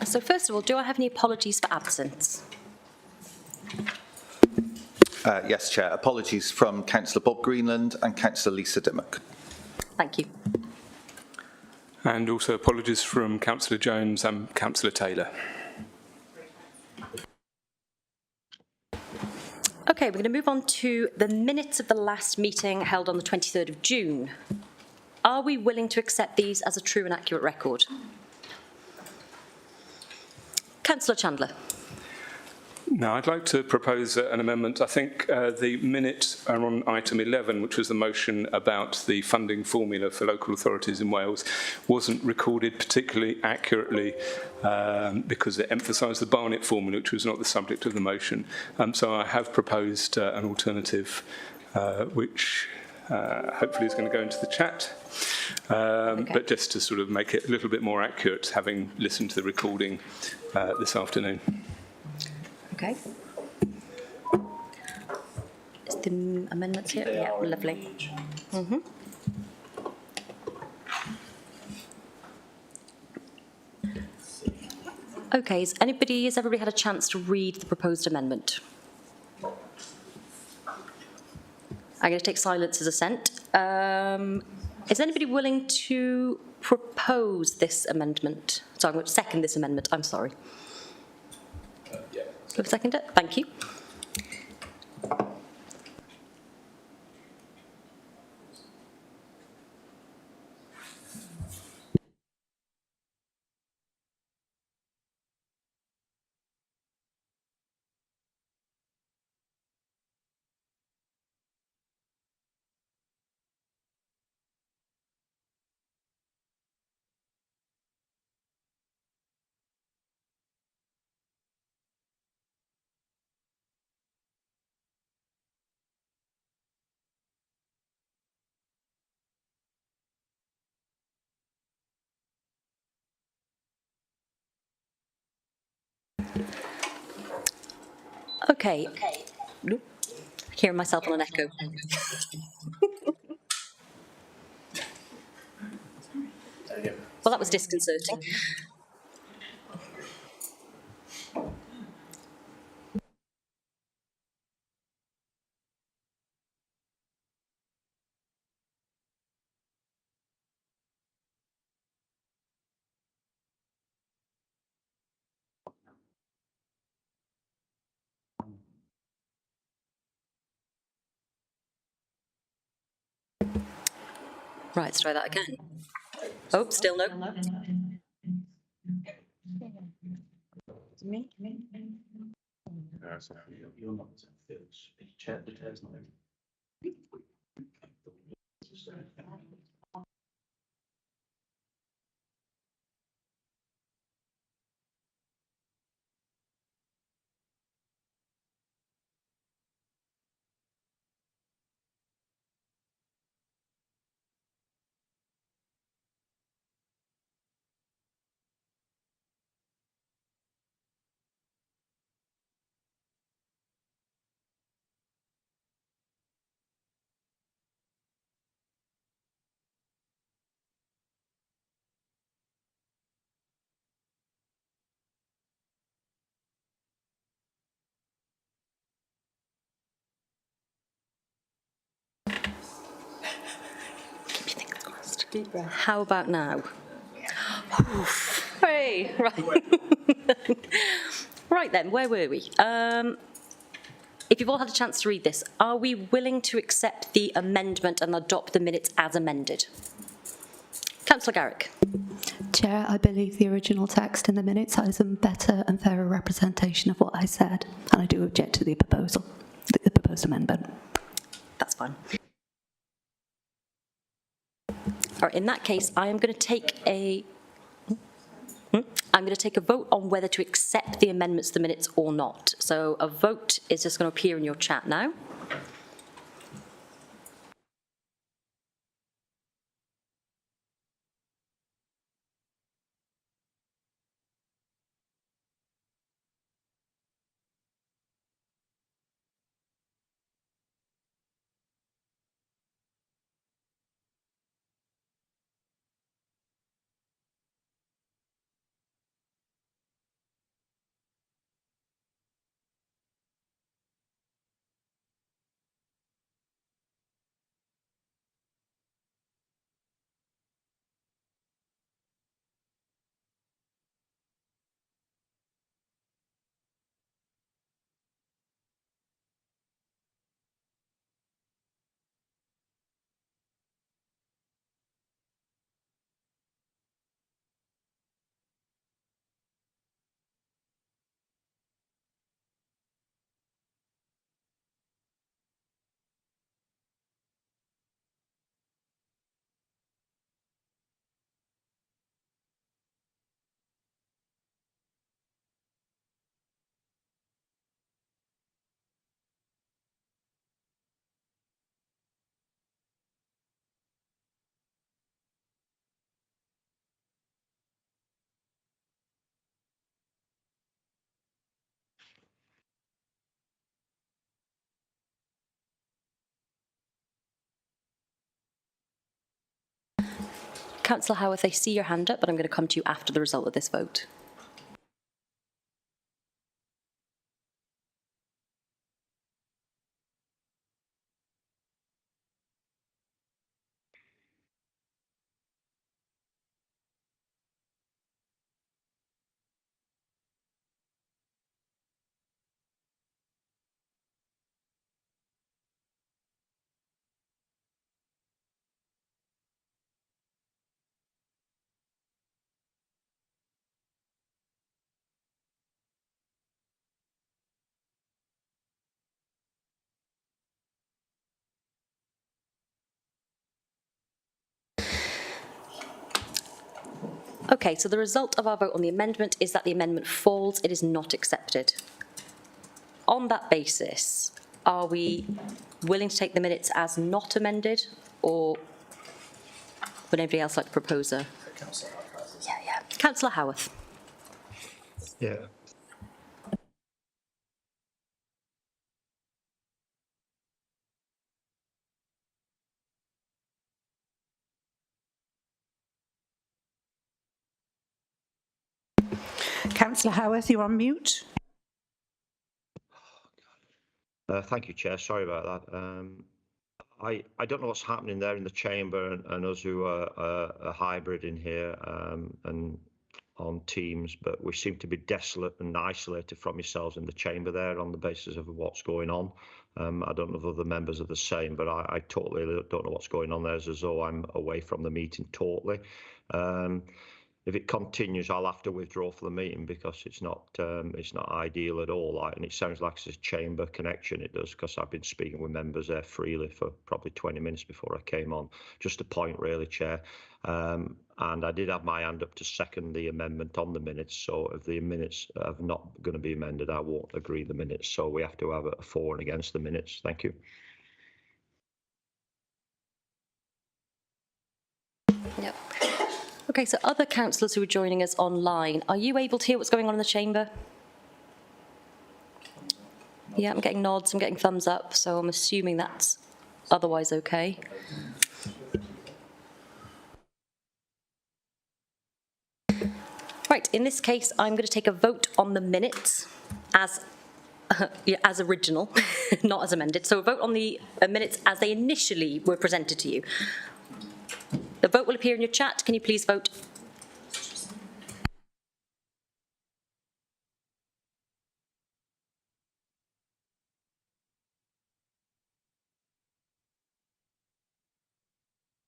So first of all, do I have any apologies for absence? Yes, Chair. Apologies from Councillor Bob Greenland and Councillor Lisa Dimmock. Thank you. And also apologies from Councillor Jones and Councillor Taylor. Okay, we're going to move on to the minutes of the last meeting held on the 23rd of June. Are we willing to accept these as a true and accurate record? Councillor Chandler. Now, I'd like to propose an amendment. I think the minutes are on item 11, which was the motion about the funding formula for local authorities in Wales, wasn't recorded particularly accurately because it emphasised the Barnett formula, which was not the subject of the motion. So I have proposed an alternative, which hopefully is going to go into the chat. Okay. But just to sort of make it a little bit more accurate, having listened to the recording this afternoon. Okay. Is the amendments here? Yeah, lovely. Okay, has everybody had a chance to read the proposed amendment? I'm going to take silence as assent. Is anybody willing to propose this amendment? Sorry, I'm going to second this amendment. I'm sorry. Can I second it? Thank you. Okay. Nope. Hearing myself on an echo. Well, that was disconcerting. Right, let's try that again. Oh, still no. Me? You're not chair, the chair's not in. Deep breath. How about now? Hey, right. Right then, where were we? If you've all had a chance to read this, are we willing to accept the amendment and adopt the minutes as amended? Councillor Garrick. Chair, I believe the original text in the minutes is a better and fairer representation of what I said, and I do object to the proposal, the proposed amendment. That's fine. All right, in that case, I'm going to take a vote on whether to accept the amendments to the minutes or not. So a vote is just going to appear in your chat now. Councillor Howarth, I see your hand up, but I'm going to come to you after the result of this vote. Okay, so the result of our vote on the amendment is that the amendment falls. It is not accepted. On that basis, are we willing to take the minutes as not amended, or would anybody else like to propose a? Yeah. Councillor Howarth. Yeah. Councillor Howarth, you're on mute. Thank you, Chair. Sorry about that. I don't know what's happening there in the chamber and us who are a hybrid in here and on Teams, but we seem to be desolate and isolated from yourselves in the chamber there on the basis of what's going on. I don't know if other members are the same, but I totally don't know what's going on there. It's as though I'm away from the meeting totally. If it continues, I'll have to withdraw from the meeting because it's not ideal at all. And it sounds like it's a chamber connection. It does, because I've been speaking with members there freely for probably 20 minutes before I came on. Just a point, really, Chair. And I did have my hand up to second the amendment on the minutes. So if the minutes are not going to be amended, I won't agree the minutes. So we have to have a for and against the minutes. Thank you. Yep. Okay, so other councillors who are joining us online, are you able to hear what's going on in the chamber? Yeah, I'm getting nods, I'm getting thumbs up, so I'm assuming that's otherwise okay. Right, in this case, I'm going to take a vote on the minutes as original, not as amended. So a vote on the minutes as they initially were presented to you. The vote will appear in your chat. Can you please vote?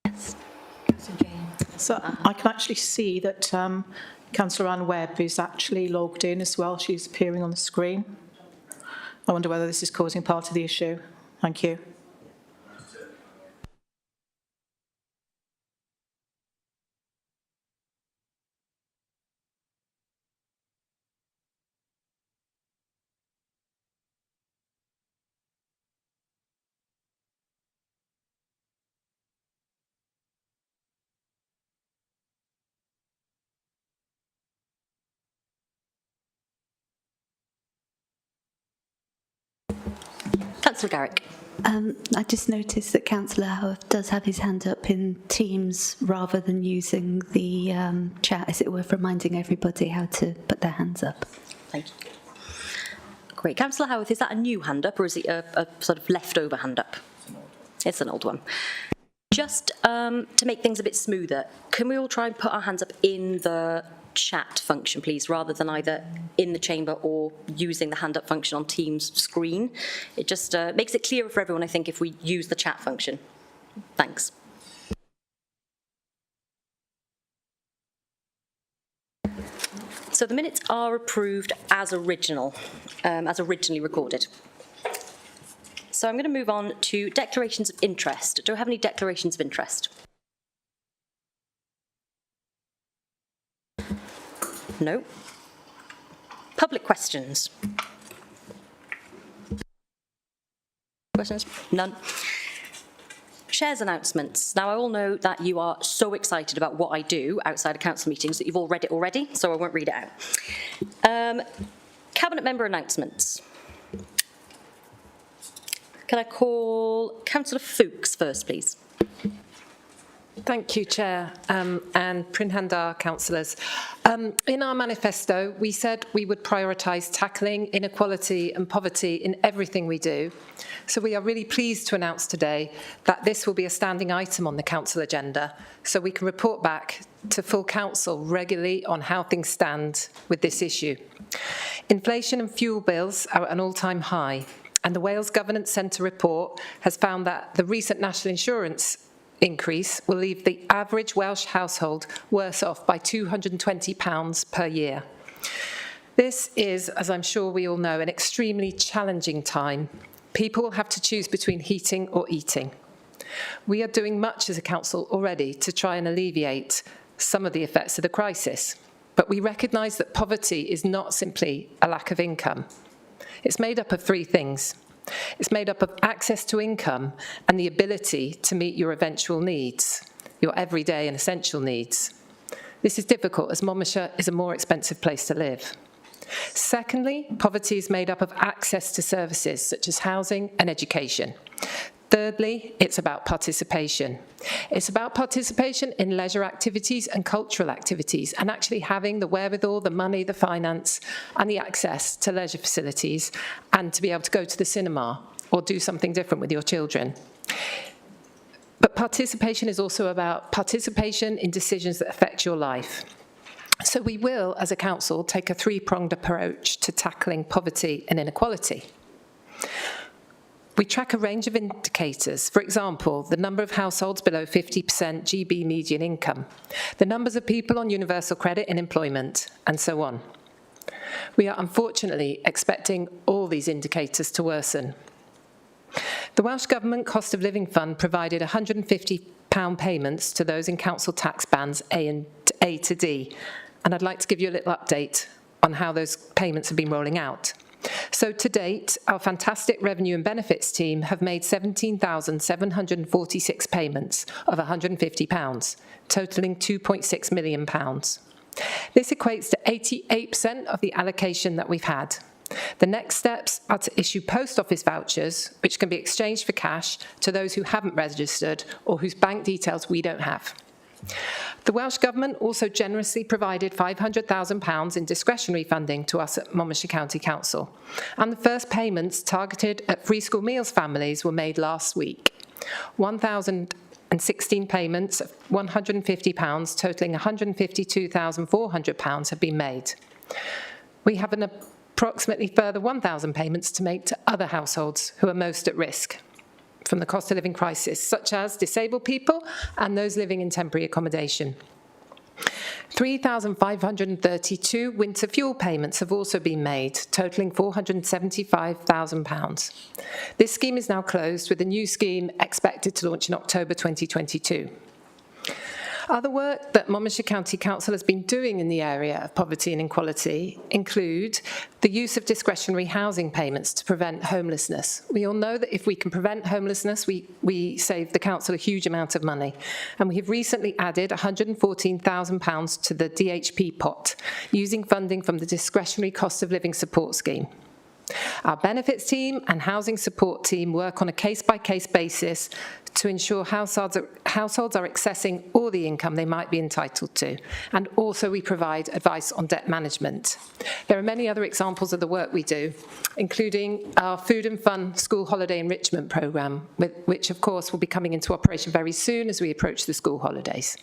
Yes. So I can actually see that Councillor Anne Webb is actually logged in as well. She's appearing on the screen. I wonder whether this is causing part of the issue. Thank you. Councillor Garrick. I just noticed that Councillor Howarth does have his hand up in Teams rather than using the chat. Is it worth reminding everybody how to put their hands up? Thank you. Great. Councillor Howarth, is that a new hand up or is it a sort of leftover hand up? It's an old one. Just to make things a bit smoother, can we all try and put our hands up in the chat function, please, rather than either in the chamber or using the hand up function on Teams screen? It just makes it clearer for everyone, I think, if we use the chat function. Thanks. So the minutes are approved as original, as originally recorded. So I'm going to move on to declarations of interest. Do I have any declarations of interest? No. Public questions? Questions? None. Shares announcements. Now, I all know that you are so excited about what I do outside of council meetings that you've all read it already, so I won't read it out. Cabinet member announcements. Can I call Councillor Fuchs first, please? Thank you, Chair, and Prinhandar councillors. In our manifesto, we said we would prioritise tackling inequality and poverty in everything we do. So we are really pleased to announce today that this will be a standing item on the council agenda, so we can report back to full council regularly on how things stand with this issue. Inflation and fuel bills are at an all-time high, and the Wales Governance Centre report has found that the recent national insurance increase will leave the average Welsh household worse off by £220 per year. This is, as I'm sure we all know, an extremely challenging time. People will have to choose between heating or eating. We are doing much as a council already to try and alleviate some of the effects of the crisis, but we recognise that poverty is not simply a lack of income. It's made up of three things. It's made up of access to income and the ability to meet your eventual needs, your everyday and essential needs. This is difficult as Monmouthshire is a more expensive place to live. Secondly, poverty is made up of access to services such as housing and education. Thirdly, it's about participation. It's about participation in leisure activities and cultural activities, and actually having the wherewithal, the money, the finance, and the access to leisure facilities, and to be able to go to the cinema or do something different with your children. But participation is also about participation in decisions that affect your life. So we will, as a council, take a three-pronged approach to tackling poverty and inequality. We track a range of indicators, for example, the number of households below 50% GB median income, the numbers of people on universal credit in employment, and so on. We are unfortunately expecting all these indicators to worsen. The Welsh Government Cost of Living Fund provided £150 payments to those in council tax bands A to D, and I'd like to give you a little update on how those payments have been rolling out. So to date, our fantastic revenue and benefits team have made 17,746 payments of £150, totalling £2.6 million. This equates to 88% of the allocation that we've had. The next steps are to issue post office vouchers, which can be exchanged for cash to those who haven't registered or whose bank details we don't have. The Welsh Government also generously provided £500,000 in discretionary funding to us at Monmouthshire County Council, and the first payments targeted at free school meals families were made last week. 1,016 payments of £150, totalling £152,400 have been made. We have an approximately further 1,000 payments to make to other households who are most at risk from the cost of living crisis, such as disabled people and those living in temporary accommodation. 3,532 winter fuel payments have also been made, totalling £475,000. This scheme is now closed, with a new scheme expected to launch in October 2022. Other work that Monmouthshire County Council has been doing in the area of poverty and inequality include the use of discretionary housing payments to prevent homelessness. We all know that if we can prevent homelessness, we save the council a huge amount of money. And we have recently added £114,000 to the DHP pot, using funding from the discretionary cost of living support scheme. Our benefits team and housing support team work on a case-by-case basis to ensure households are accessing all the income they might be entitled to, and also we provide advice on debt management. There are many other examples of the work we do, including our Food and Fun School Holiday Enrichment programme, which of course will be coming into operation very soon as we approach the school holidays.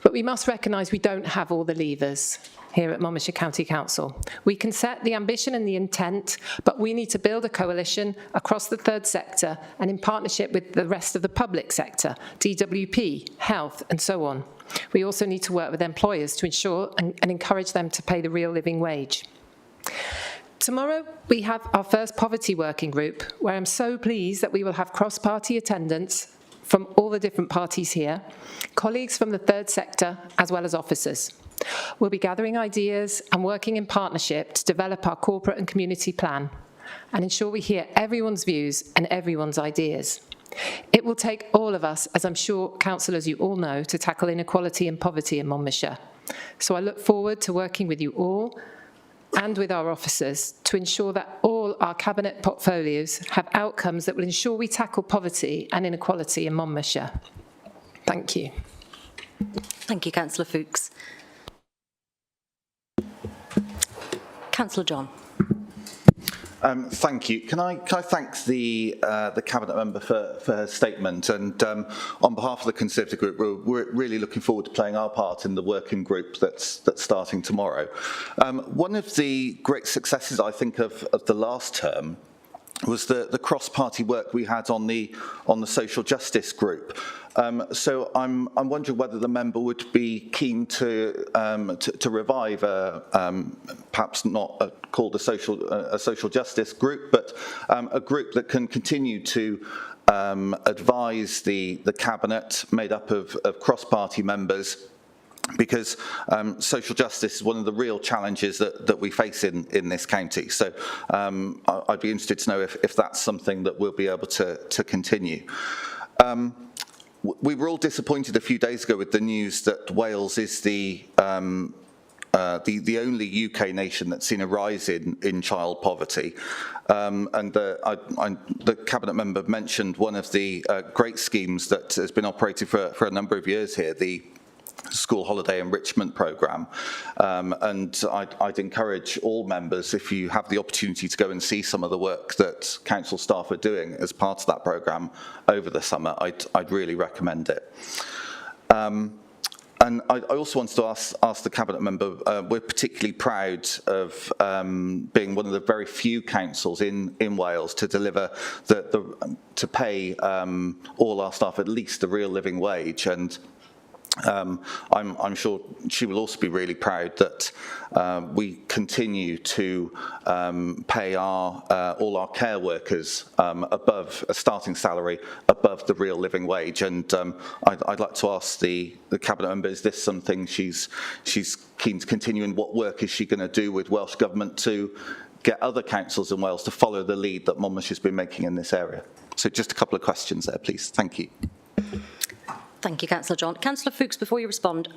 But we must recognise we don't have all the levers here at Monmouthshire County Council. We can set the ambition and the intent, but we need to build a coalition across the third sector and in partnership with the rest of the public sector, DWP, health, and so on. We also need to work with employers to ensure and encourage them to pay the real living wage. Tomorrow, we have our first poverty working group, where I'm so pleased that we will have cross-party attendance from all the different parties here, colleagues from the third sector, as well as officers. We'll be gathering ideas and working in partnership to develop our corporate and community plan and ensure we hear everyone's views and everyone's ideas. It will take all of us, as I'm sure councillors you all know, to tackle inequality and poverty in Monmouthshire. So I look forward to working with you all and with our officers to ensure that all our cabinet portfolios have outcomes that will ensure we tackle poverty and inequality in Monmouthshire. Thank you. Thank you, Councillor Fuchs. Councillor John. Thank you. Can I thank the cabinet member for her statement, and on behalf of the Conservative group, we're really looking forward to playing our part in the working group that's starting tomorrow. One of the great successes, I think, of the last term was the cross-party work we had on the social justice group. So I'm wondering whether the member would be keen to revive perhaps not called a social justice group, but a group that can continue to advise the cabinet, made up of cross-party members, because social justice is one of the real challenges that we face in this county. So I'd be interested to know if that's something that we'll be able to continue. We were all disappointed a few days ago with the news that Wales is the only UK nation that's seen a rise in child poverty. And the cabinet member mentioned one of the great schemes that has been operating for a number of years here, the school holiday enrichment programme, and I'd encourage all members, if you have the opportunity, to go and see some of the work that council staff are doing as part of that programme over the summer. I'd really recommend it. And I also wanted to ask the cabinet member, we're particularly proud of being one of the very few councils in Wales to deliver to pay all our staff at least a real living wage, and I'm sure she will also be really proud that we continue to pay all our care workers above a starting salary, above the real living wage. And I'd like to ask the cabinet member, is this something she's keen to continue, and what work is she going to do with Welsh Government to get other councils in Wales to follow the lead that Monmouth has been making in this area? So just a couple of questions there, please. Thank you. Thank you, Councillor John. Councillor Fuchs, before you respond,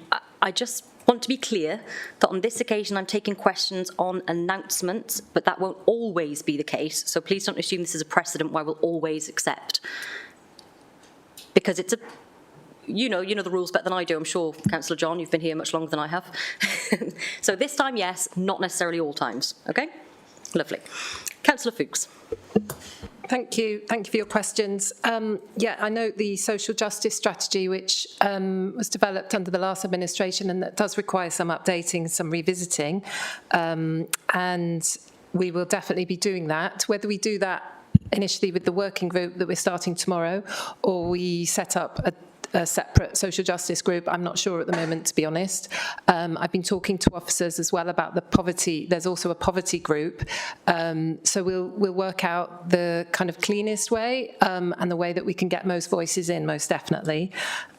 I just want to be clear that on this occasion I'm taking questions on announcements, but that won't always be the case. So please don't assume this is a precedent where we'll always accept. Because it's you know the rules better than I do, I'm sure, Councillor John, you've been here much longer than I have. So this time, yes, not necessarily all times, okay? Lovely. Councillor Fuchs. Thank you for your questions. Yeah, I know the social justice strategy, which was developed under the last administration, and that does require some updating, some revisiting, and we will definitely be doing that. Whether we do that initially with the working group that we're starting tomorrow, or we set up a separate social justice group, I'm not sure at the moment, to be honest. I've been talking to officers as well about the poverty. There's also a poverty group, so we'll work out the kind of cleanest way and the way that we can get most voices in, most definitely.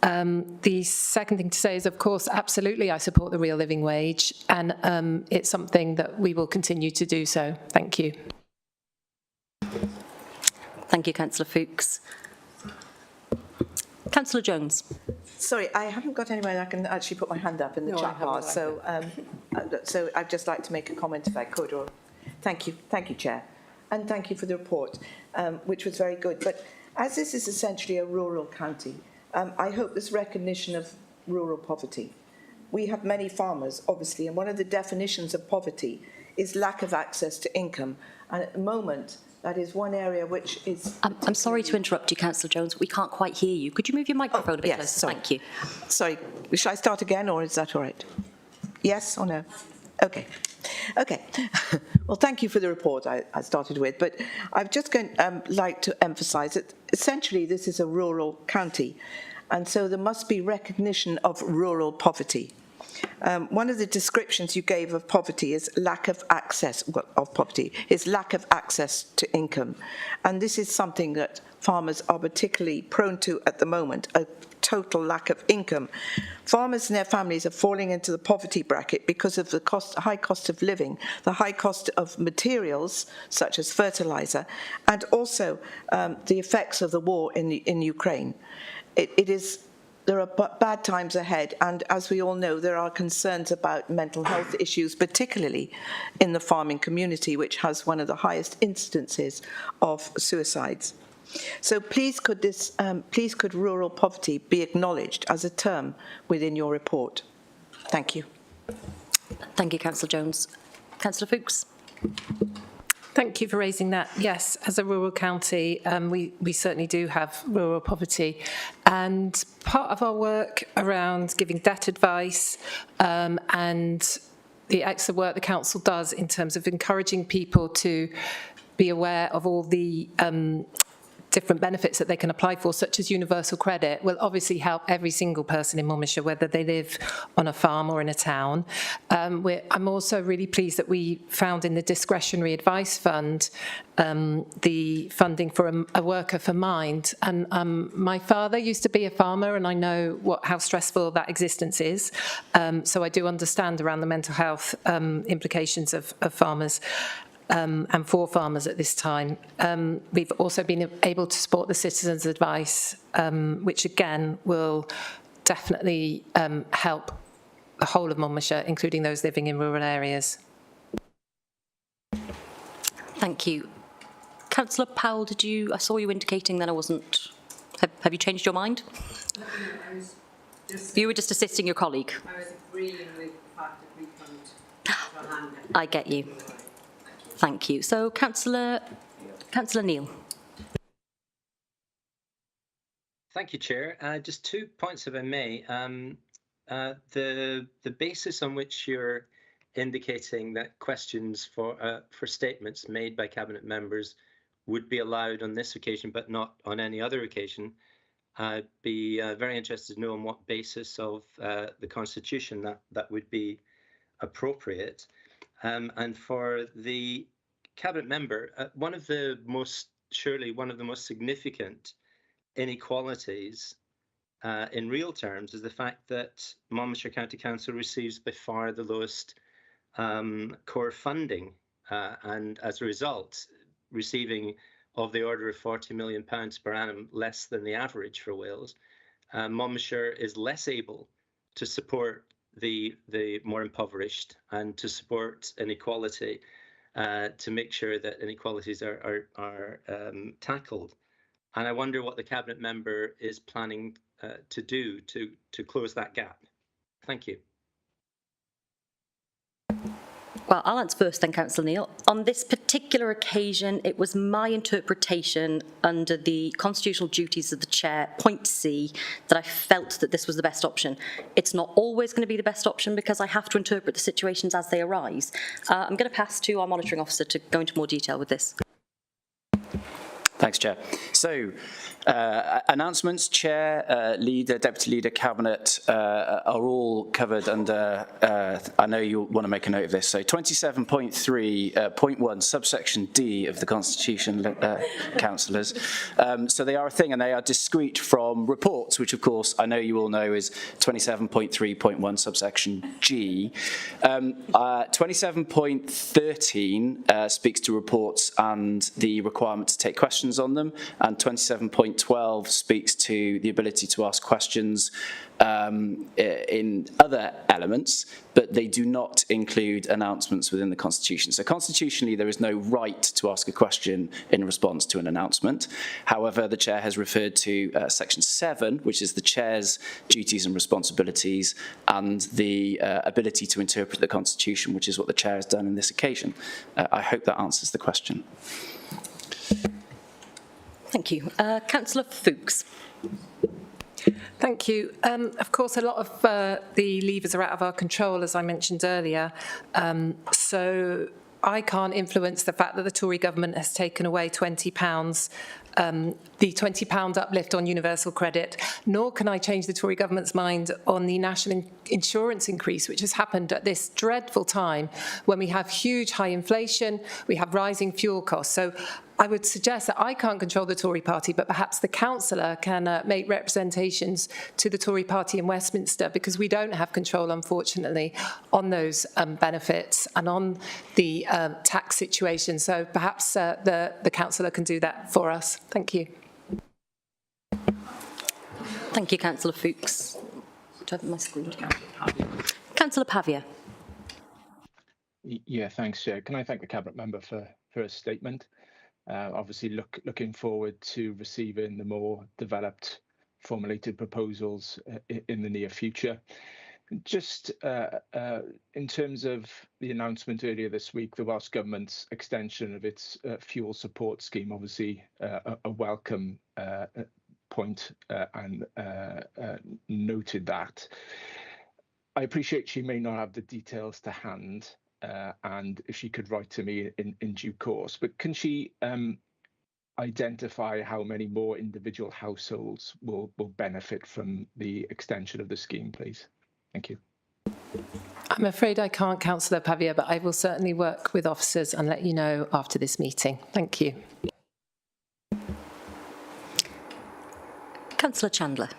The second thing to say is, of course, absolutely, I support the real living wage, and it's something that we will continue to do so. Thank you. Thank you, Councillor Fuchs. Councillor Jones. Sorry, I haven't got anywhere that I can actually put my hand up in the chat bar, so I'd just like to make a comment if I could. Or thank you, Chair, and thank you for the report, which was very good. But as this is essentially a rural county, I hope this recognition of rural poverty. We have many farmers, obviously, and one of the definitions of poverty is lack of access to income, and at the moment, that is one area which is... I'm sorry to interrupt you, Councillor Jones. We can't quite hear you. Could you move your microphone a bit closer? Sorry. Thank you. Sorry, shall I start again, or is that all right? Yes or no? Okay. Well, thank you for the report I started with, but I've just like to emphasise that essentially this is a rural county, and so there must be recognition of rural poverty. One of the descriptions you gave of poverty is lack of access to income, and this is something that farmers are particularly prone to at the moment, a total lack of income. Farmers and their families are falling into the poverty bracket because of the high cost of living, the high cost of materials such as fertilizer, and also the effects of the war in Ukraine. There are bad times ahead, and as we all know, there are concerns about mental health issues, particularly in the farming community, which has one of the highest incidences of suicides. So please could rural poverty be acknowledged as a term within your report? Thank you. Thank you, Councillor Jones. Councillor Fuchs. Thank you for raising that. Yes, as a rural county, we certainly do have rural poverty. And part of our work around giving debt advice and the extra work the council does in terms of encouraging people to be aware of all the different benefits that they can apply for, such as universal credit, will obviously help every single person in Monmouthshire, whether they live on a farm or in a town. I'm also really pleased that we found in the discretionary advice fund the funding for a worker for mind. And my father used to be a farmer, and I know how stressful that existence is. So I do understand around the mental health implications of farmers. And for farmers at this time. We've also been able to support the citizens' advice, which again will definitely help the whole of Monmouthshire, including those living in rural areas. Thank you. Councillor Powell, I saw you indicating that I wasn't, have you changed your mind? You were just assisting your colleague. I was agreeing with the fact that we can't. I get you. Thank you. So, Councillor Neil. Thank you, Chair. Just 2 points, if I may. The basis on which you're indicating that questions for statements made by Cabinet members would be allowed on this occasion, but not on any other occasion. I'd be very interested to know on what basis of the Constitution that would be appropriate. And for the Cabinet member, one of the most significant inequalities in real terms is the fact that Monmouthshire County Council receives by far the lowest core funding, and as a result, receiving of the order of £40 million per annum, less than the average for Wales. Monmouthshire is less able to support the more impoverished and to support inequality, to make sure that inequalities are tackled. And I wonder what the Cabinet member is planning to do to close that gap. Thank you. Well, I'll answer first then, Councillor Neil. On this particular occasion, it was my interpretation under the constitutional duties of the chair, point C, that I felt that this was the best option. It's not always going to be the best option because I have to interpret the situations as they arise. I'm going to pass to our monitoring officer to go into more detail with this. Thanks, Chair. So, announcements, Chair, Leader, Deputy Leader, Cabinet are all covered under, I know you want to make a note of this, so 27.3.1, subsection D of the Constitution, councillors. So they are a thing and they are discrete from reports, which of course I know you all know is 27.3.1, subsection G. 27.13 speaks to reports and the requirement to take questions on them, and 27.12 speaks to the ability to ask questions in other elements, but they do not include announcements within the Constitution. So constitutionally, there is no right to ask a question in response to an announcement. However, the Chair has referred to Section 7, which is the Chair's duties and responsibilities, and the ability to interpret the Constitution, which is what the Chair has done in this occasion. I hope that answers the question. Thank you. Councillor Fuchs. Thank you. Of course, a lot of the levers are out of our control, as I mentioned earlier. So I can't influence the fact that the Tory government has taken away £20, the £20 uplift on universal credit, nor can I change the Tory government's mind on the national insurance increase, which has happened at this dreadful time when we have huge high inflation, we have rising fuel costs. So I would suggest that I can't control the Tory party, but perhaps the councillor can make representations to the Tory party in Westminster, because we don't have control, unfortunately, on those benefits and on the tax situation. So perhaps the councillor can do that for us. Thank you. Thank you, Councillor Fuchs. Do I have my screen? Councillor Pavia. Yeah, thanks, Chair. Can I thank the Cabinet member for her statement? obviously looking forward to receiving the more developed, formulated proposals in the near future. Just in terms of the announcement earlier this week, the Welsh Government's extension of its fuel support scheme, obviously a welcome point, and noted that. I appreciate she may not have the details to hand, and if she could write to me in due course, but can she identify how many more individual households will benefit from the extension of the scheme, please? Thank you. I'm afraid I can't, Councillor Pavia, but I will certainly work with officers and let you know after this meeting. Thank you. Councillor Chandler.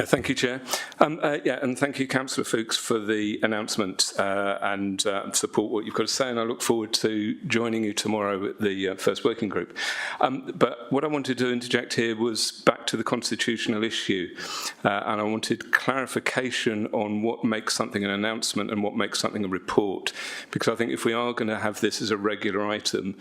Thank you, Chair. And thank you, Councillor Fuchs, for the announcement and support what you've got to say, and I look forward to joining you tomorrow at the first working group. But what I wanted to interject here was back to the constitutional issue, and I wanted clarification on what makes something an announcement and what makes something a report, because I think if we are going to have this as a regular item,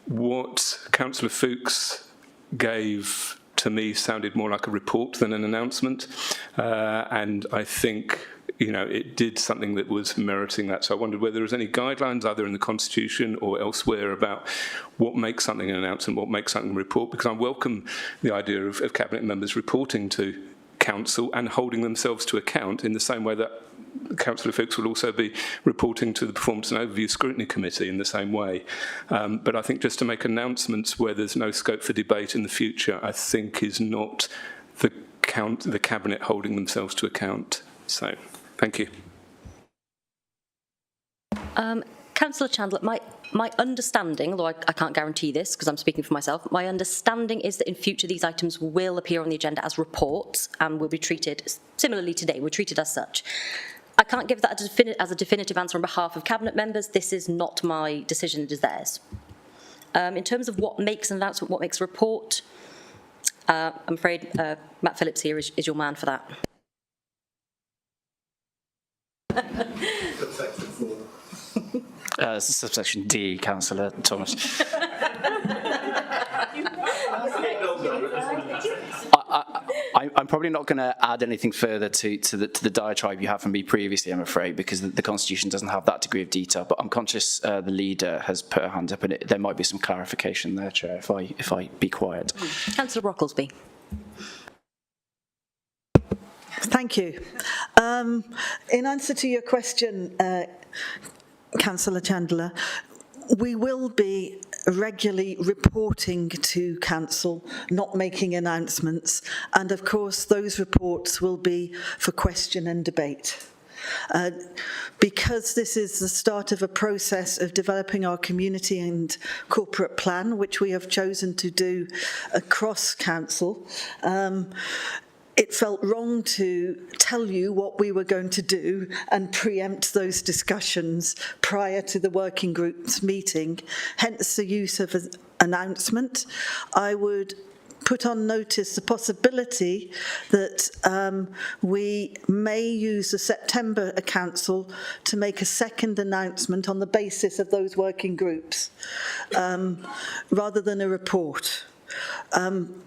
what Councillor Fuchs gave to me sounded more like a report than an announcement, and I think it did something that was meriting that. So I wondered whether there was any guidelines either in the Constitution or elsewhere about what makes something an announcement, what makes something a report, because I welcome the idea of Cabinet members reporting to Council and holding themselves to account in the same way that Councillor Fuchs will also be reporting to the Performance and Overview Scrutiny Committee in the same way. But I think just to make announcements where there's no scope for debate in the future, I think is not the Cabinet holding themselves to account. So, thank you. Councillor Chandler, my understanding, although I can't guarantee this because I'm speaking for myself, my understanding is that in future these items will appear on the agenda as reports and will be treated similarly today. We're treated as such. I can't give that as a definitive answer on behalf of Cabinet members. This is not my decision, it is theirs. In terms of what makes an announcement, what makes a report, I'm afraid Matt Phillips here is your man for that. Subsection D, Councillor Thomas. I'm probably not going to add anything further to the diatribe you had from me previously, I'm afraid, because the Constitution doesn't have that degree of detail. But I'm conscious the leader has put her hand up, and there might be some clarification there, Chair, if I be quiet. Councillor Brocklesby. Thank you. In answer to your question, Councillor Chandler, we will be regularly reporting to Council, not making announcements, and of course those reports will be for question and debate. Because this is the start of a process of developing our community and corporate plan, which we have chosen to do across Council, it felt wrong to tell you what we were going to do and preempt those discussions prior to the working group's meeting, hence the use of an announcement. I would put on notice the possibility that we may use the September Council to make a second announcement on the basis of those working groups, rather than a report.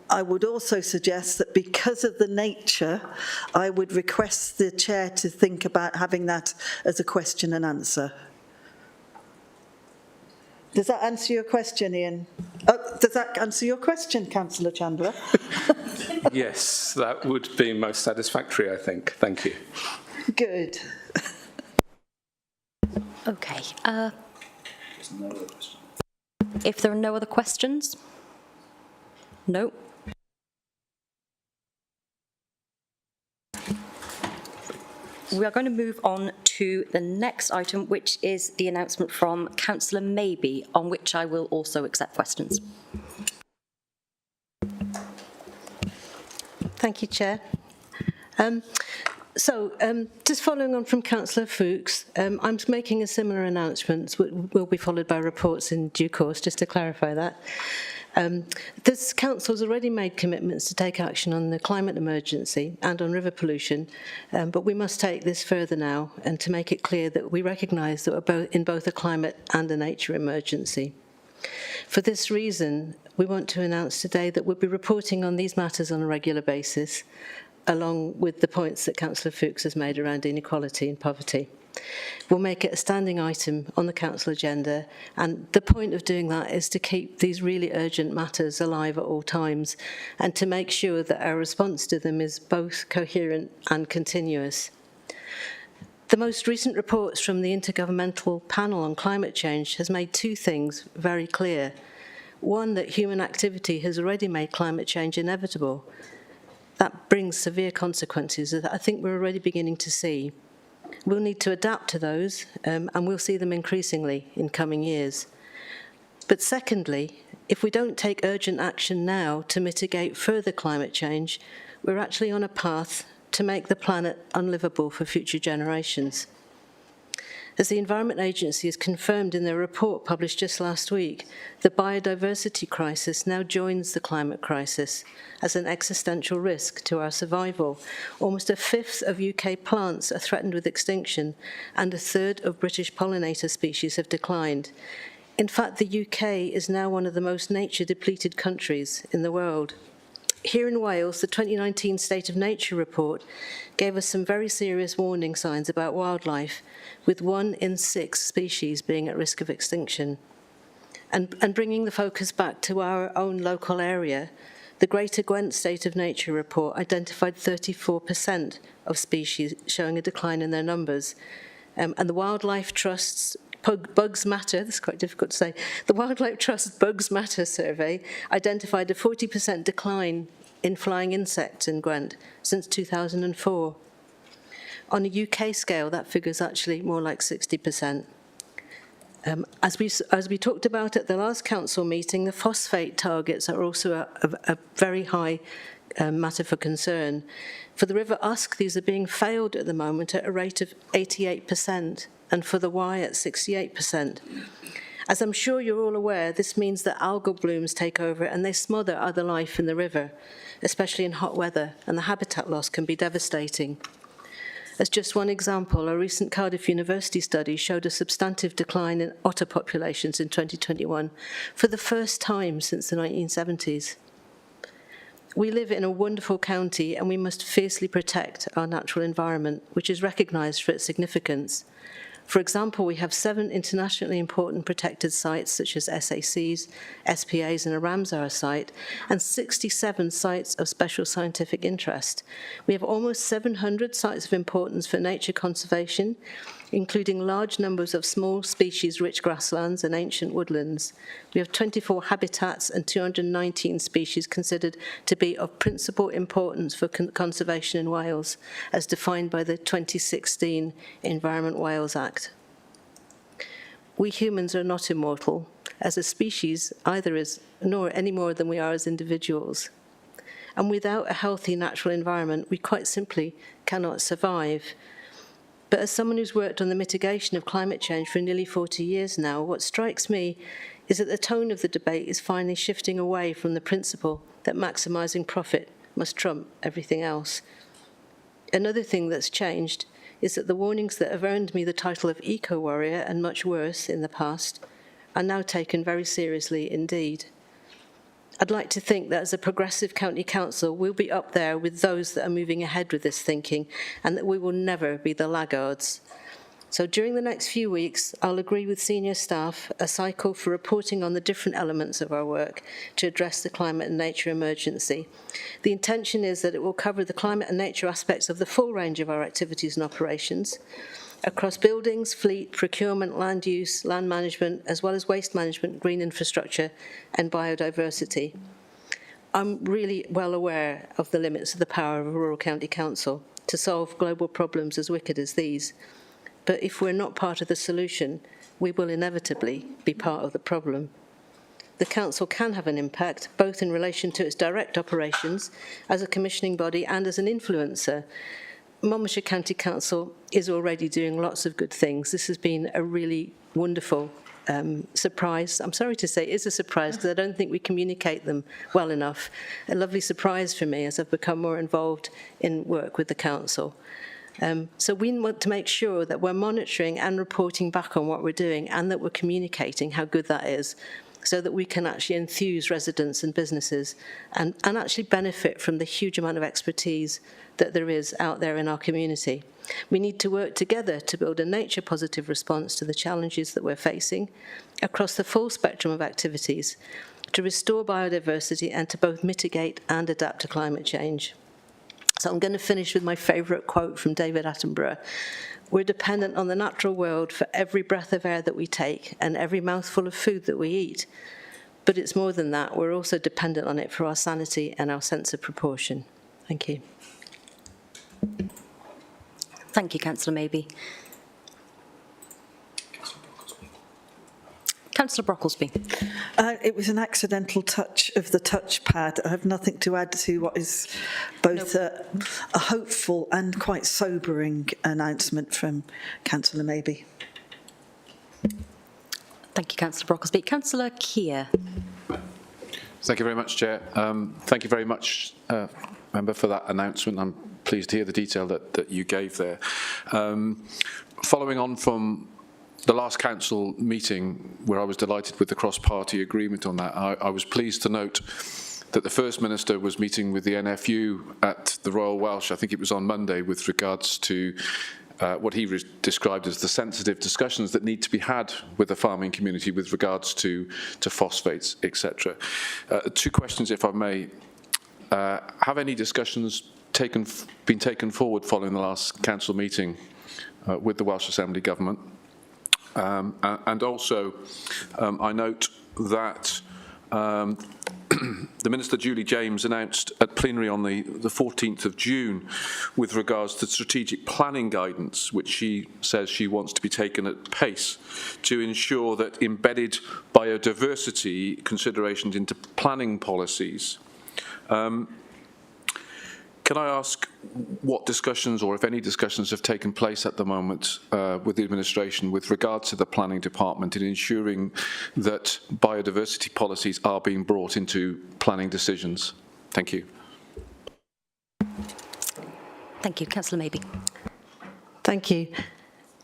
I would also suggest that because of the nature, I would request the Chair to think about having that as a question and answer. Does that answer your question, Ian? Does that answer your question, Councillor Chandler? Yes, that would be most satisfactory, I think. Thank you. Good. Okay. If there are no other questions? No. We are going to move on to the next item, which is the announcement from Councillor Maybe, on which I will also accept questions. Thank you, Chair. Just following on from Councillor Fuchs, I'm making a similar announcement, which will be followed by reports in due course, just to clarify that. This Council has already made commitments to take action on the climate emergency and on river pollution, but we must take this further now and to make it clear that we recognise that we're in both a climate and a nature emergency. For this reason, we want to announce today that we'll be reporting on these matters on a regular basis, along with the points that Councillor Fuchs has made around inequality and poverty. We'll make it a standing item on the council agenda, and the point of doing that is to keep these really urgent matters alive at all times and to make sure that our response to them is both coherent and continuous. The most recent reports from the Intergovernmental Panel on Climate Change has made two things very clear. One, that human activity has already made climate change inevitable. That brings severe consequences that I think we're already beginning to see. We'll need to adapt to those, and we'll see them increasingly in coming years. But secondly, if we don't take urgent action now to mitigate further climate change, we're actually on a path to make the planet unlivable for future generations. As the Environment Agency has confirmed in their report published just last week, the biodiversity crisis now joins the climate crisis as an existential risk to our survival. Almost a fifth of UK plants are threatened with extinction, and a third of British pollinator species have declined. In fact, the UK is now one of the most nature-depleted countries in the world. Here in Wales, the 2019 State of Nature report gave us some very serious warning signs about wildlife, with 1 in 6 species being at risk of extinction. And bringing the focus back to our own local area, the Greater Gwent State of Nature report identified 34% of species showing a decline in their numbers. And the Wildlife Trust's Bugs Matter, this is quite difficult to say, the Wildlife Trust Bugs Matter survey identified a 40% decline in flying insects in Gwent since 2004. On a UK scale, that figure is actually more like 60%. As we talked about at the last council meeting, the phosphate targets are also a very high matter for concern. For the River Usk, these are being failed at the moment at a rate of 88%, and for the Wye at 68%. As I'm sure you're all aware, this means that algal blooms take over and they smother other life in the river, especially in hot weather, and the habitat loss can be devastating. As just one example, a recent Cardiff University study showed a substantive decline in otter populations in 2021 for the first time since the 1970s. We live in a wonderful county and we must fiercely protect our natural environment, which is recognised for its significance. For example, we have 7 internationally important protected sites such as SACs, SPAs and a Ramsar site, and 67 sites of special scientific interest. We have almost 700 sites of importance for nature conservation, including large numbers of small species-rich grasslands and ancient woodlands. We have 24 habitats and 219 species considered to be of principal importance for conservation in Wales, as defined by the 2016 Environment Wales Act. We humans are not immortal as a species, nor any more than we are as individuals. And without a healthy natural environment, we quite simply cannot survive. But as someone who's worked on the mitigation of climate change for nearly 40 years now, what strikes me is that the tone of the debate is finally shifting away from the principle that maximising profit must trump everything else. Another thing that's changed is that the warnings that have earned me the title of eco-warrior and much worse in the past are now taken very seriously indeed. I'd like to think that as a progressive county council, we'll be up there with those that are moving ahead with this thinking, and that we will never be the laggards. So during the next few weeks, I'll agree with senior staff a cycle for reporting on the different elements of our work to address the climate and nature emergency. The intention is that it will cover the climate and nature aspects of the full range of our activities and operations, across buildings, fleet, procurement, land use, land management, as well as waste management, green infrastructure, and biodiversity. I'm really well aware of the limits of the power of a rural county council to solve global problems as wicked as these. But if we're not part of the solution, we will inevitably be part of the problem. The council can have an impact, both in relation to its direct operations as a commissioning body and as an influencer. Monmouthshire County Council is already doing lots of good things. This has been a really wonderful surprise. I'm sorry to say it is a surprise because I don't think we communicate them well enough. A lovely surprise for me as I've become more involved in work with the council. So we want to make sure that we're monitoring and reporting back on what we're doing and that we're communicating how good that is. so that we can actually enthuse residents and businesses and actually benefit from the huge amount of expertise that there is out there in our community. We need to work together to build a nature-positive response to the challenges that we're facing across the full spectrum of activities to restore biodiversity and to both mitigate and adapt to climate change. So I'm going to finish with my favourite quote from David Attenborough. We're dependent on the natural world for every breath of air that we take and every mouthful of food that we eat. But it's more than that. We're also dependent on it for our sanity and our sense of proportion. Thank you. Thank you, Councillor Mabey. Councillor Brocklesby. It was an accidental touch of the touchpad. I have nothing to add to what is both a hopeful and quite sobering announcement from Councillor Mabey. Thank you, Councillor Brocklesby. Councillor Keir. Thank you very much, Chair. Thank you very much, Member, for that announcement. I'm pleased to hear the detail that you gave there. Following on from the last council meeting, where I was delighted with the cross-party agreement on that, I was pleased to note that the First Minister was meeting with the NFU at the Royal Welsh, I think it was on Monday, with regards to what he described as the sensitive discussions that need to be had with the farming community with regards to phosphates, etc. Two questions, if I may. Have any discussions been taken forward following the last council meeting with the Welsh Assembly Government? And also, I note that the Minister Julie James announced at plenary on the 14th of June with regards to strategic planning guidance, which she says she wants to be taken at pace to ensure that embedded biodiversity considerations into planning policies. Can I ask what discussions, or if any discussions, have taken place at the moment with the administration with regards to the planning department in ensuring that biodiversity policies are being brought into planning decisions? Thank you. Thank you. Councillor Mabey. Thank you.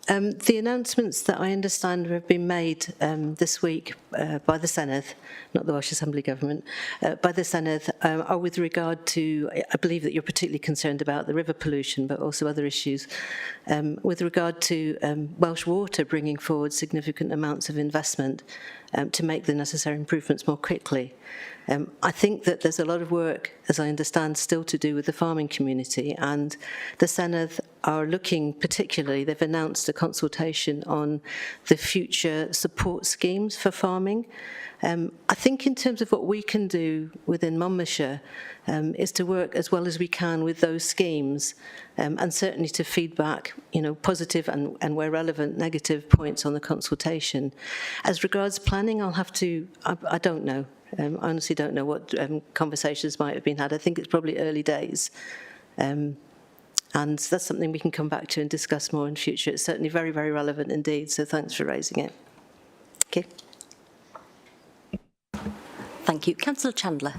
The announcements that I understand have been made this week by the Senedd, not the Welsh Assembly Government, by the Senedd are with regard to, I believe that you're particularly concerned about the river pollution, but also other issues, with regard to Welsh Water bringing forward significant amounts of investment to make the necessary improvements more quickly. I think that there's a lot of work, as I understand, still to do with the farming community, and the Senedd are looking particularly, they've announced a consultation on the future support schemes for farming. I think in terms of what we can do within Monmouthshire is to work as well as we can with those schemes and certainly to feedback, positive and where relevant, negative points on the consultation. As regards planning, I'll have to, I don't know. I honestly don't know what conversations might have been had. I think it's probably early days. And that's something we can come back to and discuss more in future. It's certainly very, very relevant indeed, so thanks for raising it. Okay. Thank you. Councillor Chandler.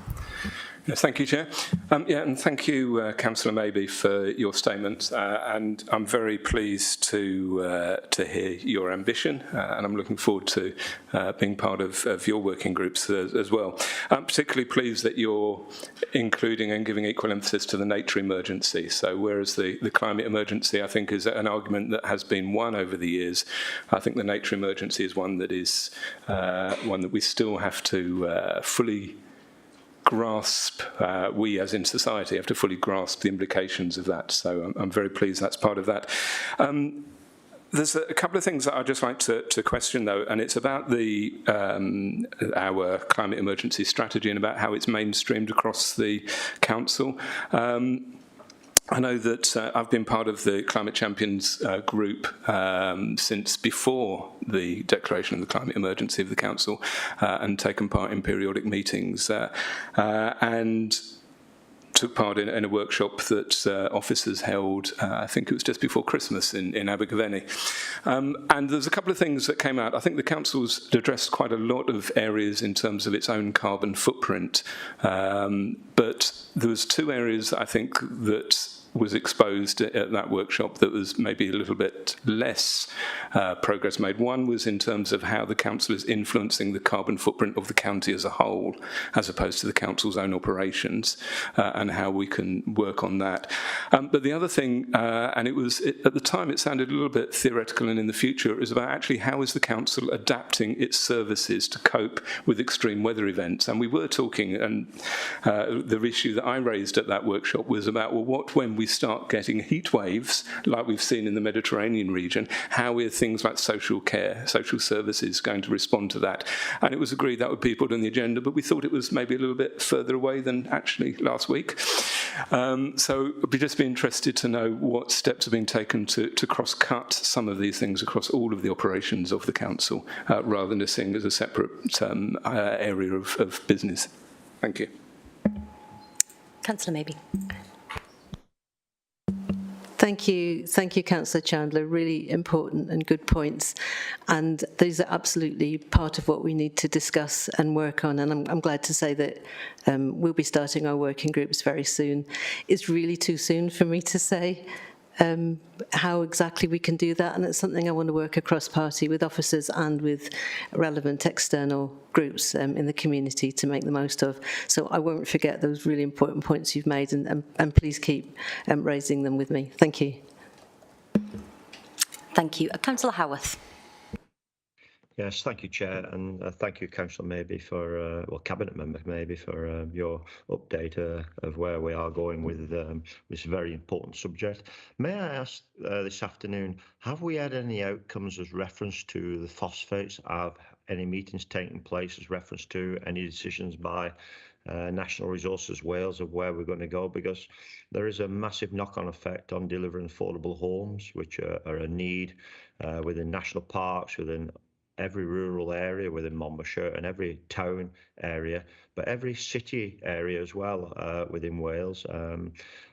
Yes, thank you, Chair. And thank you, Councillor Mabey, for your statement. And I'm very pleased to hear your ambition, and I'm looking forward to being part of your working groups as well. I'm particularly pleased that you're including and giving equal emphasis to the nature emergency. So whereas the climate emergency, I think, is an argument that has been won over the years, I think the nature emergency is one that is one that we still have to fully grasp, we as in society have to fully grasp the implications of that. So I'm very pleased that's part of that. There's a couple of things that I'd just like to question, though, and it's about our climate emergency strategy and about how it's mainstreamed across the council. I know that I've been part of the Climate Champions group since before the declaration of the climate emergency of the council and taken part in periodic meetings and took part in a workshop that officers held, I think it was just before Christmas in Abergavenny. And there's a couple of things that came out. I think the council's addressed quite a lot of areas in terms of its own carbon footprint, but there was two areas I think that was exposed at that workshop that was maybe a little bit less progress made. One was in terms of how the council is influencing the carbon footprint of the county as a whole, as opposed to the council's own operations, and how we can work on that. But the other thing, and at the time it sounded a little bit theoretical and in the future, it was about actually how is the council adapting its services to cope with extreme weather events. And we were talking, and the issue that I raised at that workshop was about, well, what when we start getting heat waves like we've seen in the Mediterranean region, how are things like social care, social services going to respond to that? And it was agreed that would be put on the agenda, but we thought it was maybe a little bit further away than actually last week. So I'd just be interested to know what steps are being taken to cross-cut some of these things across all of the operations of the council, rather than just seeing it as a separate area of business. Thank you. Councillor Maybe. Thank you, Councillor Chandler. Really important and good points. And these are absolutely part of what we need to discuss and work on. And I'm glad to say that we'll be starting our working groups very soon. It's really too soon for me to say how exactly we can do that, and it's something I want to work across party with officers and with relevant external groups in the community to make the most of. So I won't forget those really important points you've made, and please keep raising them with me. Thank you. Thank you. Councillor Howarth. Yes, thank you, Chair, and thank you, Councillor Maybe, for, well, Cabinet Member Maybe, for your update of where we are going with this very important subject. May I ask this afternoon, have we had any outcomes as reference to the phosphates? Have any meetings taken place as reference to any decisions by National Resources Wales of where we're going to go? Because there is a massive knock-on effect on delivering affordable homes, which are a need within national parks, within every rural area within Monmouthshire and every town area, but every city area as well within Wales.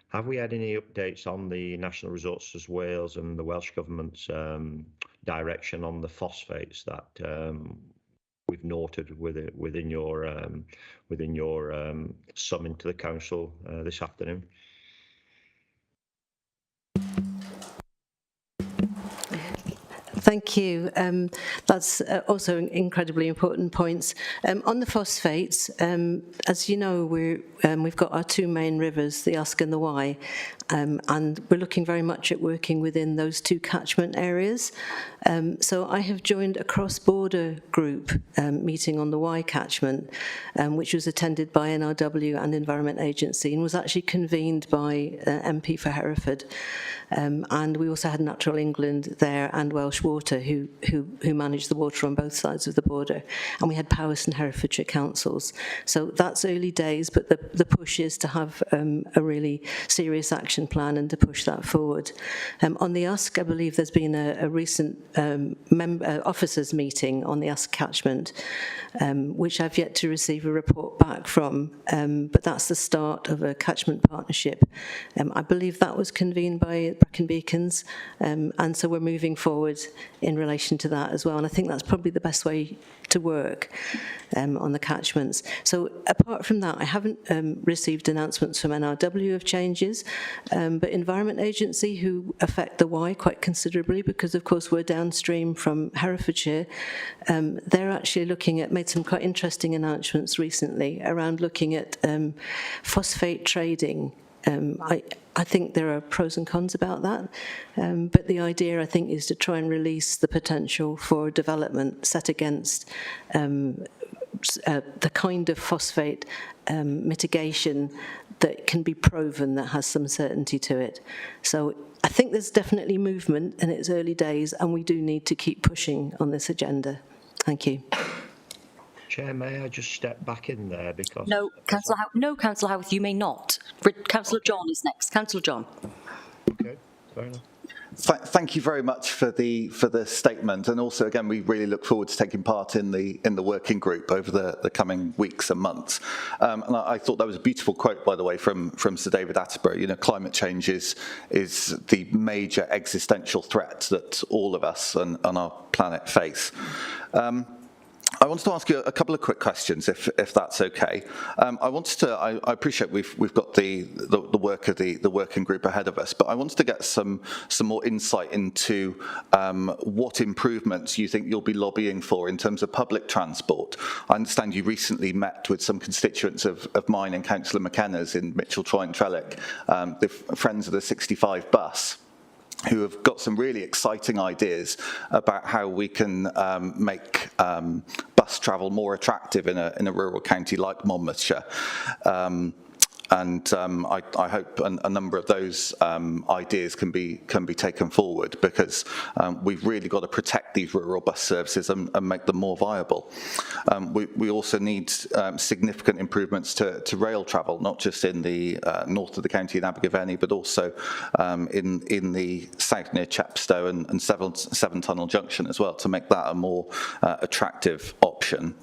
Have we had any updates on the National Resources Wales and the Welsh Government's direction on the phosphates that we've noted within your summing to the council this afternoon? Thank you. That's also incredibly important points. On the phosphates, as you know, we've got our two main rivers, the Usk and the Wye, and we're looking very much at working within those two catchment areas. So I have joined a cross-border group meeting on the Wye catchment, which was attended by NRW and Environment Agency, and was actually convened by MP for Hereford. And we also had Natural England there and Welsh Water, who manage the water on both sides of the border. And we had Powys and Herefordshire councils. So that's early days, but the push is to have a really serious action plan and to push that forward. On the Usk, I believe there's been a recent officers meeting on the Usk catchment, which I've yet to receive a report back from, but that's the start of a catchment partnership. I believe that was convened by Brecon Beacons, and so we're moving forward in relation to that as well, and I think that's probably the best way to work on the catchments. So apart from that, I haven't received announcements from NRW of changes, but Environment Agency, who affect the Wye quite considerably because of course we're downstream from Herefordshire, they're actually made some quite interesting announcements recently around looking at phosphate trading. I think there are pros and cons about that, but the idea, I think, is to try and release the potential for development set against the kind of phosphate mitigation that can be proven, that has some certainty to it. So I think there's definitely movement in its early days, and we do need to keep pushing on this agenda. Thank you. Chair, may I just step back in there because... No, Councillor Howarth, you may not. Councillor John is next. Councillor John. Okay, fair enough. Thank you very much for the statement, and also again we really look forward to taking part in the working group over the coming weeks and months. And I thought that was a beautiful quote, by the way, from Sir David Attenborough. You know, climate change is the major existential threat that all of us and our planet face. I wanted to ask you a couple of quick questions, if that's okay. I appreciate we've got the work of the working group ahead of us, but I wanted to get some more insight into what improvements you think you'll be lobbying for in terms of public transport. I understand you recently met with some constituents of mine and Councillor McKenna's in Mitchell, Troy and Trellick, the Friends of the 65 bus, who have got some really exciting ideas about how we can make bus travel more attractive in a rural county like Monmouthshire. I hope a number of those ideas can be taken forward, because we've really got to protect these rural bus services and make them more viable. We also need significant improvements to rail travel, not just in the north of the county in Abergavenny, but also in the south near Chepstow and Severn Tunnel Junction as well, to make that a more attractive option.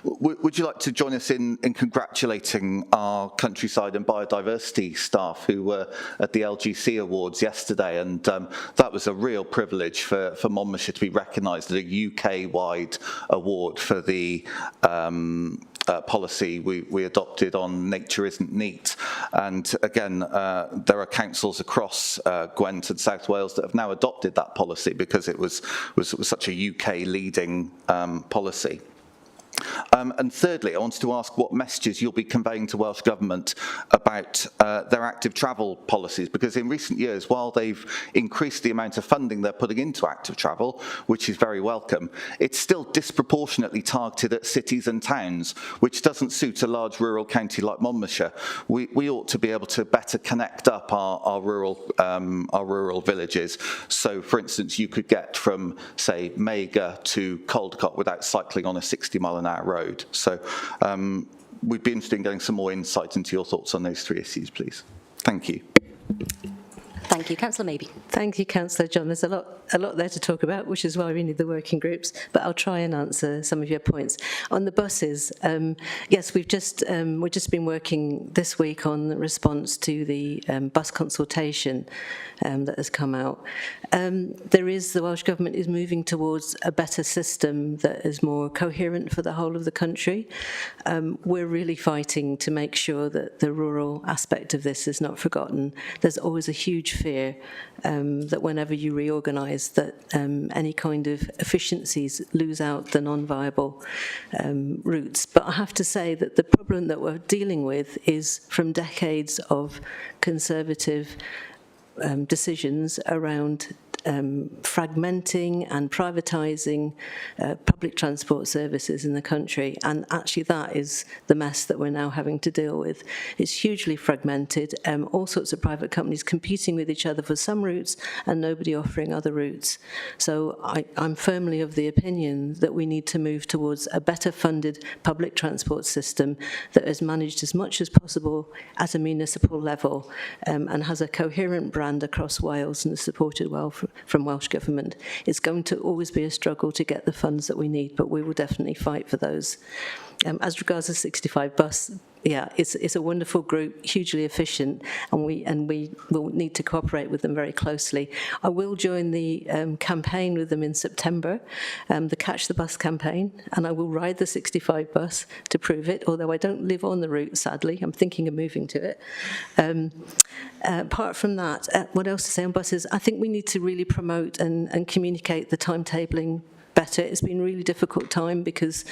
Would you like to join us in congratulating our countryside and biodiversity staff who were at the LGC Awards yesterday? And that was a real privilege for Monmouthshire to be recognised at a UK-wide award for the policy we adopted on Nature Isn't Neat. And again, there are councils across Gwent and South Wales that have now adopted that policy because it was such a UK leading policy. And thirdly, I wanted to ask what messages you'll be conveying to Welsh Government about their active travel policies, because in recent years, while they've increased the amount of funding they're putting into active travel, which is very welcome, it's still disproportionately targeted at cities and towns, which doesn't suit a large rural county like Monmouthshire. We ought to be able to better connect up our rural villages. So, for instance, you could get from, say, Mega to Caldecott without cycling on a 60-mile-an-hour road. So we'd be interested in getting some more insight into your thoughts on those three issues, please. Thank you. Thank you. Councillor Mabey. Thank you, Councillor John. There's a lot there to talk about, which is why we need the working groups, but I'll try and answer some of your points. On the buses, yes, we're just been working this week on the response to the bus consultation that has come out. The Welsh Government is moving towards a better system that is more coherent for the whole of the country. We're really fighting to make sure that the rural aspect of this is not forgotten. There's always a huge fear that whenever you reorganise, that any kind of efficiencies lose out the non-viable routes. But I have to say that the problem that we're dealing with is from decades of Conservative decisions around fragmenting and privatising public transport services in the country, and actually that is the mess that we're now having to deal with. It's hugely fragmented, all sorts of private companies competing with each other for some routes and nobody offering other routes. So I'm firmly of the opinion that we need to move towards a better funded public transport system that is managed as much as possible at a municipal level and has a coherent brand across Wales and is supported well from Welsh Government. It's going to always be a struggle to get the funds that we need, but we will definitely fight for those. As regards the 65 bus, yeah, it's a wonderful group, hugely efficient, and we will need to cooperate with them very closely. I will join the campaign with them in September, the Catch the Bus campaign, and I will ride the 65 bus to prove it, although I don't live on the route, sadly. I'm thinking of moving to it. Apart from that, what else to say on buses? I think we need to really promote and communicate the timetabling better. It's been a really difficult time because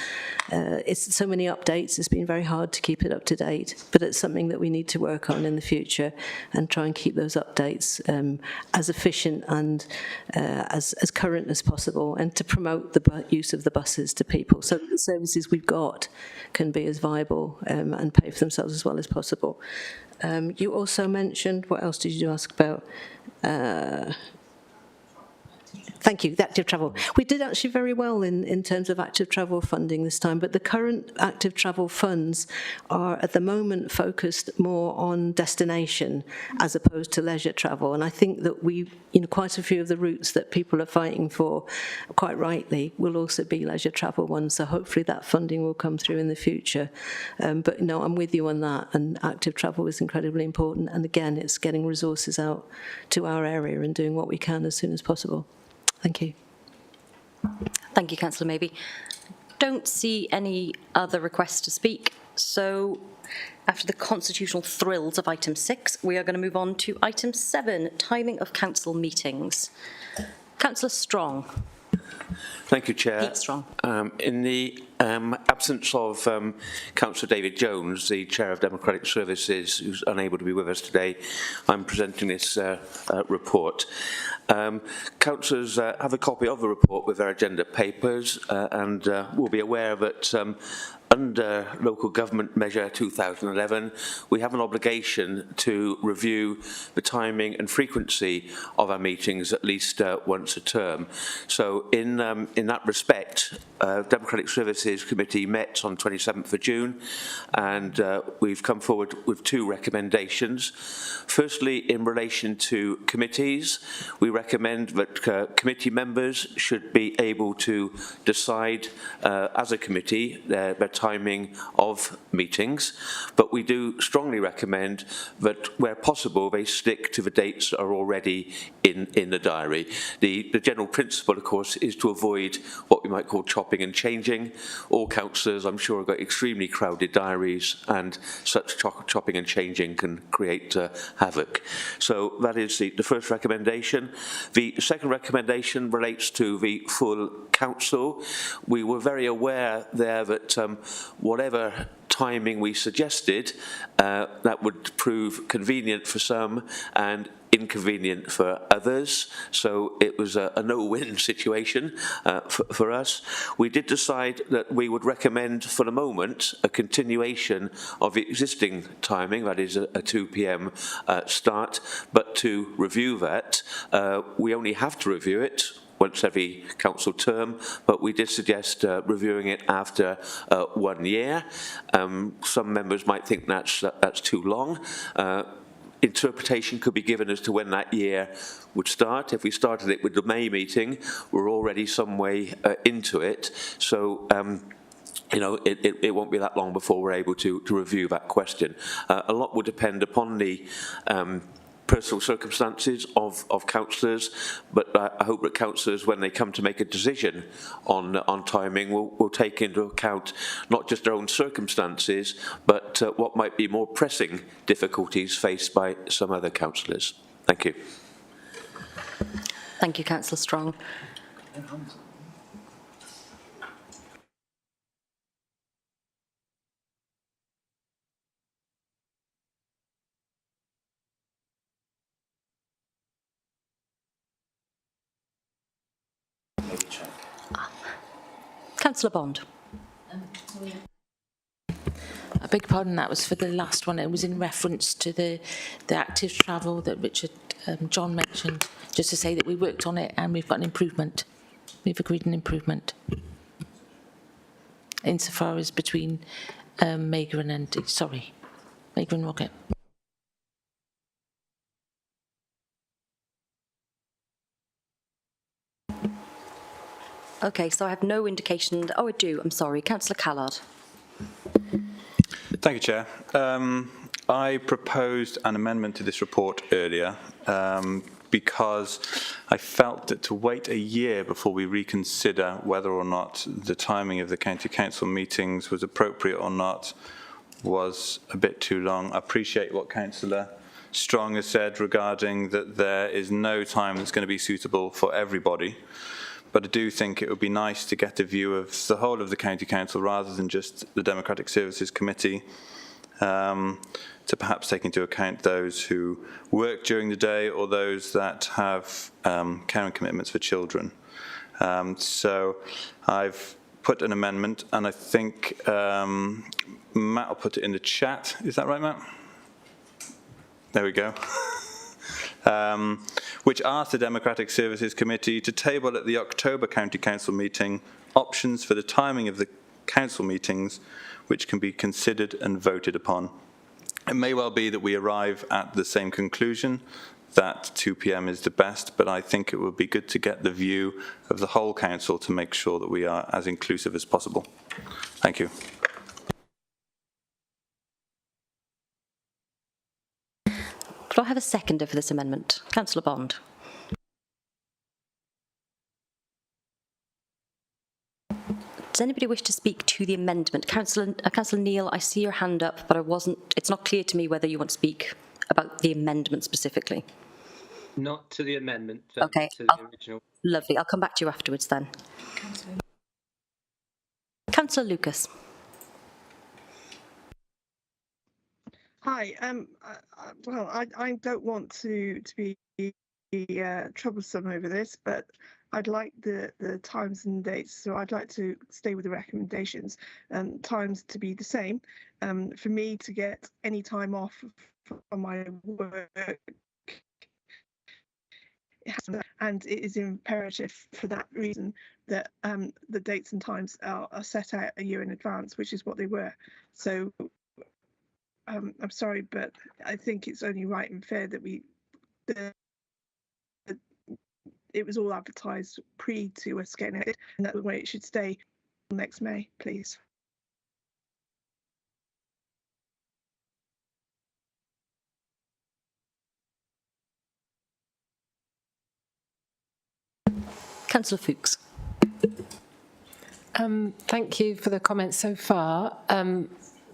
it's so many updates. It's been very hard to keep it up to date, but it's something that we need to work on in the future and try and keep those updates as efficient and as current as possible, and to promote the use of the buses to people so that the services we've got can be as viable and pay for themselves as well as possible. You also mentioned, what else did you ask about? Thank you, the active travel. We did actually very well in terms of active travel funding this time, but the current active travel funds are at the moment focused more on destination as opposed to leisure travel. And I think that quite a few of the routes that people are fighting for, quite rightly, will also be leisure travel ones. So hopefully that funding will come through in the future. But no, I'm with you on that. And active travel is incredibly important. And again, it's getting resources out to our area and doing what we can as soon as possible. Thank you. Thank you, Councillor Mabey. don't see any other requests to speak, so after the constitutional thrills of item 6, we are going to move on to item 7, timing of council meetings. Councillor Strong. Thank you, Chair. Pete Strong. In the absence of Councillor David Jones, the Chair of Democratic Services, who's unable to be with us today, I'm presenting this report. Councillors have a copy of the report with their agenda papers and will be aware that under Local Government Measure 2011, we have an obligation to review the timing and frequency of our meetings at least once a term. So in that respect, Democratic Services Committee met on 27th of June, and we've come forward with 2 recommendations. Firstly, in relation to committees, we recommend that committee members should be able to decide as a committee their timing of meetings, but we do strongly recommend that where possible they stick to the dates that are already in the diary. The general principle, of course, is to avoid what we might call chopping and changing. All councillors, I'm sure, have got extremely crowded diaries, and such chopping and changing can create havoc. So that is the first recommendation. The second recommendation relates to the full council. We were very aware there that whatever timing we suggested, that would prove convenient for some and inconvenient for others, so it was a no-win situation for us. We did decide that we would recommend for the moment a continuation of the existing timing, that is a 2 p.m. Start, but to review that, we only have to review it once every council term, but we did suggest reviewing it after 1 year. Some members might think that's too long. Interpretation could be given as to when that year would start. If we started it with the May meeting, we're already some way into it. So you know, it won't be that long before we're able to review that question. A lot will depend upon the personal circumstances of councillors, but I hope that councillors, when they come to make a decision on timing, will take into account not just their own circumstances, but what might be more pressing difficulties faced by some other councillors. Thank you. Thank you, Councillor Strong. Councillor Bond. I beg your pardon, that was for the last one. It was in reference to the active travel that Richard John mentioned, just to say that we worked on it and we've got an improvement. We've agreed an improvement insofar as between Mager and Rocket. Okay, so I have no indication. Oh, I do. I'm sorry. Councillor Callard. Thank you, Chair. I proposed an amendment to this report earlier because I felt that to wait a year before we reconsider whether or not the timing of the county council meetings was appropriate or not was a bit too long. I appreciate what Councillor Strong has said regarding that there is no time that's going to be suitable for everybody. But I do think it would be nice to get a view of the whole of the County Council rather than just the Democratic Services Committee, to perhaps take into account those who work during the day or those that have caring commitments for children. So I've put an amendment, and I think Matt will put it in the chat. Is that right, Matt? There we go. Which asked the Democratic Services Committee to table at the October County Council meeting options for the timing of the council meetings which can be considered and voted upon. It may well be that we arrive at the same conclusion, that 2 p.m. is the best, but I think it would be good to get the view of the whole council to make sure that we are as inclusive as possible. Thank you. Could I have a seconder for this amendment? Councillor Bond. Does anybody wish to speak to the amendment? Councillor Neil, I see your hand up, but it's not clear to me whether you want to speak about the amendment specifically. Not to the amendment, but okay, to the original. Lovely. I'll come back to you afterwards then. Councillor Lucas. Hi. Well, I don't want to be troublesome over this, but I'd like the times and dates. So I'd like to stay with the recommendations. Times to be the same. For me to get any time off from my work, and it is imperative for that reason that the dates and times are set out a year in advance, which is what they were. So I'm sorry, but I think it's only right and fair that it was all advertised to us getting it, and that's the way it should stay next May, please. Councillor Fuchs. Thank you for the comments so far.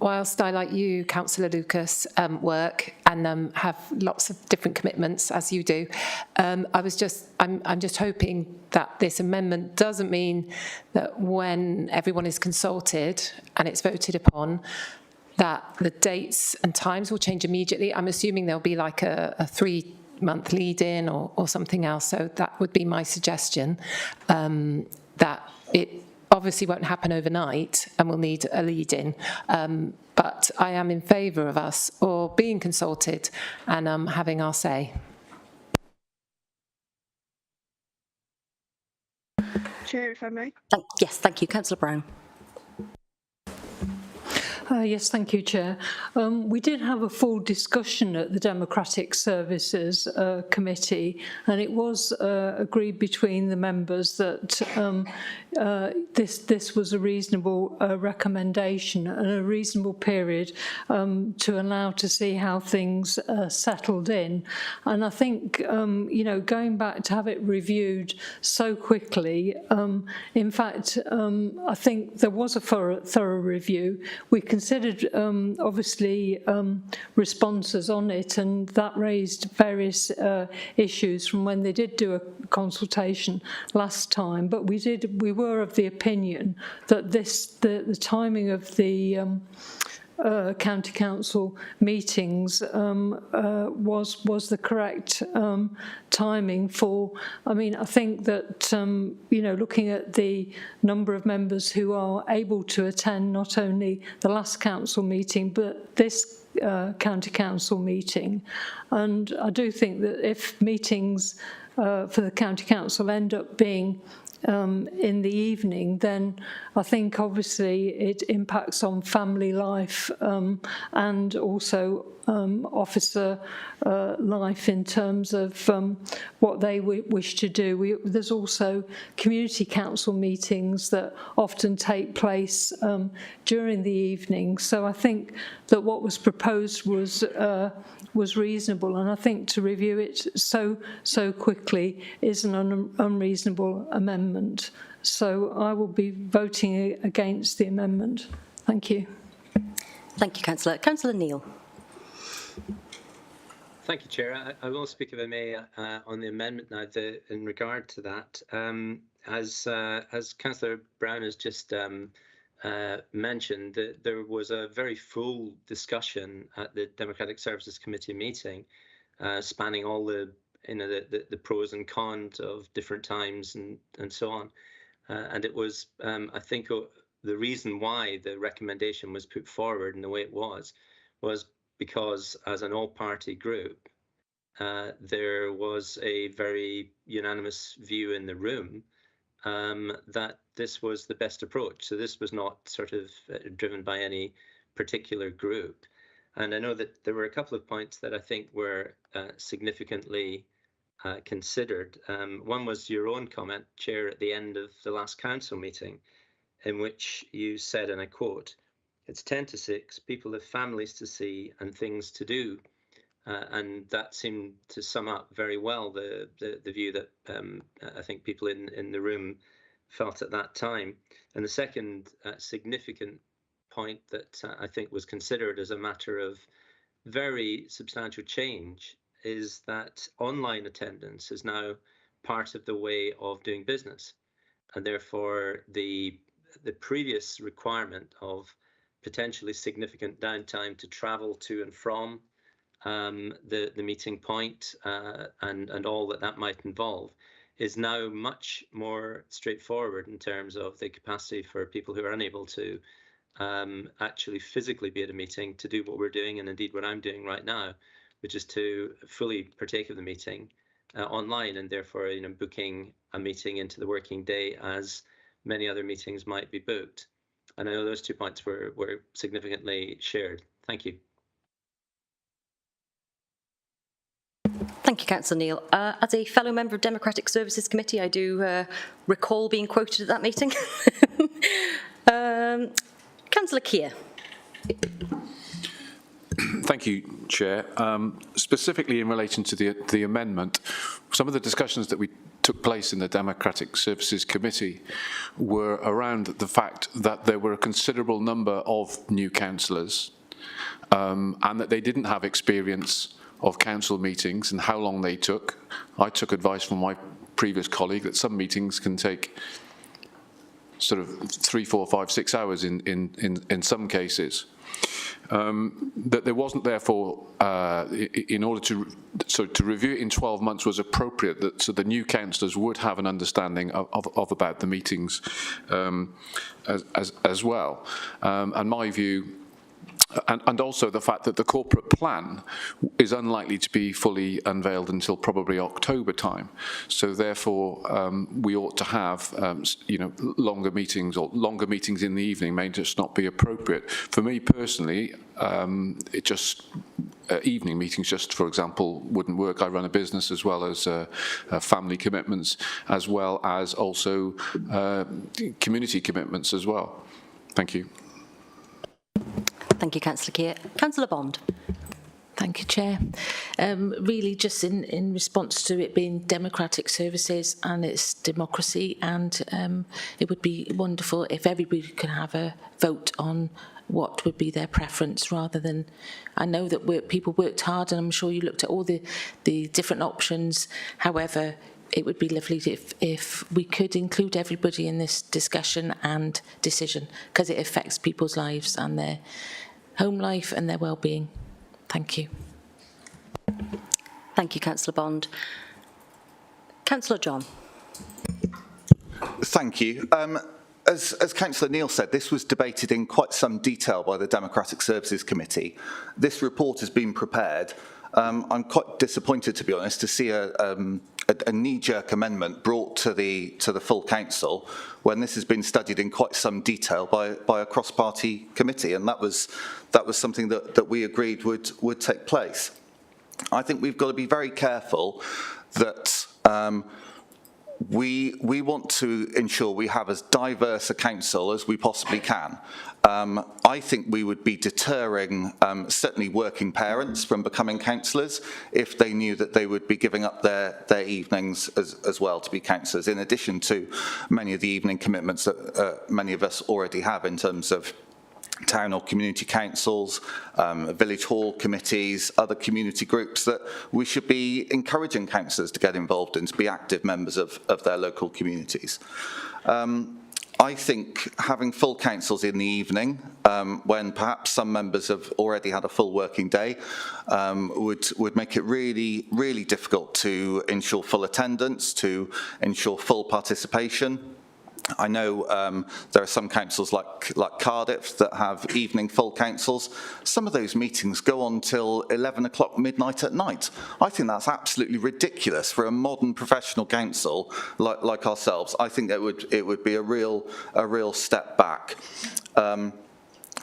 Whilst I, like you, Councillor Lucas, work and have lots of different commitments, as you do, I'm just hoping that this amendment doesn't mean that when everyone is consulted and it's voted upon, that the dates and times will change immediately. I'm assuming there'll be like a 3-month lead-in or something else. So that would be my suggestion, that it obviously won't happen overnight and we'll need a lead-in. But I am in favour of us or being consulted and having our say. Chair, if I may. Yes, thank you. Councillor Brown. Yes, thank you, Chair. We did have a full discussion at the Democratic Services Committee, and it was agreed between the members that this was a reasonable recommendation and a reasonable period to allow to see how things settled in. And I think, going back to have it reviewed so quickly, in fact, I think there was a thorough review. We considered, obviously, responses on it, and that raised various issues from when they did do a consultation last time. But we were of the opinion that the timing of the county council meetings was the correct timing for. I mean, I think that looking at the number of members who are able to attend not only the last council meeting but this county council meeting, and I do think that if meetings for the county council end up being in the evening, then I think obviously it impacts on family life and also officer life in terms of what they wish to do. There's also community council meetings that often take place during the evening. So I think that what was proposed was reasonable, and I think to review it so quickly is an unreasonable amendment. So I will be voting against the amendment. Thank you. Thank you, Councillor. Councillor Neil. Thank you, Chair. I will speak, if I may, on the amendment now. In regard to that, as Councillor Brown has just mentioned, there was a very full discussion at the Democratic Services Committee meeting, spanning all the pros and cons of different times and so on. And it was, I think, the reason why the recommendation was put forward in the way it was because as an all-party group, there was a very unanimous view in the room that this was the best approach. So this was not sort of driven by any particular group. And I know that there were a couple of points that I think were significantly considered. One was your own comment, Chair, at the end of the last council meeting, in which you said, and I quote, "It's 10 to 6, people have families to see and things to do." And that seemed to sum up very well the view that I think people in the room felt at that time. And the second significant point that I think was considered as a matter of very substantial change is that online attendance is now part of the way of doing business, and therefore the previous requirement of potentially significant downtime to travel to and from the meeting point and all that might involve is now much more straightforward in terms of the capacity for people who are unable to actually physically be at a meeting to do what we're doing, and indeed what I'm doing right now, which is to fully partake of the meeting online, and therefore booking a meeting into the working day as many other meetings might be booked. And I know those 2 points were significantly shared. Thank you. Thank you, Councillor Neil. As a fellow member of Democratic Services Committee, I do recall being quoted at that meeting. Councillor Keir. Thank you, Chair. Specifically in relation to the amendment, some of the discussions that we took place in the Democratic Services Committee were around the fact that there were a considerable number of new councillors and that they didn't have experience of council meetings and how long they took. I took advice from my previous colleague that some meetings can take sort of 3, 4, 5, 6 hours in some cases. That there wasn't therefore, in order to review it in 12 months was appropriate, that so the new councillors would have an understanding of about the meetings as well. And my view, and also the fact that the corporate plan is unlikely to be fully unveiled until probably October time. So therefore, we ought to have, longer meetings, or longer meetings in the evening may just not be appropriate. For me personally, evening meetings, just for example, wouldn't work. I run a business as well as family commitments, as well as also community commitments as well. Thank you. Thank you, Councillor Keir. Councillor Bond. Thank you, Chair. Really just in response to it being democratic services and it's democracy, and it would be wonderful if everybody could have a vote on what would be their preference, rather than, I know that people worked hard and I'm sure you looked at all the different options. However, it would be lovely if we could include everybody in this discussion and decision, because it affects people's lives and their home life and their well-being. Thank you. Thank you, Councillor Bond. Councillor John. Thank you. As Councillor Neil said, this was debated in quite some detail by the Democratic Services Committee. This report has been prepared. I'm quite disappointed, to be honest, to see a knee-jerk amendment brought to the full council when this has been studied in quite some detail by a cross-party committee, and that was something that we agreed would take place. I think we've got to be very careful that we want to ensure we have as diverse a council as we possibly can. I think we would be deterring certainly working parents from becoming councillors if they knew that they would be giving up their evenings as well to be councillors, in addition to many of the evening commitments that many of us already have in terms of town or community councils, village hall committees, other community groups, that we should be encouraging councillors to get involved in, to be active members of their local communities. I think having full councils in the evening, when perhaps some members have already had a full working day, would make it really, really difficult to ensure full attendance, to ensure full participation. I know there are some councils like Cardiff that have evening full councils. Some of those meetings go on till 11 o'clock midnight at night. I think that's absolutely ridiculous for a modern professional council like ourselves. I think it would be a real step back.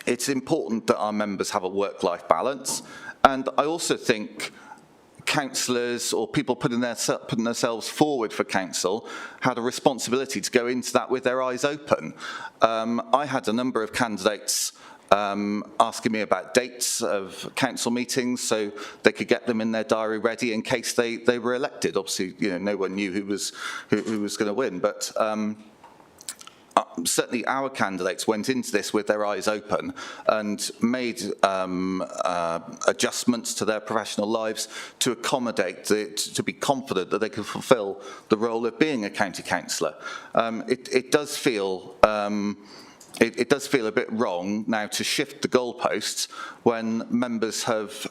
It's important that our members have a work-life balance, and I also think councillors or people putting themselves forward for council had a responsibility to go into that with their eyes open. I had a number of candidates asking me about dates of council meetings so they could get them in their diary ready in case they were elected. Obviously, no one knew who was going to win, but certainly our candidates went into this with their eyes open and made adjustments to their professional lives to accommodate, to be confident that they could fulfil the role of being a county councillor. It does feel it does feel a bit wrong now to shift the goalposts when members have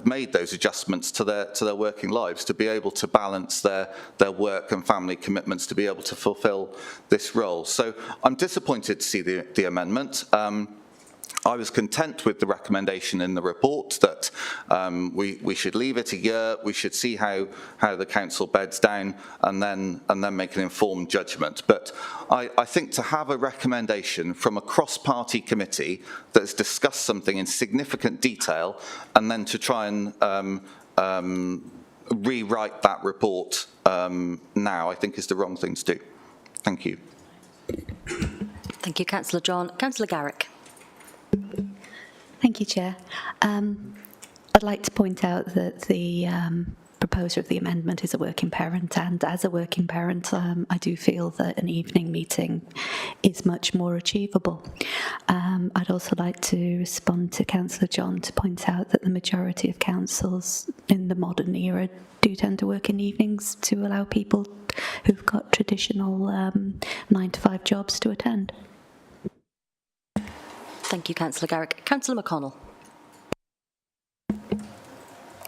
made those adjustments to their working lives to be able to balance their work and family commitments to be able to fulfil this role. So I'm disappointed to see the amendment. I was content with the recommendation in the report that we should leave it a year, we should see how the council beds down and then make an informed judgment. But I think to have a recommendation from a cross-party committee that has discussed something in significant detail and then to try and rewrite that report now, I think is the wrong thing to do. Thank you. Thank you, Councillor John. Councillor Garrick. Thank you, Chair. I'd like to point out that the proposer of the amendment is a working parent, and as a working parent, I do feel that an evening meeting is much more achievable. I'd also like to respond to Councillor John to point out that the majority of councils in the modern era do tend to work in evenings to allow people who've got traditional 9-to-5 jobs to attend. Thank you, Councillor Garrick. Councillor McConnell.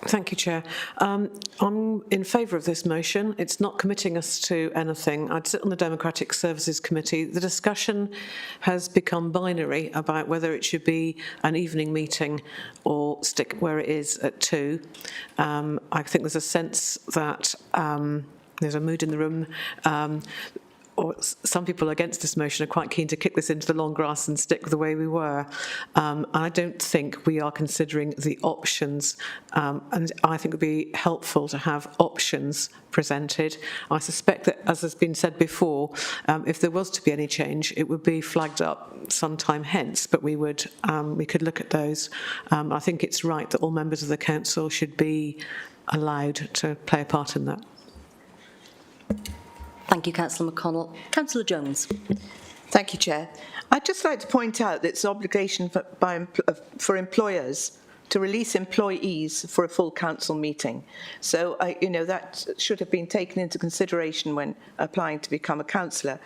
Thank you, Chair. I'm in favour of this motion. It's not committing us to anything. I'd sit on the Democratic Services Committee. The discussion has become binary about whether it should be an evening meeting or stick where it is at 2. I think there's a sense that there's a mood in the room or some people against this motion are quite keen to kick this into the long grass and stick with the way we were. I don't think we are considering the options, and I think it would be helpful to have options presented. I suspect that, as has been said before, if there was to be any change, it would be flagged up sometime hence, but we could look at those. I think it's right that all members of the council should be allowed to play a part in that. Thank you, Councillor McConnell. Councillor Jones. Thank you, Chair. I'd just like to point out that it's an obligation for employers to release employees for a full council meeting. So, that should have been taken into consideration when applying to become a councillor.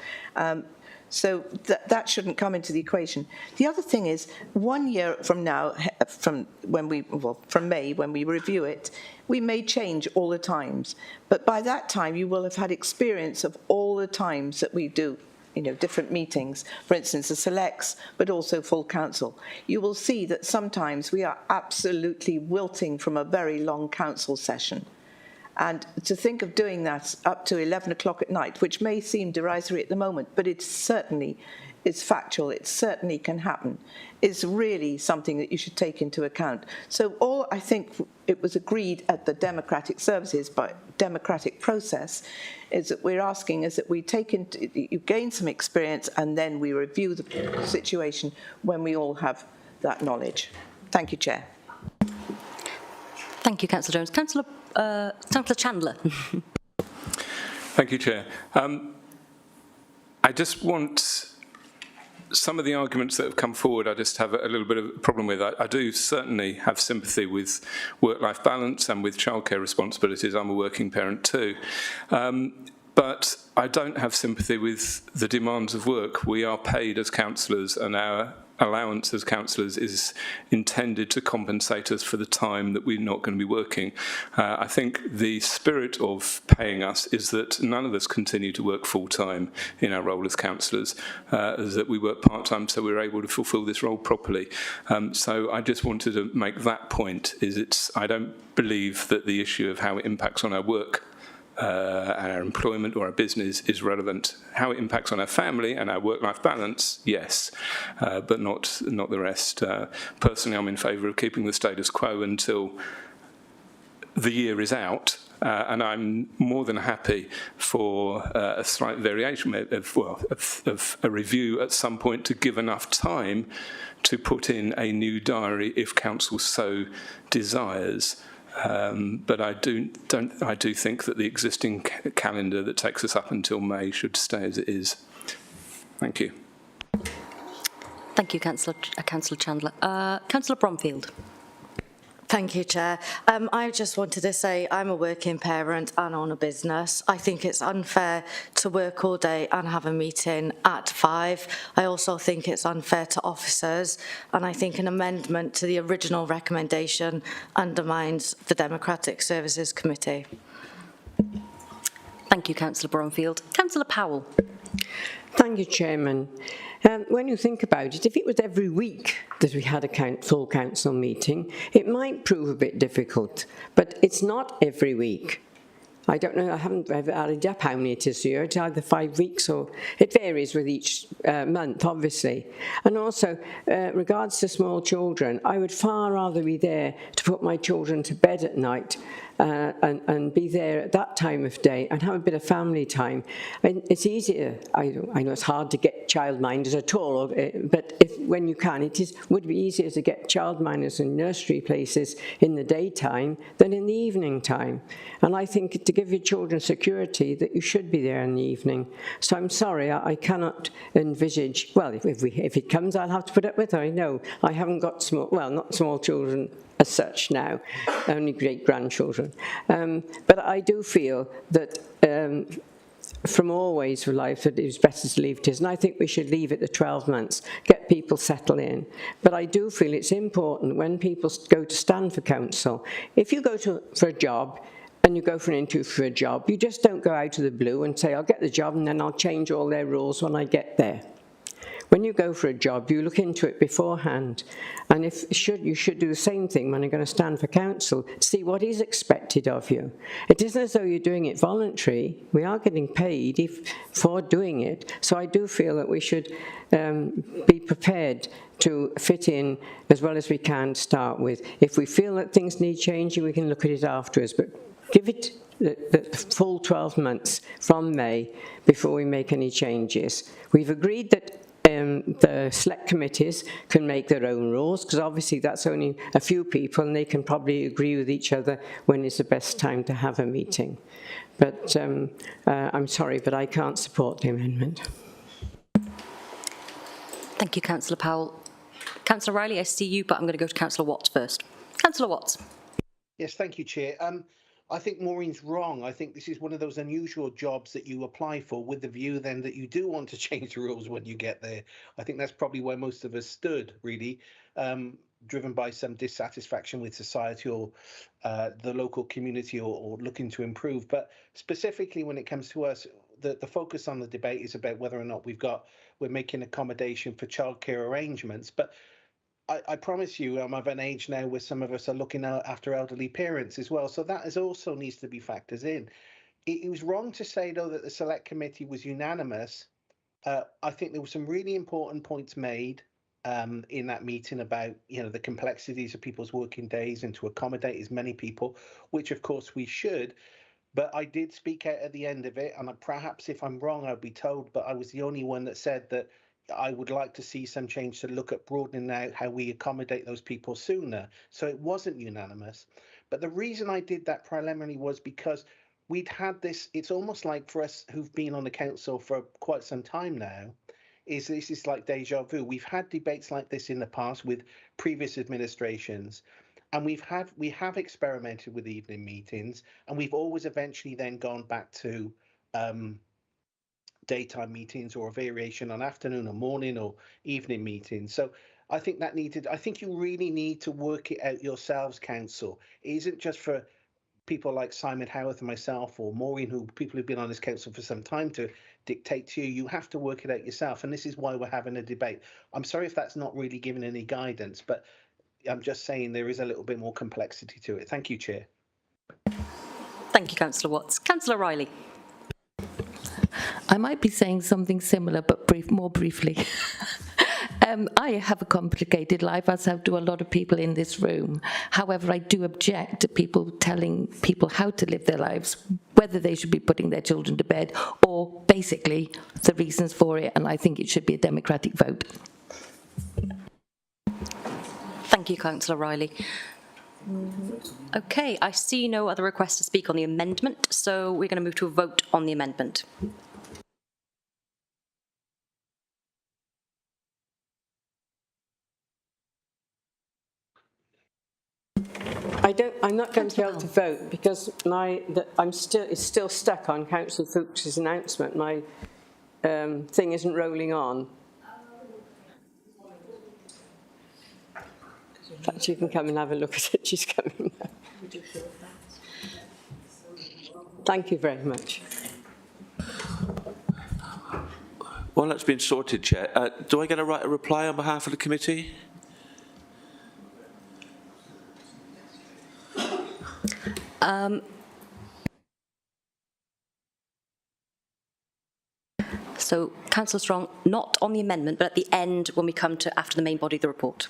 So that shouldn't come into the equation. The other thing is, 1 year from now, from May, when we review it, we may change all the times. But by that time, you will have had experience of all the times that we do, different meetings, for instance, the selects, but also full council. You will see that sometimes we are absolutely wilting from a very long council session. And to think of doing that up to 11 o'clock at night, which may seem derisory at the moment, but it certainly is factual, it certainly can happen, is really something that you should take into account. So I think it was agreed at the Democratic Services, by democratic process, is that we're asking is that we you gain some experience and then we review the situation when we all have that knowledge. Thank you, Chair. Thank you, Councillor Jones. Councillor Chandler. Thank you, Chair. I just want some of the arguments that have come forward, I just have a little bit of a problem with. I do certainly have sympathy with work-life balance and with childcare responsibilities. I'm a working parent too. But I don't have sympathy with the demands of work. We are paid as councillors, and our allowance as councillors is intended to compensate us for the time that we're not going to be working. I think the spirit of paying us is that none of us continue to work full-time in our role as councillors, that we work part-time so we're able to fulfil this role properly. So I just wanted to make that point, I don't believe that the issue of how it impacts on our work our employment or our business is relevant. How it impacts on our family and our work-life balance, yes, but not the rest. Personally, I'm in favour of keeping the status quo until the year is out, and I'm more than happy for a slight variation of a review at some point to give enough time to put in a new diary if council so desires. But I do think that the existing calendar that takes us up until May should stay as it is. Thank you. Thank you, Councillor Chandler. Councillor Bromfield. Thank you, Chair. I just wanted to say I'm a working parent and own a business. I think it's unfair to work all day and have a meeting at 5. I also think it's unfair to officers, and I think an amendment to the original recommendation undermines the Democratic Services Committee. Thank you, Councillor Bromfield. Councillor Powell. Thank you, Chairman. When you think about it, if it was every week that we had a full council meeting, it might prove a bit difficult, but it's not every week. I don't know, I haven't added up how many it is here. It's either 5 weeks or it varies with each month, obviously. And also, regards to small children, I would far rather be there to put my children to bed at night and be there at that time of day and have a bit of family time. And it's easier. I know it's hard to get childminders at all, but when you can, would be easier to get childminders in nursery places in the daytime than in the evening time. And I think to give your children security that you should be there in the evening. So I'm sorry, I cannot envisage, well, if it comes, I'll have to put up with it. I know I haven't got not small children as such now, only great-grandchildren. But I do feel that from always for life that it was better to leave it as, and I think we should leave it the 12 months, get people settled in. But I do feel it's important when people go to stand for council, if you go for a job, and you go for an interview for a job, you just don't go out of the blue and say, I'll get the job and then I'll change all their rules when I get there. When you go for a job, you look into it beforehand. And you should do the same thing when you're going to stand for council, see what is expected of you. It isn't as though you're doing it voluntary. We are getting paid for doing it. So I do feel that we should be prepared to fit in as well as we can to start with. If we feel that things need changing, we can look at it afterwards. But give it the full 12 months from May before we make any changes. We've agreed that the select committees can make their own rules, because obviously that's only a few people and they can probably agree with each other when is the best time to have a meeting. But I'm sorry, but I can't support the amendment. Thank you, Councillor Powell. Councillor Riley, I see you, but I'm going to go to Councillor Watts first. Councillor Watts. Yes, thank you, Chair. I think Maureen's wrong. I think this is one of those unusual jobs that you apply for with the view then that you do want to change the rules when you get there. I think that's probably where most of us stood, really, driven by some dissatisfaction with society or the local community or looking to improve. But specifically when it comes to us, the focus on the debate is about whether or not we're making accommodation for childcare arrangements. But I promise you, I'm of an age now where some of us are looking out after elderly parents as well. So that also needs to be factored in. It was wrong to say, though, that the select committee was unanimous. I think there were some really important points made in that meeting about, the complexities of people's working days and to accommodate as many people, which of course we should. But I did speak out at the end of it, and perhaps if I'm wrong, I'll be told, but I was the only one that said that I would like to see some change to look at broadening out how we accommodate those people sooner. So it wasn't unanimous. But the reason I did that preliminary was because we'd had this, it's almost like for us who've been on the council for quite some time now, this is like deja vu. We've had debates like this in the past with previous administrations, and we have experimented with evening meetings, and we've always eventually then gone back to daytime meetings or a variation on afternoon or morning or evening meetings. So I think you really need to work it out yourselves, council. It isn't just for people like Simon Howarth and myself or Maureen, people who've been on this council for some time, to dictate to you. You have to work it out yourself, and this is why we're having a debate. I'm sorry if that's not really giving any guidance, but I'm just saying there is a little bit more complexity to it. Thank you, Chair. Thank you, Councillor Watts. Councillor Riley. I might be saying something similar, but more briefly. I have a complicated life, as do a lot of people in this room. However, I do object to people telling people how to live their lives, whether they should be putting their children to bed, or basically the reasons for it, and I think it should be a democratic vote. Thank you, Councillor Riley. Okay, I see no other requests to speak on the amendment, so we're going to move to a vote on the amendment. I'm not going to be able to vote because it's still stuck on Councillor Fuchs's announcement. My thing isn't rolling on. Perhaps you can come and have a look at it. She's coming now. Thank you very much. Well, that's been sorted, Chair. Do I get a right to reply on behalf of the committee? So, Councillor Strong, not on the amendment, but at the end when we come to after the main body of the report.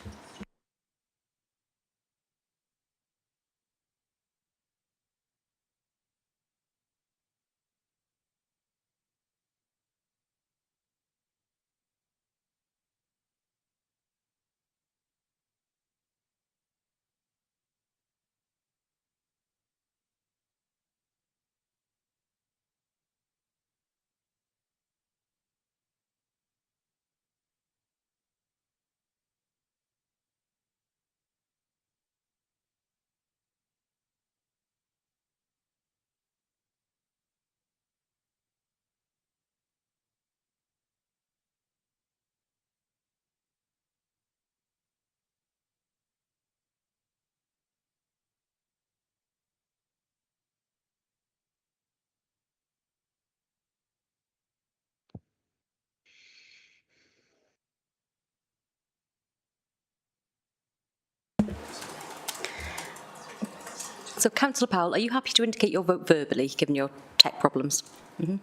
So, Councillor Powell, are you happy to indicate your vote verbally, given your tech problems? Mm-hmm.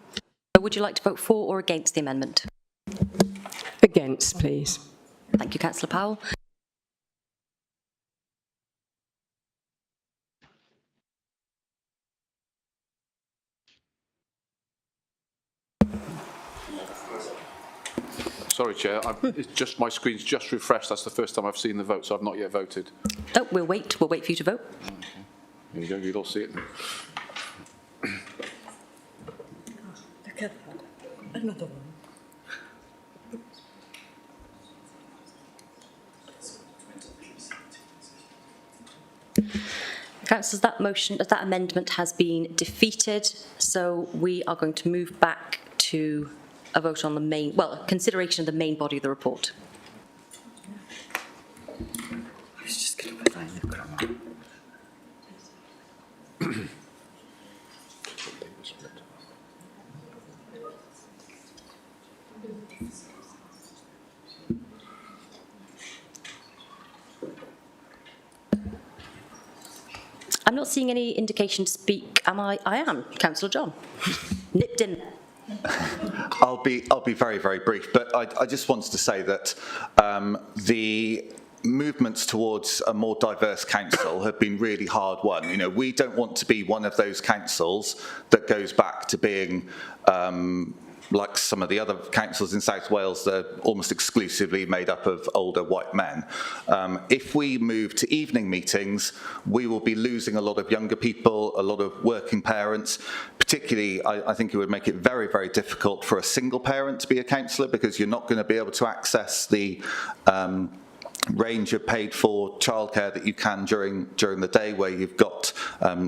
So would you like to vote for or against the amendment? Against, please. Thank you, Councillor Powell. Sorry, Chair. It's just my screen's just refreshed. That's the first time I've seen the vote, so I've not yet voted. No, we'll wait. We'll wait for you to vote. Okay. Here you go. You'll all see it. Look at that. Another one. Councillors, that amendment has been defeated, so we are going to move back to a vote on the consideration of the main body of the report. I was just going to find the chroma. I'm not seeing any indication to speak. I am, Councillor John. Nipped in. I'll be very, very brief, but I just wanted to say that the movements towards a more diverse council have been really hard won. You know, we don't want to be one of those councils that goes back to being like some of the other councils in South Wales that are almost exclusively made up of older white men. If we move to evening meetings, we will be losing a lot of younger people, a lot of working parents. Particularly, I think it would make it very, very difficult for a single parent to be a councillor because you're not going to be able to access the range of paid-for childcare that you can during the day, where you've got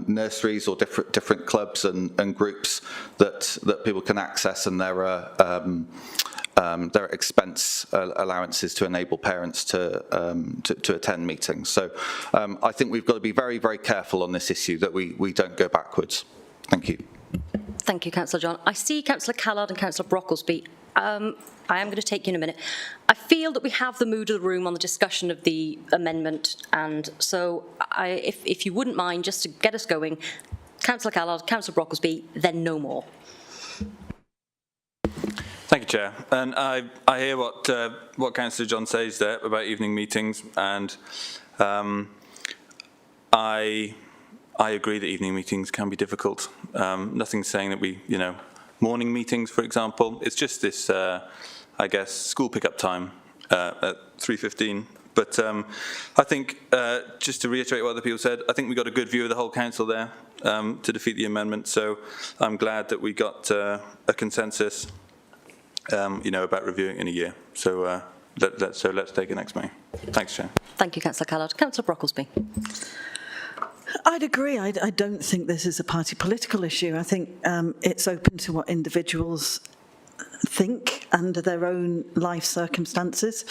nurseries or different clubs and groups that people can access, and there are expense allowances to enable parents to attend meetings. So I think we've got to be very, very careful on this issue that we don't go backwards. Thank you. Thank you, Councillor John. I see Councillor Callard and Councillor Brocklesby. I am going to take you in a minute. I feel that we have the mood of the room on the discussion of the amendment, and so if you wouldn't mind, just to get us going, Councillor Callard, Councillor Brocklesby, then no more. Thank you, Chair. And I hear what Councillor John says there about evening meetings, and I agree that evening meetings can be difficult. Nothing's saying that morning meetings, for example, it's just this, I guess, school pickup time at 3:15. But I think, just to reiterate what other people said, I think we got a good view of the whole council there to defeat the amendment. So I'm glad that we got a consensus, about reviewing in a year. So let's take it next May. Thanks, Chair. Thank you, Councillor Callard. Councillor Brocklesby. I'd agree. I don't think this is a party political issue. I think it's open to what individuals think under their own life circumstances.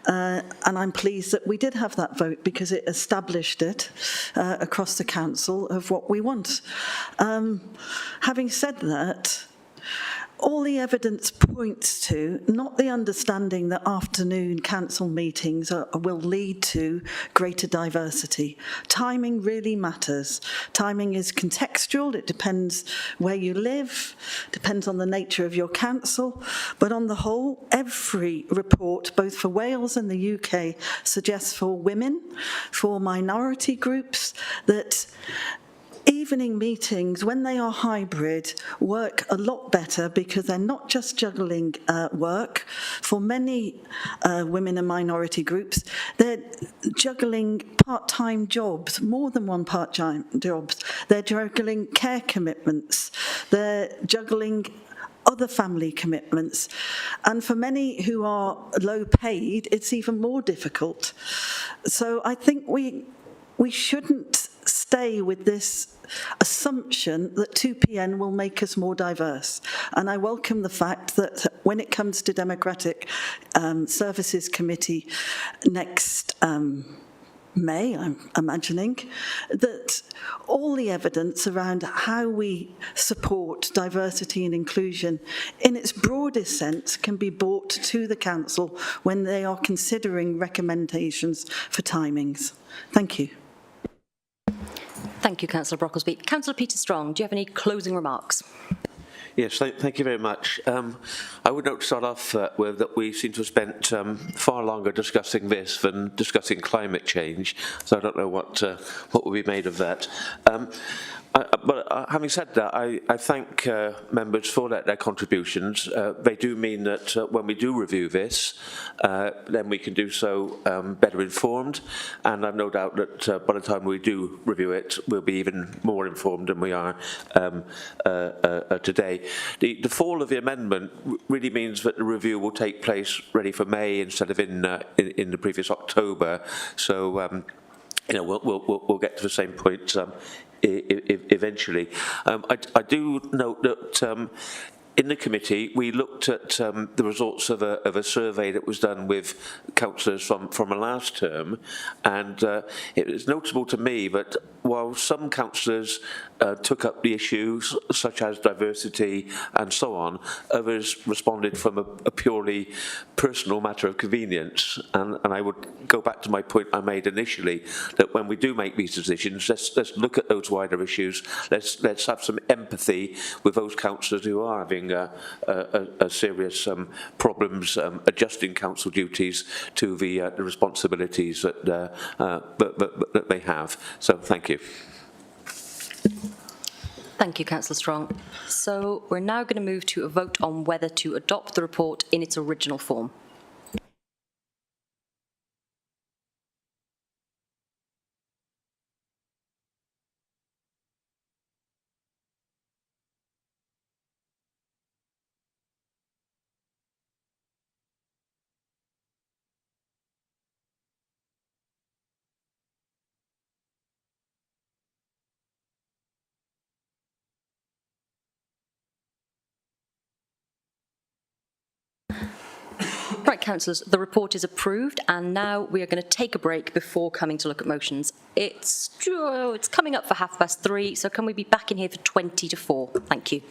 And I'm pleased that we did have that vote because it established it across the council of what we want. Having said that, all the evidence points to not the understanding that afternoon council meetings will lead to greater diversity. Timing really matters. Timing is contextual. It depends where you live, depends on the nature of your council. But on the whole, every report, both for Wales and the UK, suggests for women, for minority groups, that evening meetings, when they are hybrid, work a lot better because they're not just juggling work. For many women and minority groups, they're juggling part-time jobs, more than one part-time jobs. They're juggling care commitments. They're juggling other family commitments. And for many who are low paid, it's even more difficult. So I think we shouldn't stay with this assumption that 2PN will make us more diverse. And I welcome the fact that when it comes to Democratic Services Committee next May, I'm imagining, that all the evidence around how we support diversity and inclusion in its broadest sense can be brought to the Council when they are considering recommendations for timings. Thank you. Thank you, Councillor Brocklesby. Councillor Peter Strong, do you have any closing remarks? Yes, thank you very much. I would note to start off with that we seem to have spent far longer discussing this than discussing climate change, so I don't know what will be made of that. But having said that, I thank members for their contributions. They do mean that when we do review this, then we can do so better informed, and I've no doubt that by the time we do review it, we'll be even more informed than we are today. The fall of the amendment really means that the review will take place ready for May instead of in the previous October. So we'll get to the same point eventually. I do note that in the committee, we looked at the results of a survey that was done with councillors from a last term, and it was notable to me that while some councillors took up the issues such as diversity and so on, others responded from a purely personal matter of convenience. And I would go back to my point I made initially, that when we do make these decisions, let's look at those wider issues. Let's have some empathy with those councillors who are having a serious problems adjusting council duties to the responsibilities that they have. So thank you. Thank you, Councillor Strong. So we're now going to move to a vote on whether to adopt the report in its original form. Right, councillors, the report is approved, and now we are going to take a break before coming to look at motions. It's coming up for 3:30, so can we be back in here for 20 to 4? Thank you.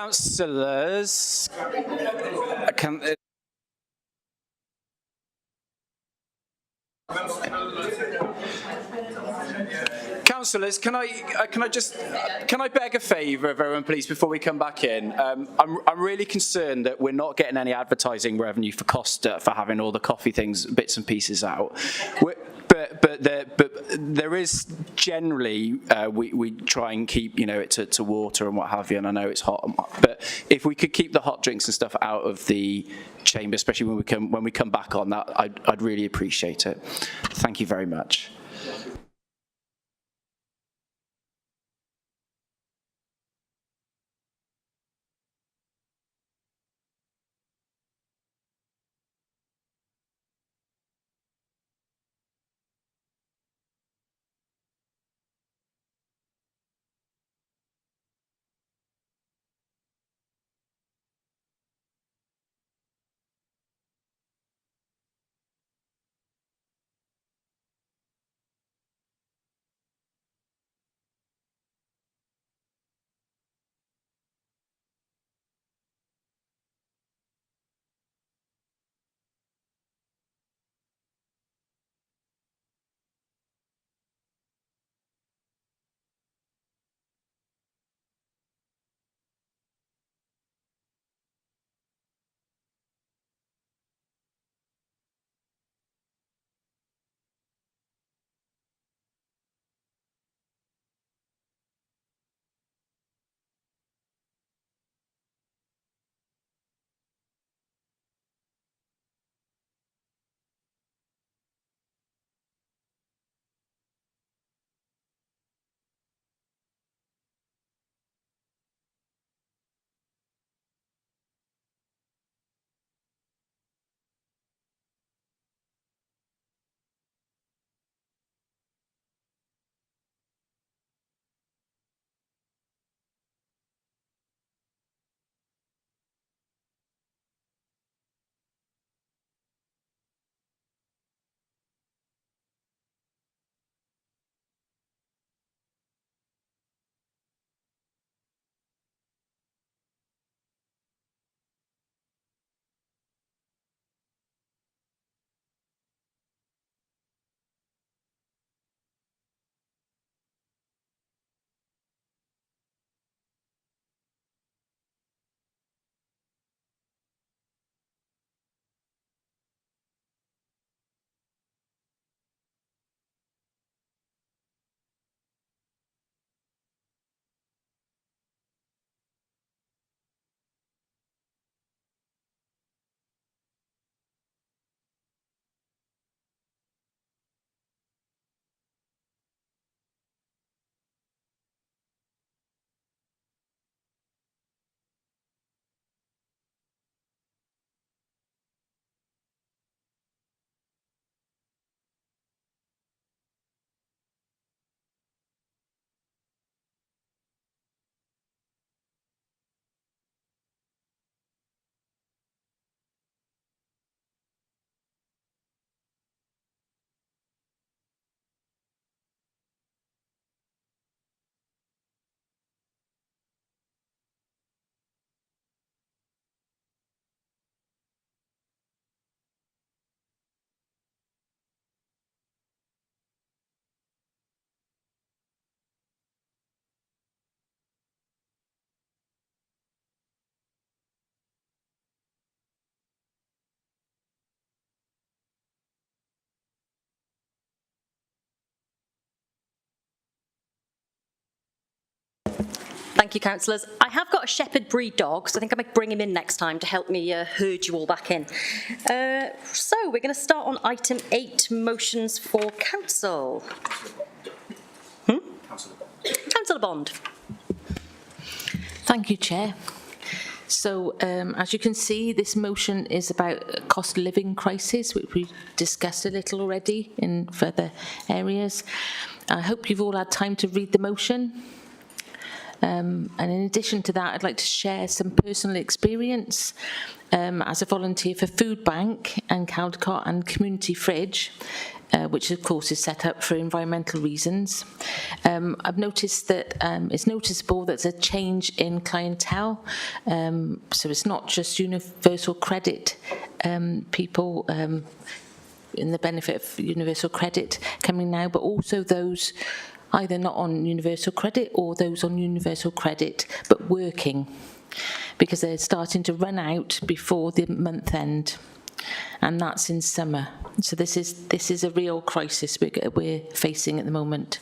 Councillors, Councillors, can I beg a favour of everyone, please, before we come back in? I'm really concerned that we're not getting any advertising revenue for Costa for having all the coffee things, bits and pieces out. But there is generally we try and keep it to water and what have you, and I know it's hot. But if we could keep the hot drinks and stuff out of the chamber, especially when we come back on that, I'd really appreciate it. Thank you very much. Thank you, councillors. I have got a shepherd breed dog, so I think I might bring him in next time to help me herd you all back in. So we're going to start on item 8, motions for council. Councillor Bond. Thank you, Chair. So, as you can see, this motion is about a cost of living crisis, which we discussed a little already in further areas. I hope you've all had time to read the motion. And in addition to that, I'd like to share some personal experience as a volunteer for Food Bank and Caldecott and Community Fridge. which of course is set up for environmental reasons. I've noticed that it's noticeable that there's a change in clientele. So it's not just universal credit people in the benefit of universal credit coming now, but also those either not on universal credit or those on universal credit but working, because they're starting to run out before the month end, and that's in summer. So this is a real crisis we're facing at the moment.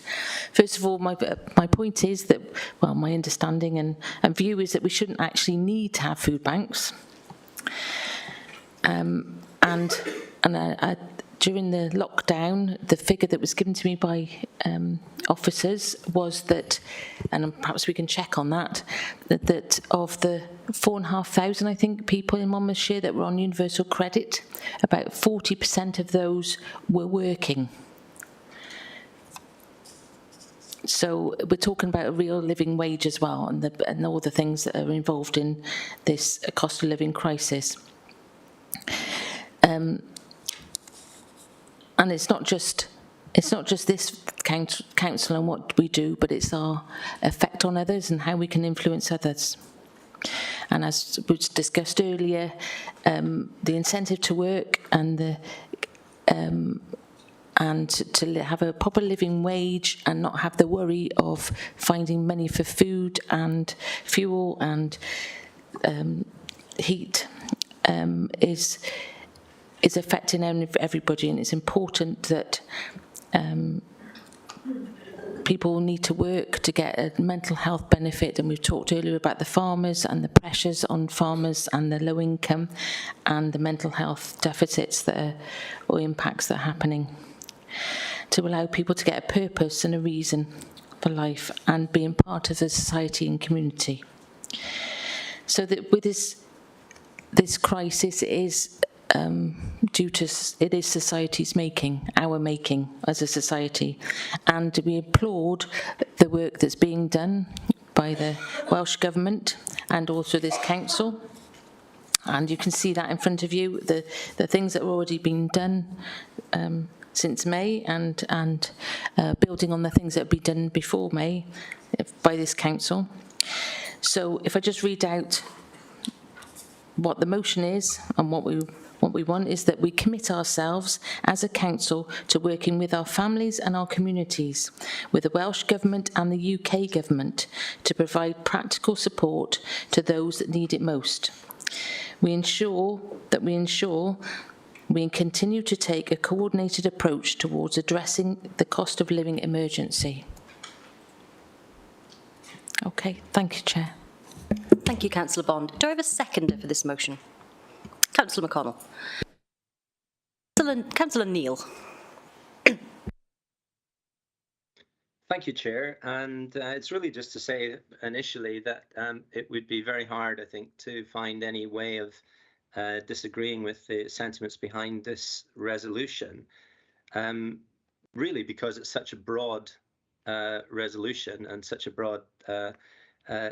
First of all, my point is that, well, my understanding and view is that we shouldn't actually need to have food banks. During the lockdown, the figure that was given to me by officers was that, and perhaps we can check on that of the 4,500, I think, people in Monmouthshire that were on universal credit, about 40% of those were working. So we're talking about a real living wage as well, and all the things that are involved in this cost of living crisis. And it's not just this council and what we do, but it's our effect on others and how we can influence others. And as was discussed earlier, the incentive to work and to have a proper living wage and not have the worry of finding money for food and fuel and heat is affecting everybody, and it's important that people need to work to get a mental health benefit. And we've talked earlier about the farmers and the pressures on farmers and the low income and the mental health deficits or impacts that are happening, to allow people to get a purpose and a reason for life and being part of the society and community. So that with this crisis, it is society's making, our making as a society, and we applaud the work that's being done by the Welsh Government and also this council. And you can see that in front of you, the things that have already been done since May, and building on the things that have been done before May by this council. So if I just read out what the motion is and what we want is that we commit ourselves as a council to working with our families and our communities, with the Welsh Government and the UK Government, to provide practical support to those that need it most. We ensure we continue to take a coordinated approach towards addressing the cost of living emergency. Okay, thank you, Chair. Thank you, Councillor Bond. Do I have a seconder for this motion? Councillor McConnell. Councillor Neil. Thank you, Chair. And it's really just to say initially that it would be very hard, I think, to find any way of disagreeing with the sentiments behind this resolution, really because it's such a broad resolution and such a broad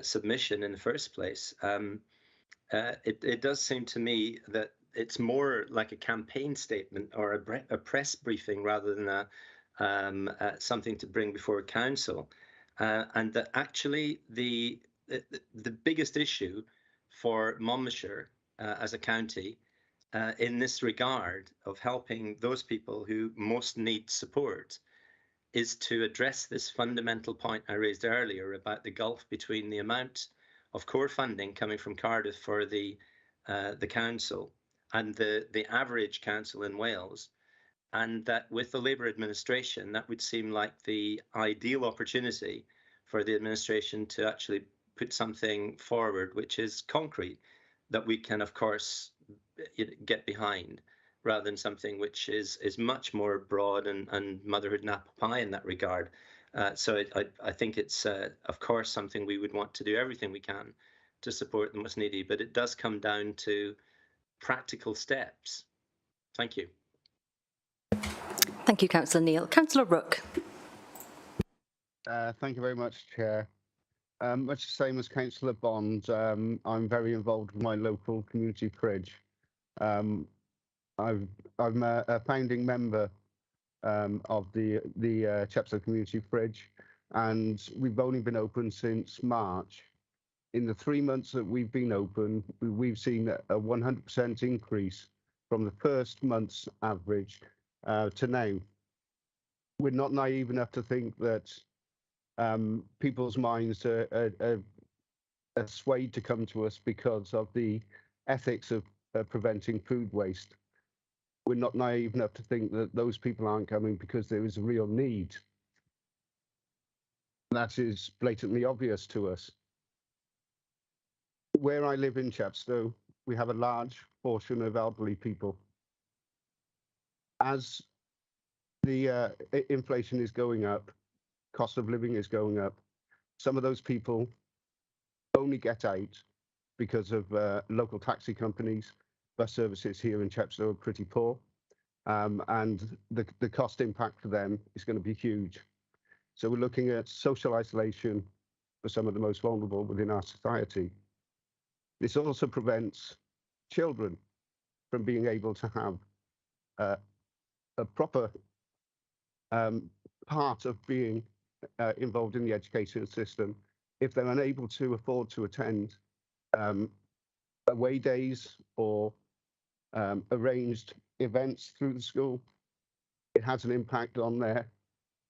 submission in the first place. It does seem to me that it's more like a campaign statement or a press briefing rather than something to bring before council, and that actually the biggest issue for Monmouthshire as a county in this regard of helping those people who most need support is to address this fundamental point I raised earlier about the gulf between the amount of core funding coming from Cardiff for the council and the average council in Wales, and that with the Labour administration, that would seem like the ideal opportunity for the administration to actually put something forward which is concrete, that we can, of course, get behind, rather than something which is much more broad and motherhood and apple pie in that regard. So I think it's, of course, something we would want to do everything we can to support the most needy, but it does come down to practical steps. Thank you. Thank you, Councillor Neil. Councillor Rook. Thank you very much, Chair. Much the same as Councillor Bond, I'm very involved with my local community fridge. I'm a founding member of the Chepstow Community Fridge, and we've only been open since March. In the 3 months that we've been open, we've seen a 100% increase from the first month's average to now. We're not naive enough to think that people's minds are swayed to come to us because of the ethics of preventing food waste. We're not naive enough to think that those people aren't coming because there is a real need. That is blatantly obvious to us. Where I live in Chepstow, we have a large portion of elderly people. As the inflation is going up, cost of living is going up, some of those people only get out because of local taxi companies. Bus services here in Chepstow are pretty poor, and the cost impact for them is going to be huge. So we're looking at social isolation for some of the most vulnerable within our society. This also prevents children from being able to have a proper part of being involved in the education system if they're unable to afford to attend away days or arranged events through the school. It has an impact on their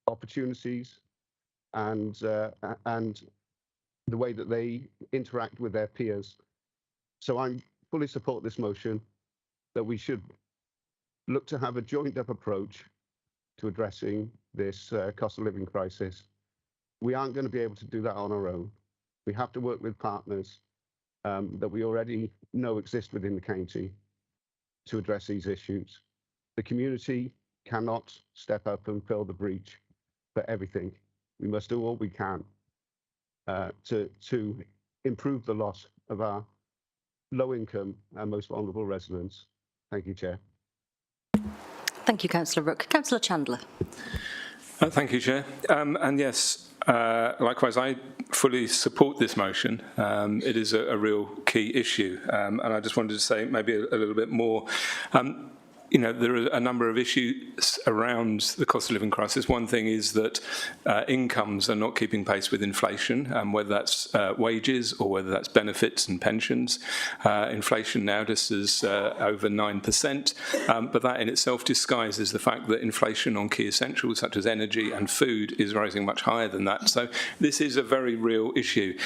opportunities and the way that they interact with their peers. So I fully support this motion that we should look to have a joined up approach to addressing this cost of living crisis. We aren't going to be able to do that on our own. We have to work with partners that we already know exist within the county to address these issues. The community cannot step up and fill the breach for everything. We must do all we can to improve the lot of our low-income and most vulnerable residents. Thank you, Chair. Thank you, Councillor Rook. Councillor Chandler. Thank you, Chair. And yes, likewise, I fully support this motion. It is a real key issue. And I just wanted to say maybe a little bit more. You know, there are a number of issues around the cost of living crisis. One thing is that incomes are not keeping pace with inflation, whether that's wages or whether that's benefits and pensions. Inflation now just is over 9%, but that in itself disguises the fact that inflation on key essentials such as energy and food is rising much higher than that. So this is a very real issue.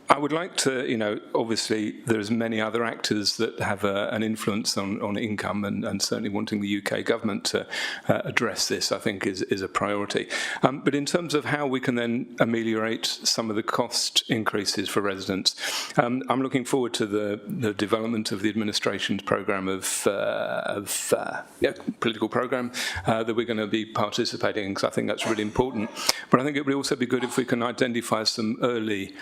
I would like to, you know, obviously there's many other actors that have an influence on income and certainly wanting the UK government to address this, I think, is a priority. But in terms of how we can then ameliorate some of the cost increases for residents, I'm looking forward to the development of the administration's programme political programme that we're going to be participating in, because I think that's really important. But I think it would also be good if we can identify some early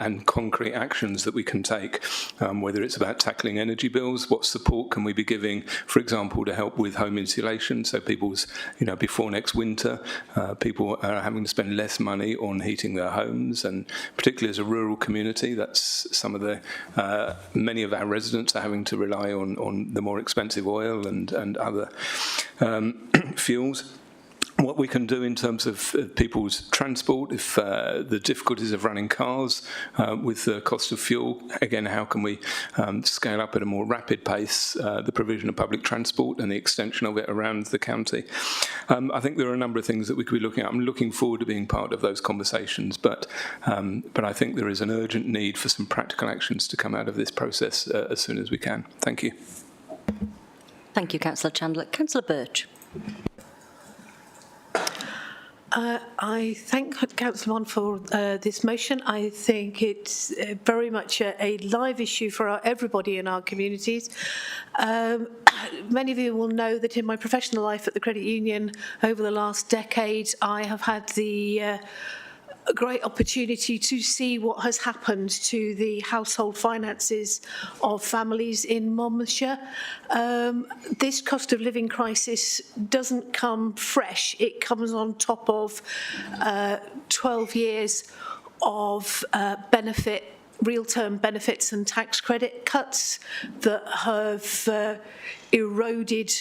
and concrete actions that we can take, whether it's about tackling energy bills, what support can we be giving, for example, to help with home insulation, so people's, you know, before next winter, people are having to spend less money on heating their homes, and particularly as a rural community, that's some of the, many of our residents are having to rely on the more expensive oil and other fuels. What we can do in terms of people's transport, if the difficulties of running cars with the cost of fuel, again, how can we scale up at a more rapid pace the provision of public transport and the extension of it around the county? I think there are a number of things that we could be looking at. I'm looking forward to being part of those conversations, but I think there is an urgent need for some practical actions to come out of this process as soon as we can. Thank you. Thank you, Councillor Chandler. Councillor Birch. I thank Councillor Mon for this motion. I think it's very much a live issue for everybody in our communities. Many of you will know that in my professional life at the credit union over the last decade, I have had the a great opportunity to see what has happened to the household finances of families in Monmouthshire. This cost of living crisis doesn't come fresh. It comes on top of 12 years of real-term benefits and tax credit cuts that have eroded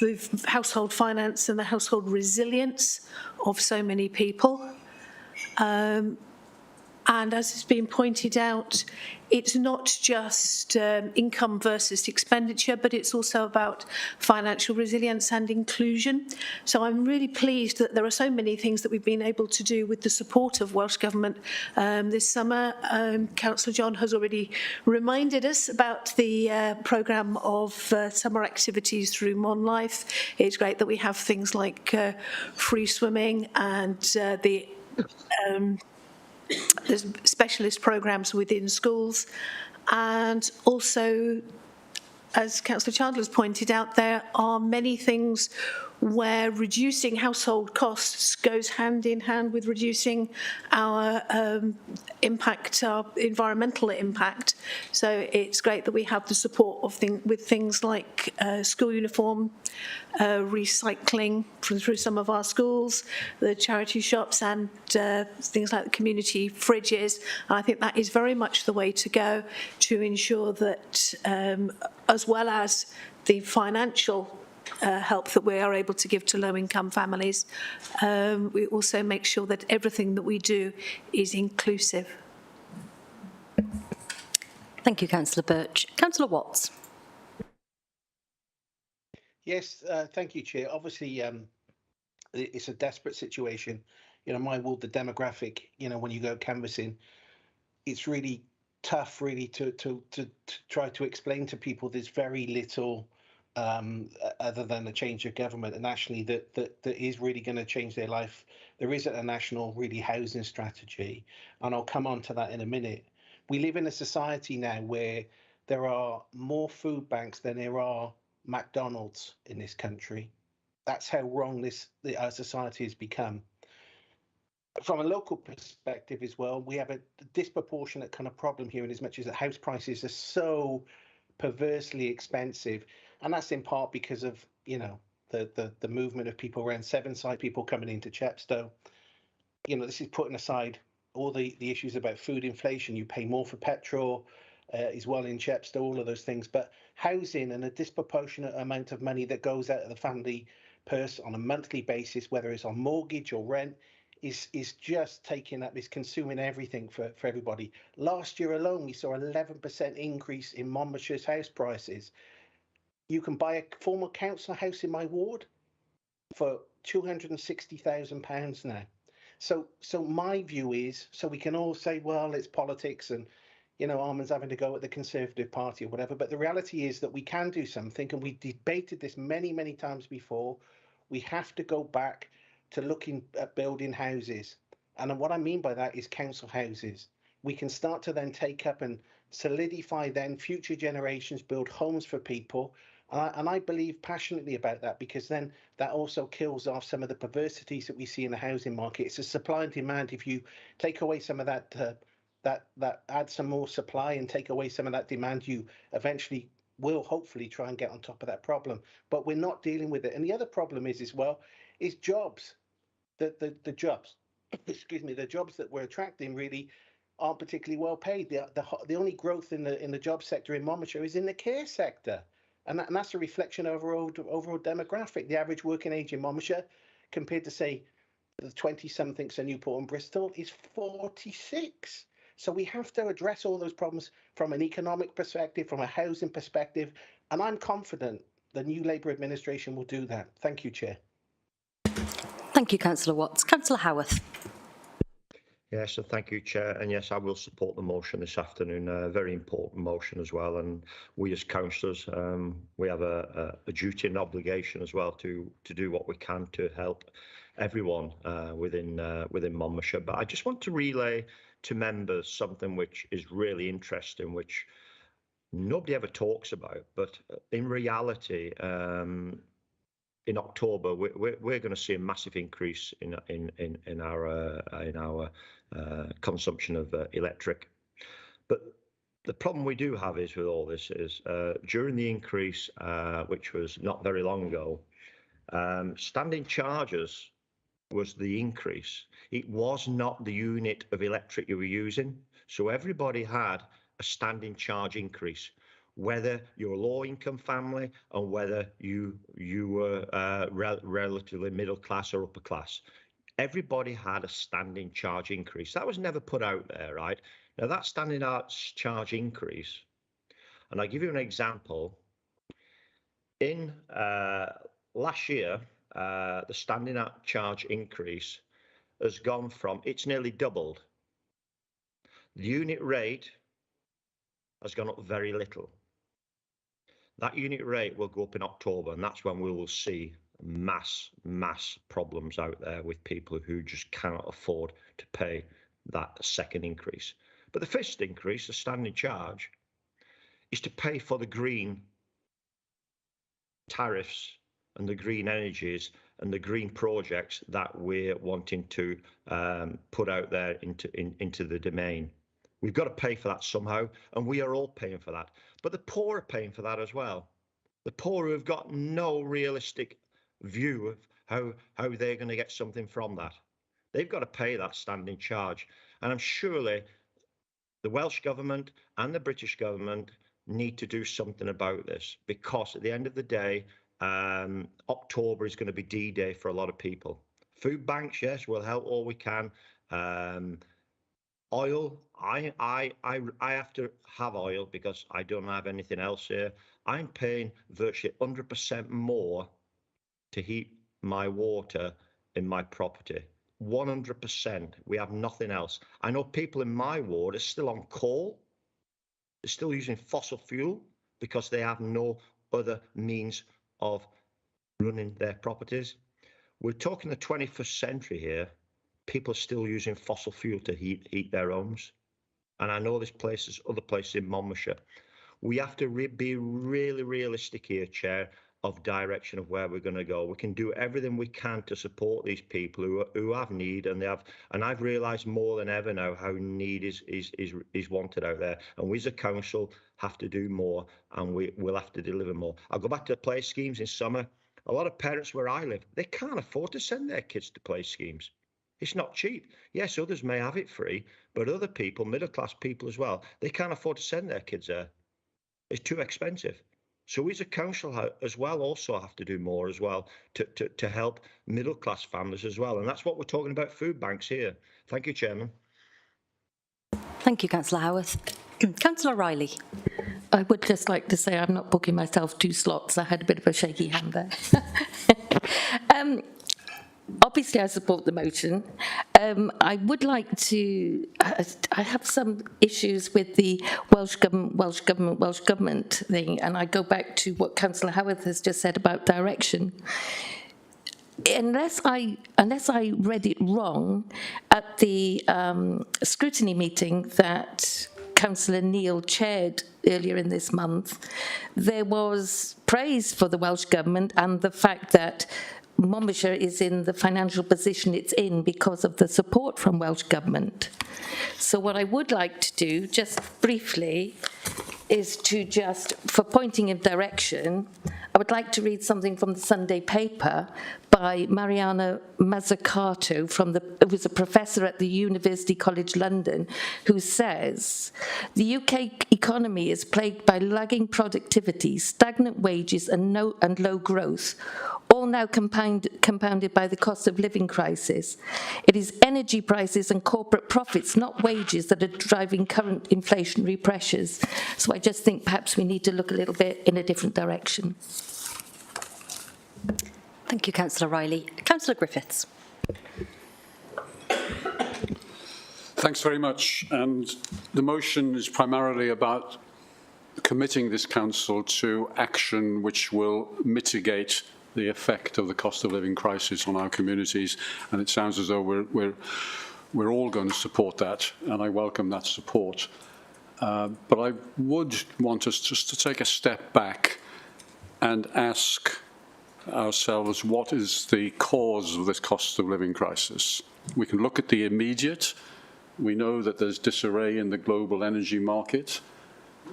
the household finance and the household resilience of so many people. And as has been pointed out, it's not just income versus expenditure, but it's also about financial resilience and inclusion. So I'm really pleased that there are so many things that we've been able to do with the support of Welsh Government this summer. Councillor John has already reminded us about the programme of summer activities through Mon Life. It's great that we have things like free swimming and there's specialist programmes within schools, and also, as Councillor Chandler's pointed out, there are many things where reducing household costs goes hand in hand with reducing our impact, our environmental impact. So it's great that we have the support of with things like school uniform, recycling through some of our schools, the charity shops, and things like the community fridges. And I think that is very much the way to go to ensure that, as well as the financial help that we are able to give to low-income families, we also make sure that everything that we do is inclusive. Thank you, Councillor Birch. Councillor Watts. Yes, thank you, Chair. Obviously, it's a desperate situation. You know, my ward, the demographic, you know, when you go canvassing, it's really tough, really, to try to explain to people there's very little other than a change of government nationally that is really going to change their life. There isn't a national really housing strategy, and I'll come on to that in a minute. We live in a society now where there are more food banks than there are McDonald's in this country. That's how wrong our society has become. From a local perspective as well, we have a disproportionate kind of problem here, in as much as the house prices are so perversely expensive, and that's in part because of, you know, the movement of people around Sevenside, people coming into Chepstow. You know, this is putting aside all the issues about food inflation. You pay more for petrol as well in Chepstow, all of those things. But housing and a disproportionate amount of money that goes out of the family purse on a monthly basis, whether it's on mortgage or rent, is just taking up, is consuming everything for everybody. Last year alone, we saw an 11% increase in Monmouthshire's house prices. You can buy a former council house in my ward for £260,000 now. So my view is, so we can all say, well, it's politics and, you know, Armand's having to go at the Conservative Party or whatever, but the reality is that we can do something, and we debated this many, many times before. We have to go back to looking at building houses. And what I mean by that is council houses. We can start to then take up and solidify then future generations, build homes for people. And I believe passionately about that, because then that also kills off some of the perversities that we see in the housing market. It's a supply and demand. If you take away some of that, that add some more supply and take away some of that demand, you eventually will hopefully try and get on top of that problem. But we're not dealing with it. And the other problem is as well, is jobs. The jobs, excuse me, the jobs that we're attracting really aren't particularly well paid. The only growth in the job sector in Monmouthshire is in the care sector. And that's a reflection of overall demographic. The average working age in Monmouthshire, compared to, say, the 20-somethings in Newport and Bristol, is 46. So we have to address all those problems from an economic perspective, from a housing perspective, and I'm confident the new Labour administration will do that. Thank you, Chair. Thank you, Councillor Watts. Councillor Howarth. Yes, and thank you, Chair. And yes, I will support the motion this afternoon. A very important motion as well. And we as councillors, we have a duty and obligation as well to do what we can to help everyone within Monmouthshire. But I just want to relay to members something which is really interesting, which nobody ever talks about. But in reality, in October, we're going to see a massive increase in our consumption of electric. But the problem we do have is with all this is during the increase, which was not very long ago, standing charges was the increase. It was not the unit of electric you were using. So everybody had a standing charge increase. whether you're a low-income family and whether you were relatively middle class or upper class. Everybody had a standing charge increase. That was never put out there, right? Now that standing charge increase, and I'll give you an example. In last year, the standing charge increase has gone from, it's nearly doubled. The unit rate has gone up very little. That unit rate will go up in October, and that's when we will see mass problems out there with people who just cannot afford to pay that second increase. But the first increase, the standing charge, is to pay for the green tariffs and the green energies and the green projects that we're wanting to put out there into the domain. We've got to pay for that somehow, and we are all paying for that. But the poor are paying for that as well. The poor who have got no realistic view of how they're going to get something from that. They've got to pay that standing charge. And I'm surely the Welsh government and the British government need to do something about this, because at the end of the day, October is going to be D-Day for a lot of people. Food banks, yes, we'll help all we can. Oil, I have to have oil because I don't have anything else here. I'm paying virtually 100% more to heat my water in my property. 100%. We have nothing else. I know people in my ward are still on coal. They're still using fossil fuel because they have no other means of running their properties. We're talking the 21st century here. People are still using fossil fuel to heat their homes. And I know there's places, other places in Monmouthshire. We have to be really realistic here, Chair, of direction of where we're going to go. We can do everything we can to support these people who have need, and I've realised more than ever now how need is wanted out there. And we as a council have to do more, and we'll have to deliver more. I'll go back to the play schemes in summer. A lot of parents where I live, they can't afford to send their kids to play schemes. It's not cheap. Yes, others may have it free, but other people, middle-class people as well, they can't afford to send their kids there. It's too expensive. So we as a council as well also have to do more as well to help middle-class families as well. And that's what we're talking about, food banks here. Thank you, Chairman. Thank you, Councillor Howarth. Councillor Riley. I would just like to say I'm not booking myself 2 slots. I had a bit of a shaky hand there. Obviously, I support the motion. I would like to. I have some issues with the Welsh government thing, and I go back to what Councillor Howarth has just said about direction. Unless I read it wrong at the scrutiny meeting that Councillor Neil chaired earlier in this month, there was praise for the Welsh Government and the fact that Monmouthshire is in the financial position it's in because of the support from Welsh Government. So what I would like to do, just briefly, is to just, for pointing of direction, I would like to read something from the Sunday paper by Mariana Mazzucato, who was a professor at the University College London, who says, the UK economy is plagued by lagging productivity, stagnant wages and low growth, all now compounded by the cost of living crisis. It is energy prices and corporate profits, not wages, that are driving current inflationary pressures. So I just think perhaps we need to look a little bit in a different direction. Thank you, Councillor Riley. Councillor Griffiths. Thanks very much. And the motion is primarily about committing this council to action which will mitigate the effect of the cost of living crisis on our communities. And it sounds as though we're all going to support that, and I welcome that support. But I would want us just to take a step back and ask ourselves, what is the cause of this cost of living crisis? We can look at the immediate. We know that there's disarray in the global energy market.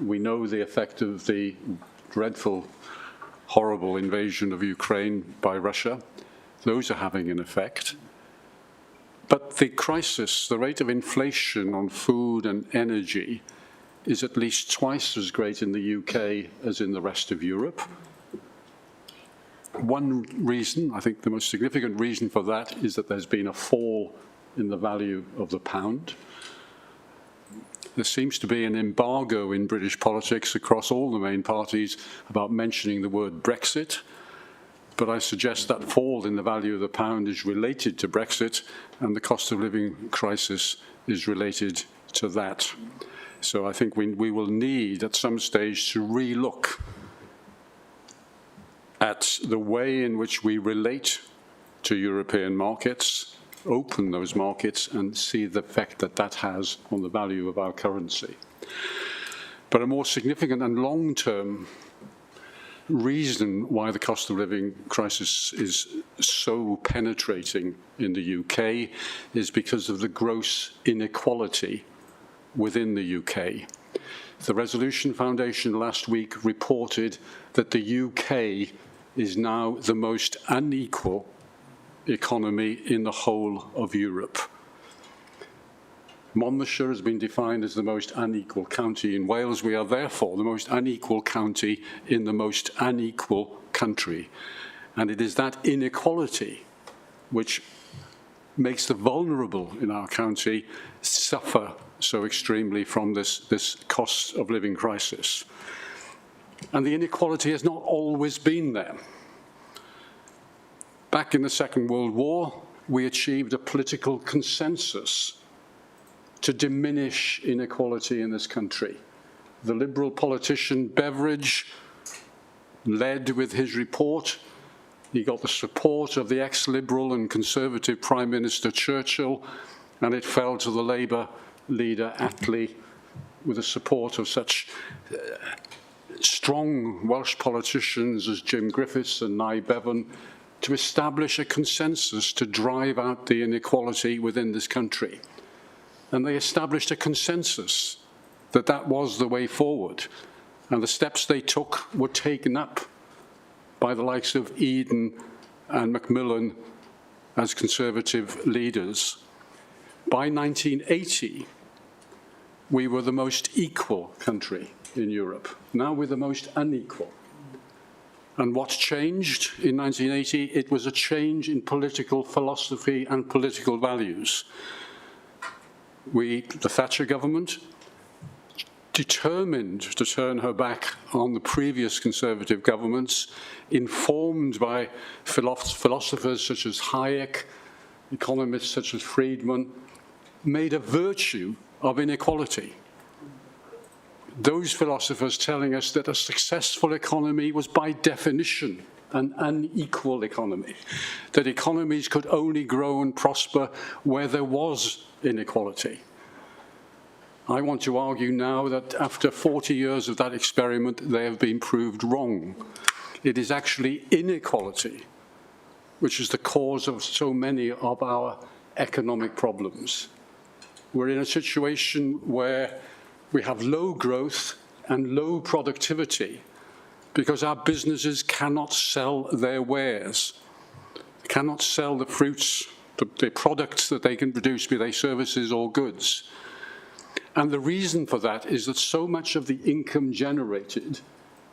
We know the effect of the dreadful, horrible invasion of Ukraine by Russia. Those are having an effect. But the crisis, the rate of inflation on food and energy, is at least twice as great in the UK as in the rest of Europe. One reason, I think the most significant reason for that, is that there's been a fall in the value of the pound. There seems to be an embargo in British politics across all the main parties about mentioning the word Brexit, but I suggest that fall in the value of the pound is related to Brexit, and the cost of living crisis is related to that. So I think we will need at some stage to relook at the way in which we relate to European markets, open those markets, and see the effect that that has on the value of our currency. But a more significant and long-term reason why the cost of living crisis is so penetrating in the UK is because of the gross inequality within the UK. The Resolution Foundation last week reported that the UK is now the most unequal economy in the whole of Europe. Monmouthshire has been defined as the most unequal county in Wales. We are therefore the most unequal county in the most unequal country. And it is that inequality which makes the vulnerable in our county suffer so extremely from this cost of living crisis. And the inequality has not always been there. Back in the Second World War, we achieved a political consensus to diminish inequality in this country. The Liberal politician Beveridge led with his report. He got the support of the ex-Liberal and Conservative Prime Minister Churchill, and it fell to the Labour leader Attlee with the support of such strong Welsh politicians as Jim Griffiths and Nye Bevan to establish a consensus to drive out the inequality within this country. And they established a consensus that that was the way forward. And the steps they took were taken up by the likes of Eden and Macmillan as Conservative leaders. By 1980, we were the most equal country in Europe. Now we're the most unequal. And what changed in 1980? It was a change in political philosophy and political values. The Thatcher government, determined to turn her back on the previous Conservative governments, informed by philosophers such as Hayek, economists such as Friedman, made a virtue of inequality. Those philosophers telling us that a successful economy was by definition an unequal economy, that economies could only grow and prosper where there was inequality. I want to argue now that after 40 years of that experiment, they have been proved wrong. It is actually inequality which is the cause of so many of our economic problems. We're in a situation where we have low growth and low productivity because our businesses cannot sell their wares, cannot sell the fruits, the products that they can produce, be they services or goods. And the reason for that is that so much of the income generated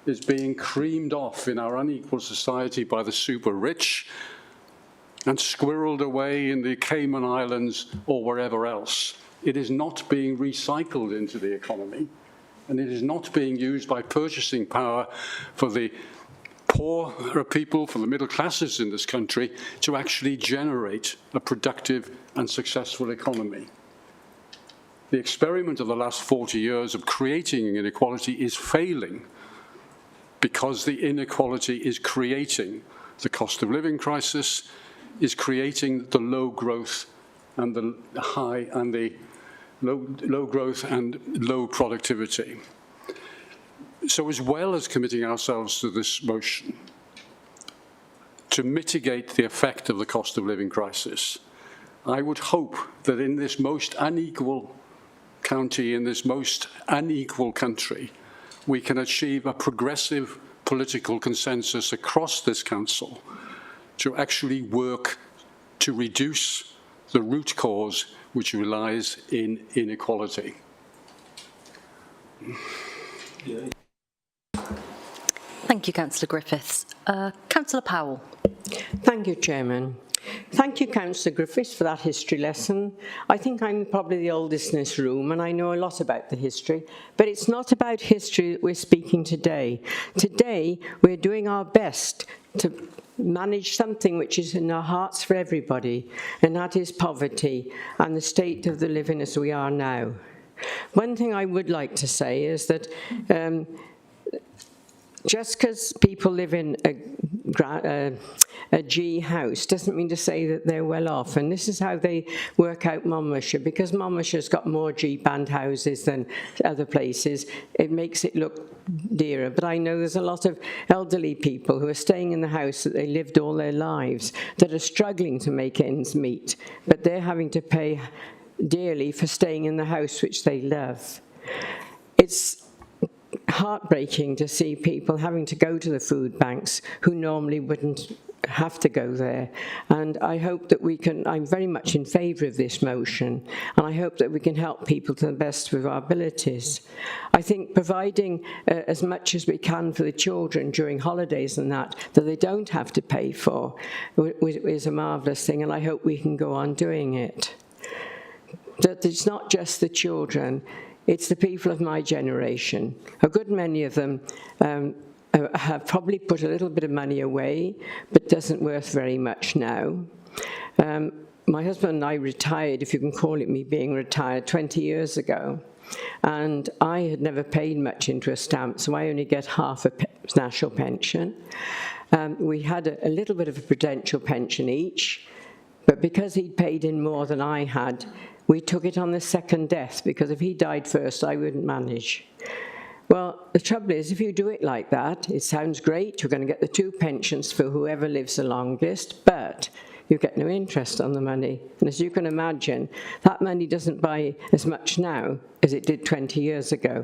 is being creamed off in our unequal society by the super rich and squirreled away in the Cayman Islands or wherever else. It is not being recycled into the economy, and it is not being used by purchasing power for the poorer people, for the middle classes in this country, to actually generate a productive and successful economy. The experiment of the last 40 years of creating inequality is failing because the inequality is creating the cost of living crisis, is creating the low growth and the high and the low growth and low productivity. So as well as committing ourselves to this motion to mitigate the effect of the cost of living crisis, I would hope that in this most unequal county, in this most unequal country, we can achieve a progressive political consensus across this council to actually work to reduce the root cause which relies in inequality. Thank you, Councillor Griffiths. Councillor Powell. Thank you, Chairman. Thank you, Councillor Griffiths, for that history lesson. I think I'm probably the oldest in this room, and I know a lot about the history, but it's not about history that we're speaking today. Today, we're doing our best to manage something which is in our hearts for everybody, and that is poverty and the state of the living as we are now. One thing I would like to say is that just because people live in a G house doesn't mean to say that they're well off. And this is how they work out Monmouthshire. Because Monmouthshire's got more G-band houses than other places, it makes it look dearer. But I know there's a lot of elderly people who are staying in the house that they lived all their lives that are struggling to make ends meet, but they're having to pay dearly for staying in the house which they love. It's heartbreaking to see people having to go to the food banks who normally wouldn't have to go there. And I hope that we can, I'm very much in favour of this motion, and I hope that we can help people to the best of our abilities. I think providing as much as we can for the children during holidays and that they don't have to pay for is a marvellous thing, and I hope we can go on doing it. That it's not just the children, it's the people of my generation. A good many of them have probably put a little bit of money away, but doesn't worth very much now. My husband and I retired, if you can call it me being retired, 20 years ago. And I had never paid much into a stamp, so I only get half a national pension. We had a little bit of a prudential pension each, but because he'd paid in more than I had, we took it on the second death, because if he died first, I wouldn't manage. Well, the trouble is, if you do it like that, it sounds great, you're going to get the 2 pensions for whoever lives the longest, but you get no interest on the money. And as you can imagine, that money doesn't buy as much now as it did 20 years ago.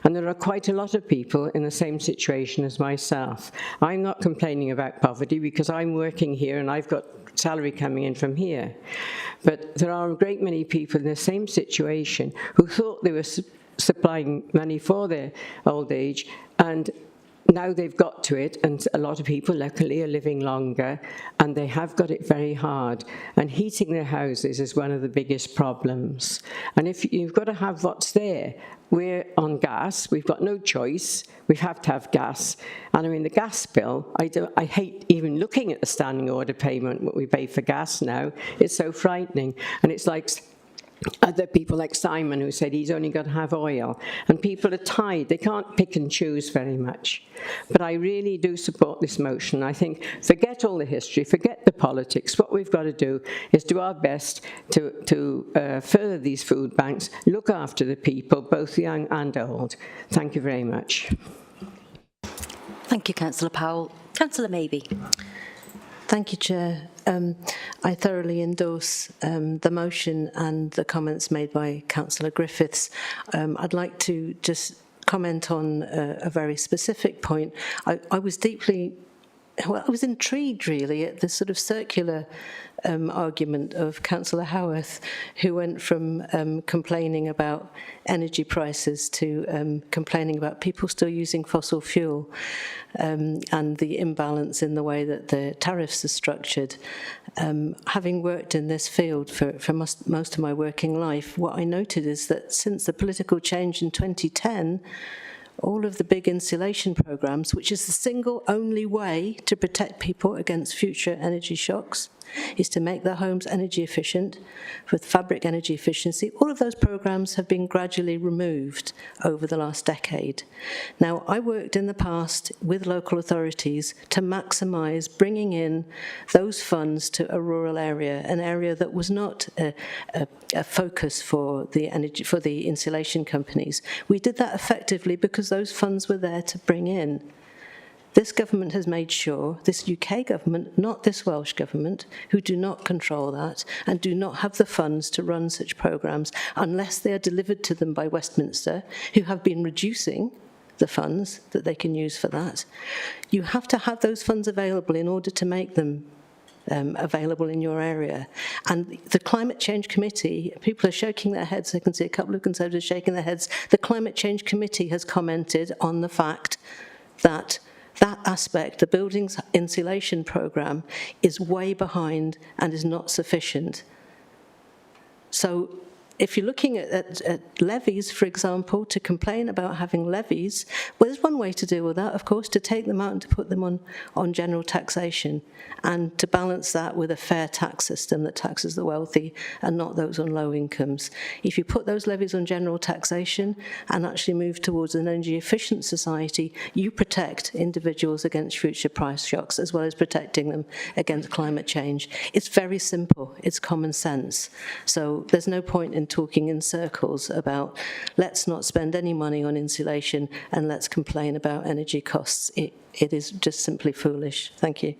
And there are quite a lot of people in the same situation as myself. I'm not complaining about poverty because I'm working here and I've got salary coming in from here. But there are a great many people in the same situation who thought they were supplying money for their old age, and now they've got to it, and a lot of people luckily are living longer, and they have got it very hard. And heating their houses is one of the biggest problems. And if you've got to have what's there, we're on gas, we've got no choice, we have to have gas. And I mean, the gas bill, I hate even looking at the standing order payment, what we pay for gas now. It's so frightening. And it's like other people like Simon who said he's only got to have oil, and people are tied, they can't pick and choose very much. But I really do support this motion. I think forget all the history, forget the politics. What we've got to do is do our best to further these food banks, look after the people, both young and old. Thank you very much. Thank you, Councillor Powell. Councillor Maybe. Thank you, Chair. I thoroughly endorse the motion and the comments made by Councillor Griffiths. I'd like to just comment on a very specific point. I was intrigued really at the sort of circular argument of Councillor Howarth, who went from complaining about energy prices to complaining about people still using fossil fuel and the imbalance in the way that the tariffs are structured. Having worked in this field for most of my working life, what I noted is that since the political change in 2010, all of the big insulation programs, which is the single only way to protect people against future energy shocks, is to make their homes energy efficient with fabric energy efficiency. All of those programs have been gradually removed over the last decade. Now, I worked in the past with local authorities to maximise bringing in those funds to a rural area, an area that was not a focus for the insulation companies. We did that effectively because those funds were there to bring in. This government has made sure, this UK government, not this Welsh government, who do not control that and do not have the funds to run such programmes unless they are delivered to them by Westminster, who have been reducing the funds that they can use for that. You have to have those funds available in order to make them available in your area. And the Climate Change Committee, people are shaking their heads. I can see a couple of Conservatives shaking their heads. The Climate Change Committee has commented on the fact that that aspect, the buildings insulation programme, is way behind and is not sufficient. So if you're looking at levies, for example, to complain about having levies, well, there's one way to deal with that, of course, to take them out and to put them on general taxation, and to balance that with a fair tax system that taxes the wealthy and not those on low incomes. If you put those levies on general taxation and actually move towards an energy efficient society, you protect individuals against future price shocks as well as protecting them against climate change. It's very simple, it's common sense. So there's no point in talking in circles about let's not spend any money on insulation and let's complain about energy costs. It is just simply foolish. Thank you.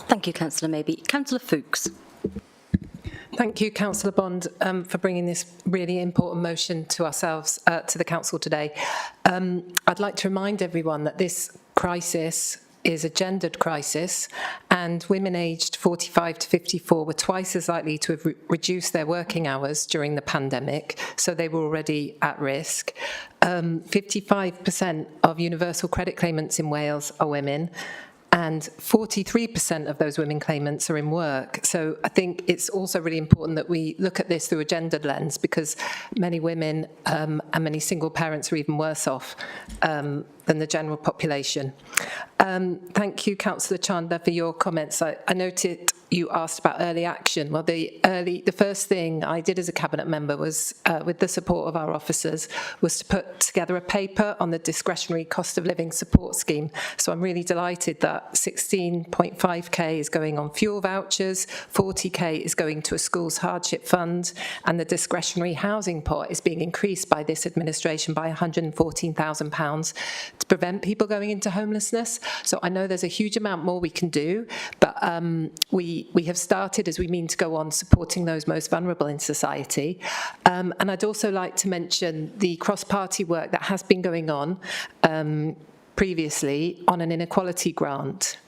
Thank you, Councillor Maybe. Councillor Fuchs. Thank you, Councillor Bond, for bringing this really important motion to ourselves, to the Council today. I'd like to remind everyone that this crisis is a gendered crisis, and women aged 45 to 54 were twice as likely to have reduced their working hours during the pandemic, so they were already at risk. 55% of universal credit claimants in Wales are women, and 43% of those women claimants are in work. So I think it's also really important that we look at this through a gendered lens, because many women and many single parents are even worse off than the general population. Thank you, Councillor Chandler, for your comments. I noted you asked about early action. Well, the first thing I did as a cabinet member was, with the support of our officers, was to put together a paper on the discretionary cost of living support scheme. So I'm really delighted that 16.5k is going on fuel vouchers, 40k is going to a schools hardship fund, and the discretionary housing pot is being increased by this administration by £114,000 to prevent people going into homelessness. So I know there's a huge amount more we can do, but we have started, as we mean to go on, supporting those most vulnerable in society. And I'd also like to mention the cross-party work that has been going on previously on an inequality grant.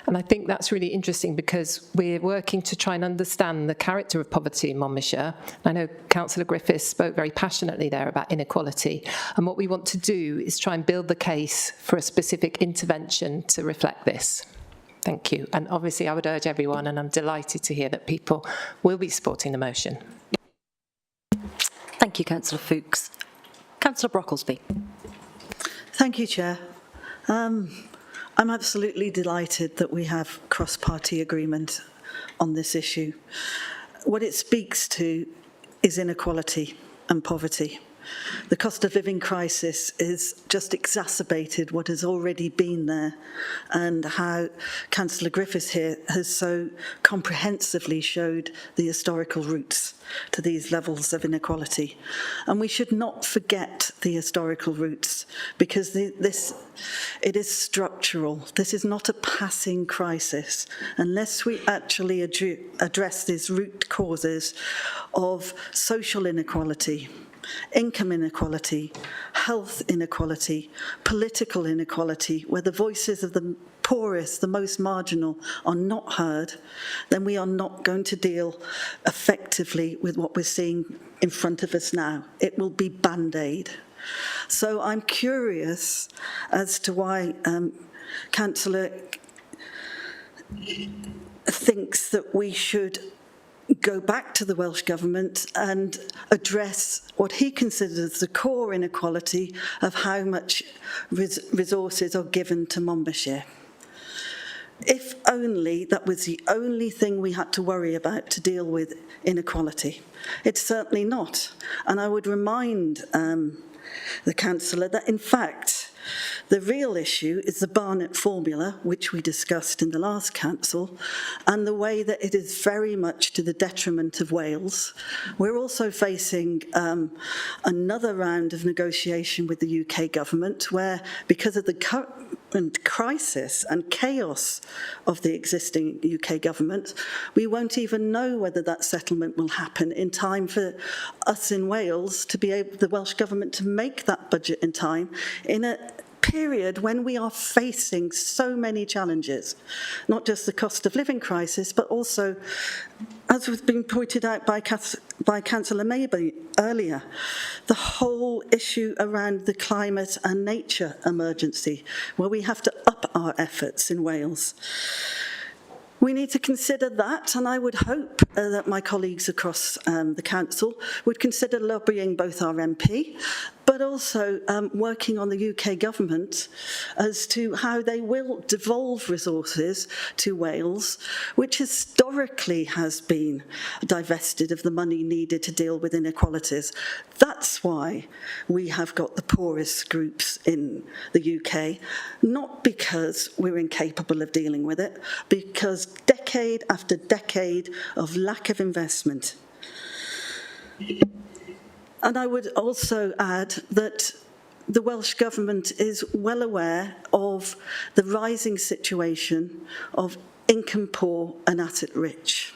And I think that's really interesting, because we're working to try and understand the character of poverty in Monmouthshire. I know Councillor Griffiths spoke very passionately there about inequality. And what we want to do is try and build the case for a specific intervention to reflect this. Thank you. And obviously I would urge everyone, and I'm delighted to hear that people will be supporting the motion. Thank you, Councillor Fuchs. Councillor Brocklesby. Thank you, Chair. I'm absolutely delighted that we have cross-party agreement on this issue. What it speaks to is inequality and poverty. The cost of living crisis is just exacerbated what has already been there, and how Councillor Griffiths here has so comprehensively showed the historical roots to these levels of inequality. And we should not forget the historical roots, because it is structural. This is not a passing crisis unless we actually address these root causes of social inequality, income inequality, health inequality, political inequality, where the voices of the poorest, the most marginal, are not heard, then we are not going to deal effectively with what we're seeing in front of us now. It will be Band-Aid. So I'm curious as to why Councillor thinks that we should go back to the Welsh Government and address what he considers the core inequality of how much resources are given to Monmouthshire. If only that was the only thing we had to worry about to deal with inequality. It's certainly not. And I would remind the Councillor that, in fact, the real issue is the Barnett formula, which we discussed in the last council, and the way that it is very much to the detriment of Wales. We're also facing another round of negotiation with the UK government, where, because of the current crisis and chaos of the existing UK government, we won't even know whether that settlement will happen in time for us in Wales to be able, the Welsh Government, to make that budget in time in a period when we are facing so many challenges, not just the cost of living crisis, but also, as was being pointed out by Councillor Maybe earlier, the whole issue around the climate and nature emergency, where we have to up our efforts in Wales. We need to consider that, and I would hope that my colleagues across the council would consider lobbying both our MP, but also working on the UK government as to how they will devolve resources to Wales, which historically has been divested of the money needed to deal with inequalities. That's why we have got the poorest groups in the UK, not because we're incapable of dealing with it, because decade after decade of lack of investment. And I would also add that the Welsh Government is well aware of the rising situation of income poor and asset rich.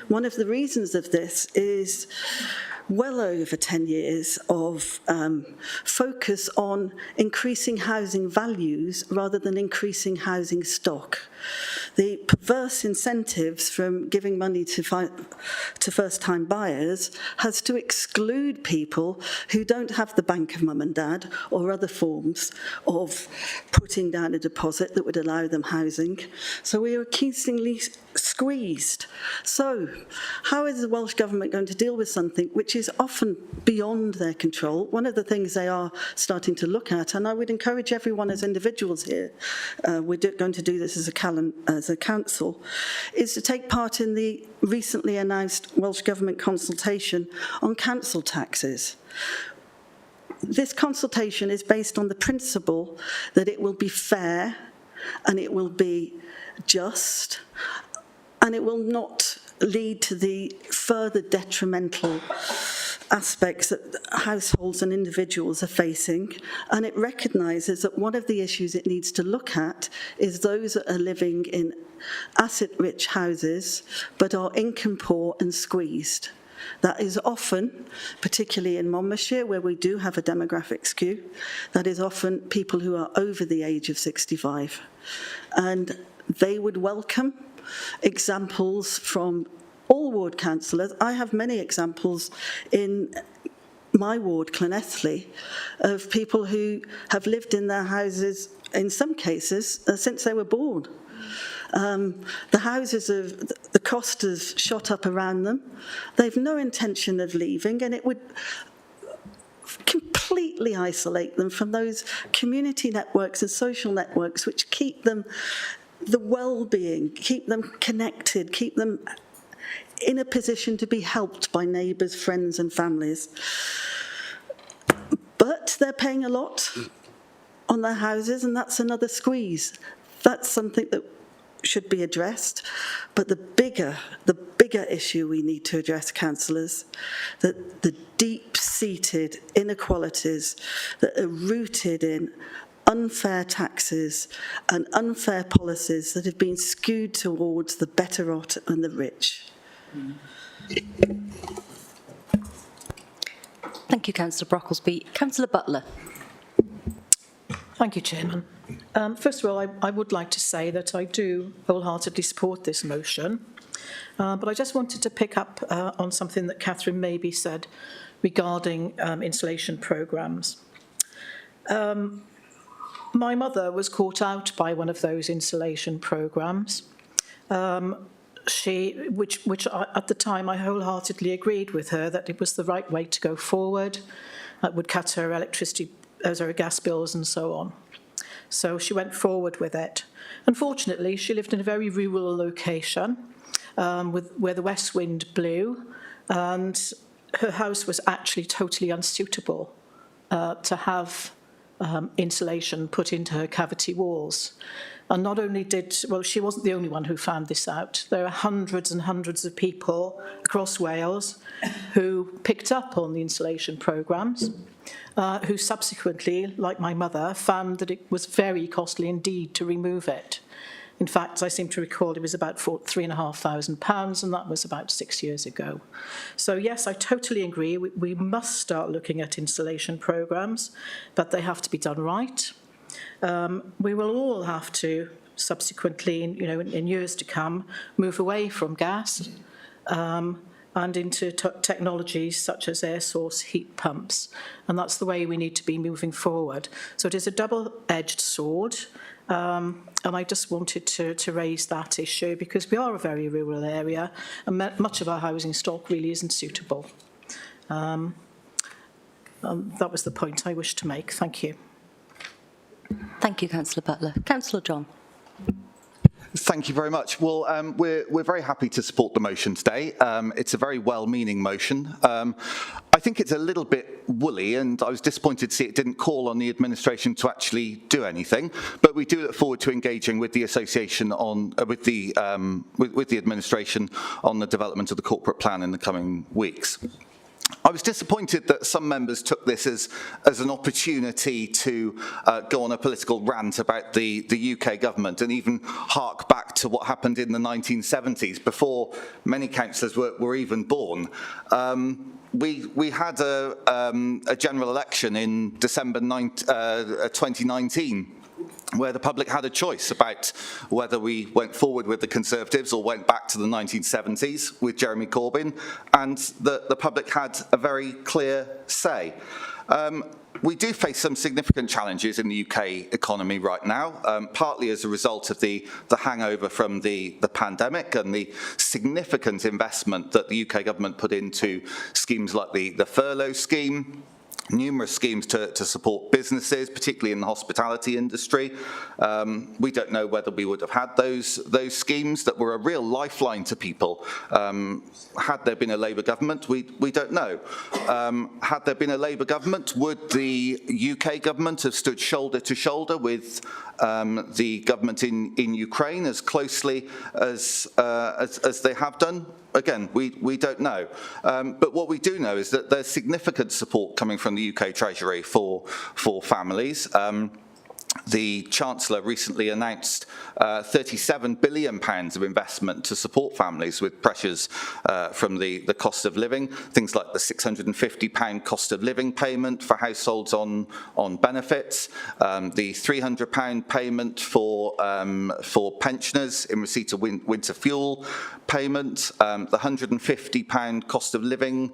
One of the reasons of this is well over 10 years of focus on increasing housing values rather than increasing housing stock. The perverse incentives from giving money to first-time buyers has to exclude people who don't have the bank of mum and dad or other forms of putting down a deposit that would allow them housing. So we are increasingly squeezed. So how is the Welsh Government going to deal with something which is often beyond their control? One of the things they are starting to look at, and I would encourage everyone as individuals here, we're going to do this as a council, is to take part in the recently announced Welsh Government consultation on council taxes. This consultation is based on the principle that it will be fair and it will be just and it will not lead to the further detrimental aspects that households and individuals are facing, and it recognises that one of the issues it needs to look at is those that are living in asset-rich houses but are income poor and squeezed. That is often, particularly in Monmouthshire, where we do have a demographic skew, that is often people who are over the age of 65. And they would welcome examples from all ward councillors. I have many examples in my ward, Llanelli, of people who have lived in their houses, in some cases, since they were born. The houses, the cost has shot up around them. They've no intention of leaving, and it would completely isolate them from those community networks and social networks which keep them the well-being, keep them connected, keep them in a position to be helped by neighbours, friends and families. But they're paying a lot on their houses, and that's another squeeze. That's something that should be addressed. But the bigger issue we need to address, councillors, that the deep-seated inequalities that are rooted in unfair taxes and unfair policies that have been skewed towards the better off and the rich. Thank you, Councillor Brocklesby. Councillor Butler. Thank you, Chairman. First of all, I would like to say that I do wholeheartedly support this motion, but I just wanted to pick up on something that Catherine Maybe said regarding installation programmes. My mother was caught out by one of those installation programmes, which at the time I wholeheartedly agreed with her that it was the right way to go forward. It would cut her electricity, her gas bills and so on. So she went forward with it. Unfortunately, she lived in a very rural location where the west wind blew, and her house was actually totally unsuitable to have insulation put into her cavity walls. And not only she wasn't the only one who found this out. There are hundreds and hundreds of people across Wales who picked up on the insulation programmes, who subsequently, like my mother, found that it was very costly indeed to remove it. In fact, I seem to recall it was about £3,500, and that was about 6 years ago. So yes, I totally agree. We must start looking at insulation programmes, but they have to be done right. We will all have to subsequently, in years to come, move away from gas and into technologies such as air source heat pumps. And that's the way we need to be moving forward. So it is a double-edged sword. And I just wanted to raise that issue because we are a very rural area and much of our housing stock really isn't suitable. That was the point I wished to make. Thank you. Thank you, Councillor Butler. Councillor John. Thank you very much. Well, we're very happy to support the motion today. It's a very well-meaning motion. I think it's a little bit woolly, and I was disappointed to see it didn't call on the administration to actually do anything. But we do look forward to engaging with the association on with the administration on the development of the corporate plan in the coming weeks. I was disappointed that some members took this as an opportunity to go on a political rant about the UK government and even hark back to what happened in the 1970s before many councillors were even born. We had a general election in December 2019 where the public had a choice about whether we went forward with the Conservatives or went back to the 1970s with Jeremy Corbyn, and the public had a very clear say. We do face some significant challenges in the UK economy right now, partly as a result of the hangover from the pandemic and the significant investment that the UK government put into schemes like the furlough scheme, numerous schemes to support businesses, particularly in the hospitality industry. We don't know whether we would have had those schemes that were a real lifeline to people had there been a Labour government. We don't know. Had there been a Labour government, would the UK government have stood shoulder to shoulder with the government in Ukraine as closely as they have done? Again, we don't know. But what we do know is that there's significant support coming from the UK Treasury for families. The Chancellor recently announced £37 billion of investment to support families with pressures from the cost of living, things like the £650 cost of living payment for households on benefits, the £300 payment for pensioners in receipt of winter fuel payment, the £150 cost of living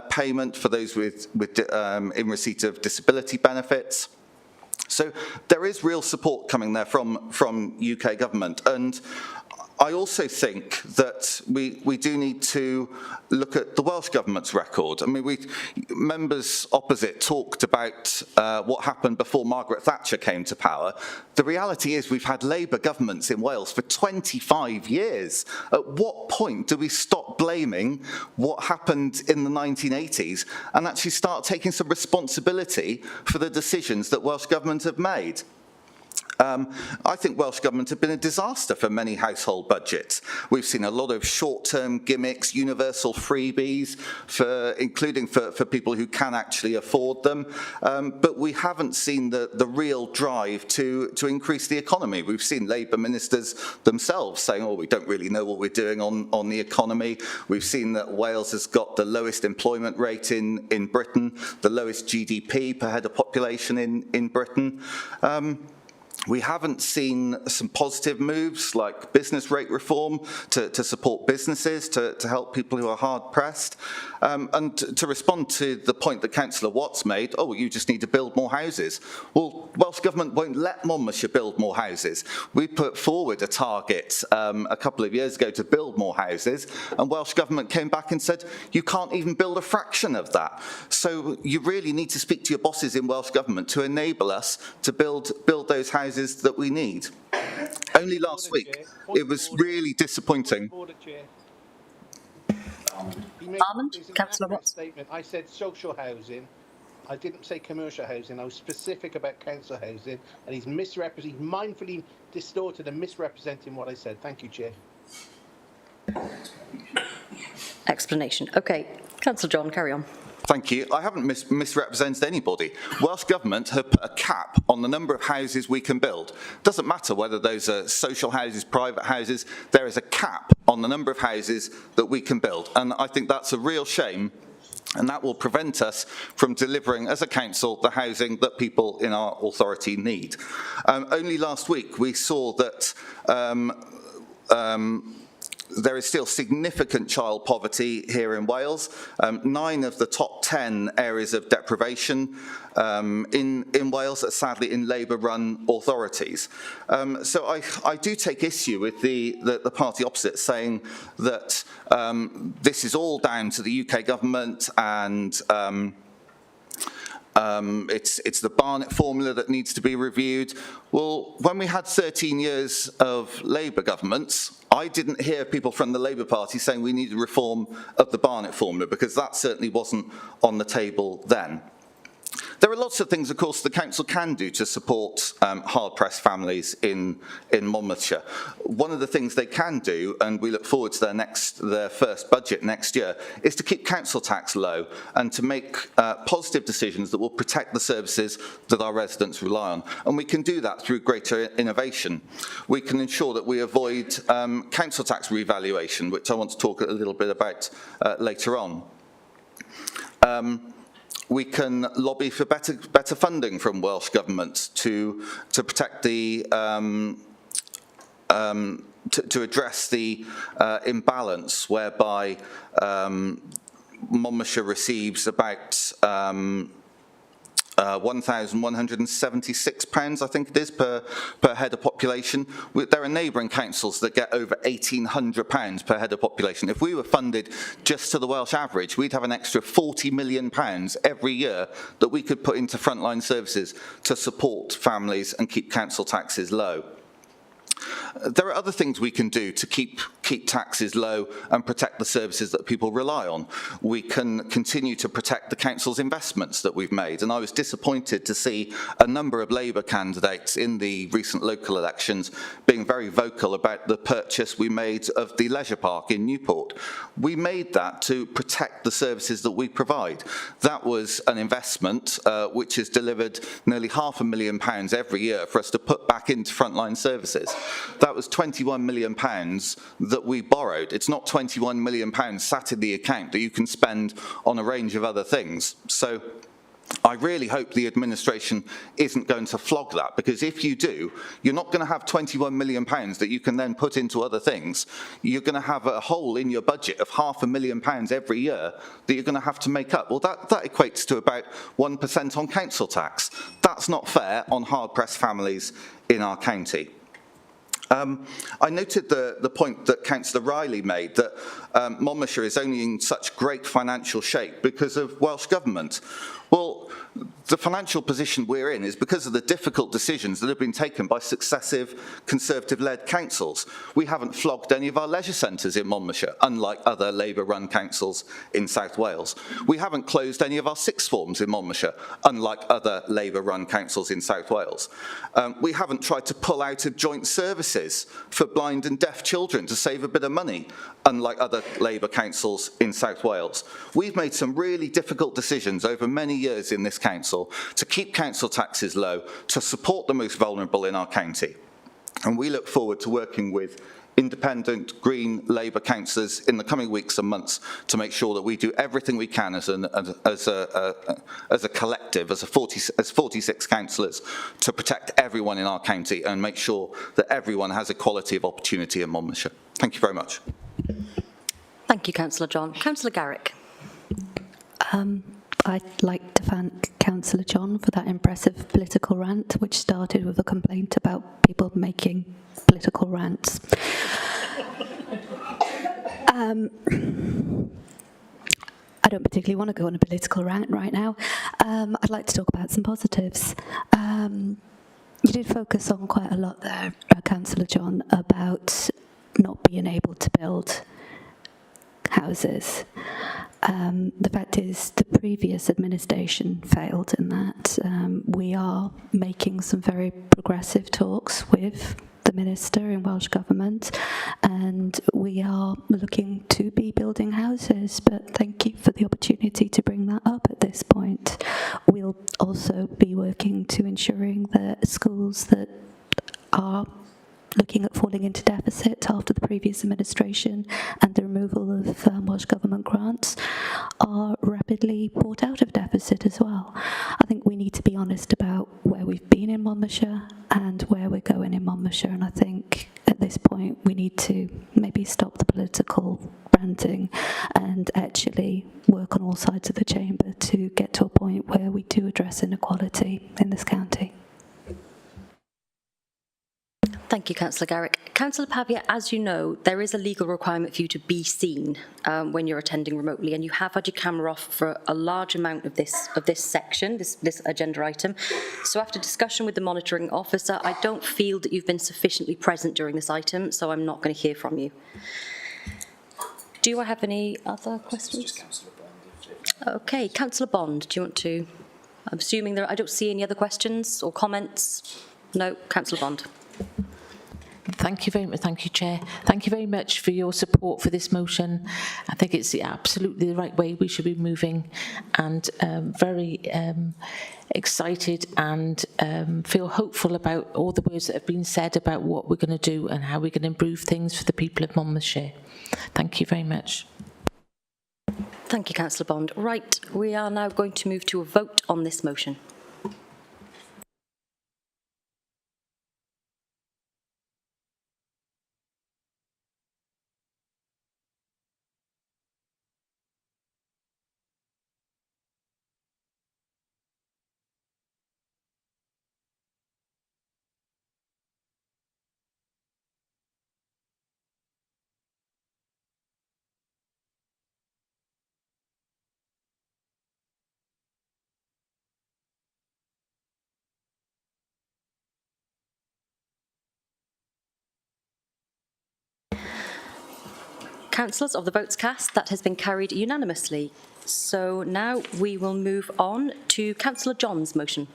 payment for those in receipt of disability benefits. So there is real support coming there from UK government, and I also think that we do need to look at the Welsh Government's record. I mean, members opposite talked about what happened before Margaret Thatcher came to power. The reality is we've had Labour governments in Wales for 25 years. At what point do we stop blaming what happened in the 1980s and actually start taking some responsibility for the decisions that Welsh Government have made? I think Welsh Government have been a disaster for many household budgets. We've seen a lot of short-term gimmicks, universal freebies, including for people who can actually afford them, but we haven't seen the real drive to increase the economy. We've seen Labour ministers themselves saying, oh, we don't really know what we're doing on the economy. We've seen that Wales has got the lowest employment rate in Britain, the lowest GDP per head of population in Britain. We haven't seen some positive moves like business rate reform to support businesses, to help people who are hard-pressed. And to respond to the point that Councillor Watts made, oh, you just need to build more houses. Well, Welsh Government won't let Monmouthshire build more houses. We put forward a target a couple of years ago to build more houses, and Welsh Government came back and said, you can't even build a fraction of that. So you really need to speak to your bosses in Welsh Government to enable us to build those houses that we need. Only last week, it was really disappointing. Councillor Watts. I said social housing. I didn't say commercial housing. I was specific about council housing, and he's mindfully distorted and misrepresenting what I said. Thank you, Chair. Explanation. Okay, Councillor John, carry on. Thank you. I haven't misrepresented anybody. Welsh Government have put a cap on the number of houses we can build. Doesn't matter whether those are social houses, private houses, there is a cap on the number of houses that we can build. And I think that's a real shame And that will prevent us from delivering, as a council, the housing that people in our authority need. Only last week we saw that there is still significant child poverty here in Wales. 9 of the top 10 areas of deprivation in Wales are sadly in Labour-run authorities. So I do take issue with the party opposite saying that this is all down to the UK government and it's the Barnett formula that needs to be reviewed. Well, when we had 13 years of Labour governments, I didn't hear people from the Labour Party saying we needed reform of the Barnett formula, because that certainly wasn't on the table then. There are lots of things, of course, the council can do to support hard-pressed families in Monmouthshire. One of the things they can do, and we look forward to their first budget next year, is to keep council tax low and to make positive decisions that will protect the services that our residents rely on. And we can do that through greater innovation. We can ensure that we avoid council tax revaluation, which I want to talk a little bit about later on. We can lobby for better funding from Welsh Government to protect the to address the imbalance whereby Monmouthshire receives about £1,176, I think it is, per head of population. There are neighbouring councils that get over £1,800 per head of population. If we were funded just to the Welsh average, we'd have an extra £40 million every year that we could put into frontline services to support families and keep council taxes low. There are other things we can do to keep taxes low and protect the services that people rely on. We can continue to protect the council's investments that we've made, and I was disappointed to see a number of Labour candidates in the recent local elections being very vocal about the purchase we made of the leisure park in Newport. We made that to protect the services that we provide. That was an investment which has delivered nearly £500,000 every year for us to put back into frontline services. That was £21 million that we borrowed. It's not £21 million sat in the account that you can spend on a range of other things. So I really hope the administration isn't going to flog that, because if you do, you're not going to have £21 million that you can then put into other things. You're going to have a hole in your budget of £500,000 every year that you're going to have to make up. Well, that equates to about 1% on council tax. That's not fair on hard-pressed families in our county. I noted the point that Councillor Riley made, that Monmouthshire is only in such great financial shape because of Welsh Government. Well, the financial position we're in is because of the difficult decisions that have been taken by successive Conservative-led councils. We haven't flogged any of our leisure centres in Monmouthshire, unlike other Labour-run councils in South Wales. We haven't closed any of our sixth forms in Monmouthshire, unlike other Labour-run councils in South Wales. We haven't tried to pull out of joint services for blind and deaf children to save a bit of money, unlike other Labour councils in South Wales. We've made some really difficult decisions over many years in this council to keep council taxes low, to support the most vulnerable in our county. And we look forward to working with independent Green Labour councillors in the coming weeks and months to make sure that we do everything we can as a collective, as 46 councillors, to protect everyone in our county and make sure that everyone has equality of opportunity in Monmouthshire. Thank you very much. Thank you, Councillor John. Councillor Garrick. I'd like to thank Councillor John for that impressive political rant, which started with a complaint about people making political rants. I don't particularly want to go on a political rant right now. I'd like to talk about some positives. You did focus on quite a lot there, Councillor John, about not being able to build houses. The fact is the previous administration failed in that. We are making some very progressive talks with the Minister in Welsh Government, and we are looking to be building houses, but thank you for the opportunity to bring that up at this point. We'll also be working to ensuring that schools that are looking at falling into deficit after the previous administration and the removal of Welsh Government grants, are rapidly brought out of deficit as well. I think we need to be honest about where we've been in Monmouthshire and where we're going in Monmouthshire, and I think at this point we need to maybe stop the political ranting and actually work on all sides of the chamber to get to a point where we do address inequality in this county. Thank you, Councillor Garrick. Councillor Pavia, as you know, there is a legal requirement for you to be seen when you're attending remotely, and you have had your camera off for a large amount of this section, this agenda item. So after discussion with the monitoring officer, I don't feel that you've been sufficiently present during this item, so I'm not going to hear from you. Do I have any other questions? Okay, Councillor Bond, do you want to? I'm assuming I don't see any other questions or comments. No, Councillor Bond. Thank you very much. Thank you, Chair. Thank you very much for your support for this motion. I think it's absolutely the right way we should be moving, and very excited and feel hopeful about all the words that have been said about what we're going to do and how we're going to improve things for the people of Monmouthshire. Thank you very much. Thank you, Councillor Bond. Right, we are now going to move to a vote on this motion. Councillors, of the votes cast, that has been carried unanimously. So now we will move on to Councillor John's motion.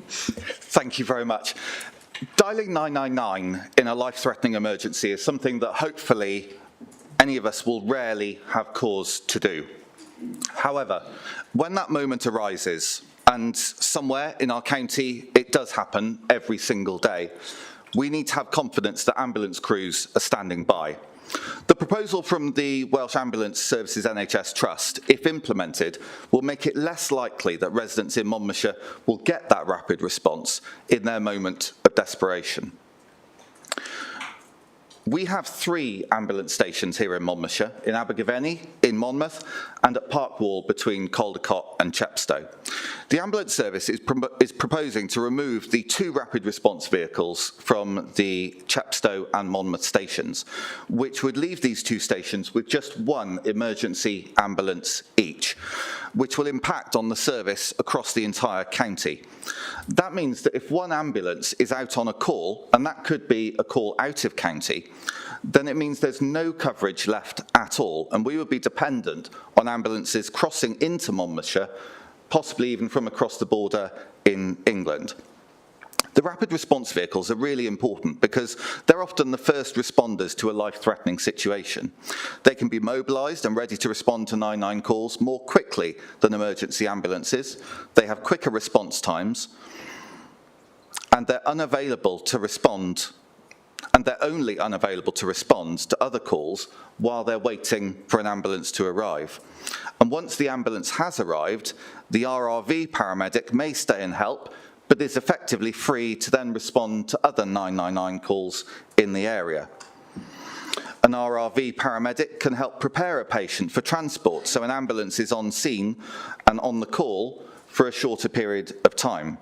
Thank you very much. Dialing 999 in a life-threatening emergency is something that hopefully any of us will rarely have cause to do. However, when that moment arises, and somewhere in our county it does happen every single day, we need to have confidence that ambulance crews are standing by. The proposal from the Welsh Ambulance Services NHS Trust, if implemented, will make it less likely that residents in Monmouthshire will get that rapid response in their moment of desperation. We have 3 ambulance stations here in Monmouthshire, in Abergavenny, in Monmouth, and at Parkwall between Caldecott and Chepstow. The ambulance service is proposing to remove the 2 rapid response vehicles from the Chepstow and Monmouth stations, which would leave these 2 stations with just 1 emergency ambulance each, which will impact on the service across the entire county. That means that if 1 ambulance is out on a call, and that could be a call out of county, then it means there's no coverage left at all, and we would be dependent on ambulances crossing into Monmouthshire, possibly even from across the border in England. The rapid response vehicles are really important because they're often the first responders to a life-threatening situation. They can be mobilised and ready to respond to 999 calls more quickly than emergency ambulances. They have quicker response times, and they're unavailable to respond, and they're only unavailable to respond to other calls while they're waiting for an ambulance to arrive. And once the ambulance has arrived, the RRV paramedic may stay and help, but is effectively free to then respond to other 999 calls in the area. An RRV paramedic can help prepare a patient for transport, so an ambulance is on scene and on the call for a shorter period of time.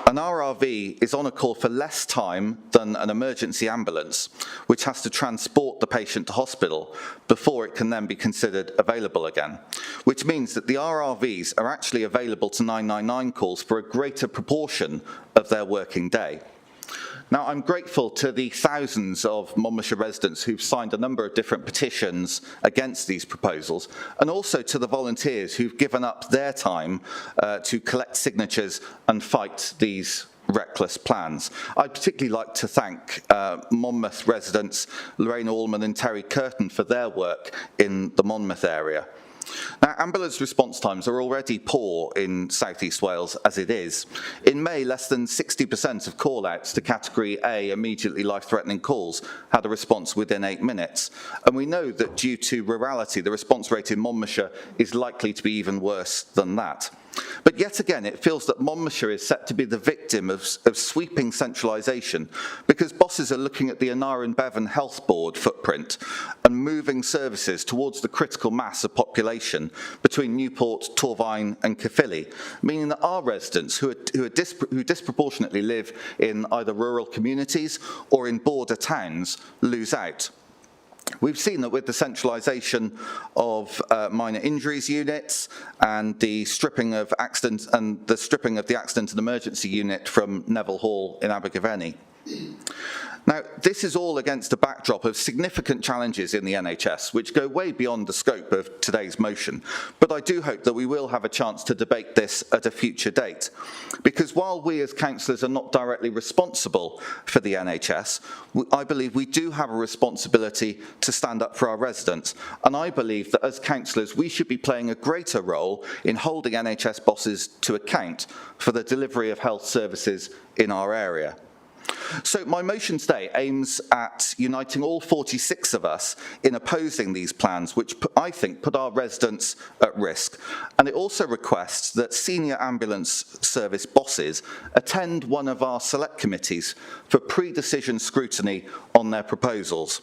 An RRV is on a call for less time than an emergency ambulance, which has to transport the patient to hospital before it can then be considered available again, which means that the RRVs are actually available to 999 calls for a greater proportion of their working day. Now, I'm grateful to the thousands of Monmouthshire residents who've signed a number of different petitions against these proposals, and also to the volunteers who've given up their time to collect signatures and fight these reckless plans. I'd particularly like to thank Monmouth residents Lorraine Allman and Terry Curtin for their work in the Monmouth area. Now, ambulance response times are already poor in South East Wales as it is. In May, less than 60% of call-outs to Category A immediately life-threatening calls had a response within 8 minutes. And we know that due to rurality, the response rate in Monmouthshire is likely to be even worse than that. But yet again, it feels that Monmouthshire is set to be the victim of sweeping centralisation because bosses are looking at the Anar and Bevan Health Board footprint and moving services towards the critical mass of population between Newport, Torvine and Caerphilly, meaning that our residents who disproportionately live in either rural communities or in border towns lose out. We've seen that with the centralisation of minor injuries units and the stripping of accident and the stripping of the accident and emergency unit from Neville Hall in Abergavenny. Now, this is all against a backdrop of significant challenges in the NHS, which go way beyond the scope of today's motion. But I do hope that we will have a chance to debate this at a future date. Because while we as councillors are not directly responsible for the NHS, I believe we do have a responsibility to stand up for our residents. And I believe that as councillors, we should be playing a greater role in holding NHS bosses to account for the delivery of health services in our area. So my motion today aims at uniting all 46 of us in opposing these plans, which I think put our residents at risk. And it also requests that senior ambulance service bosses attend one of our select committees for pre-decision scrutiny on their proposals.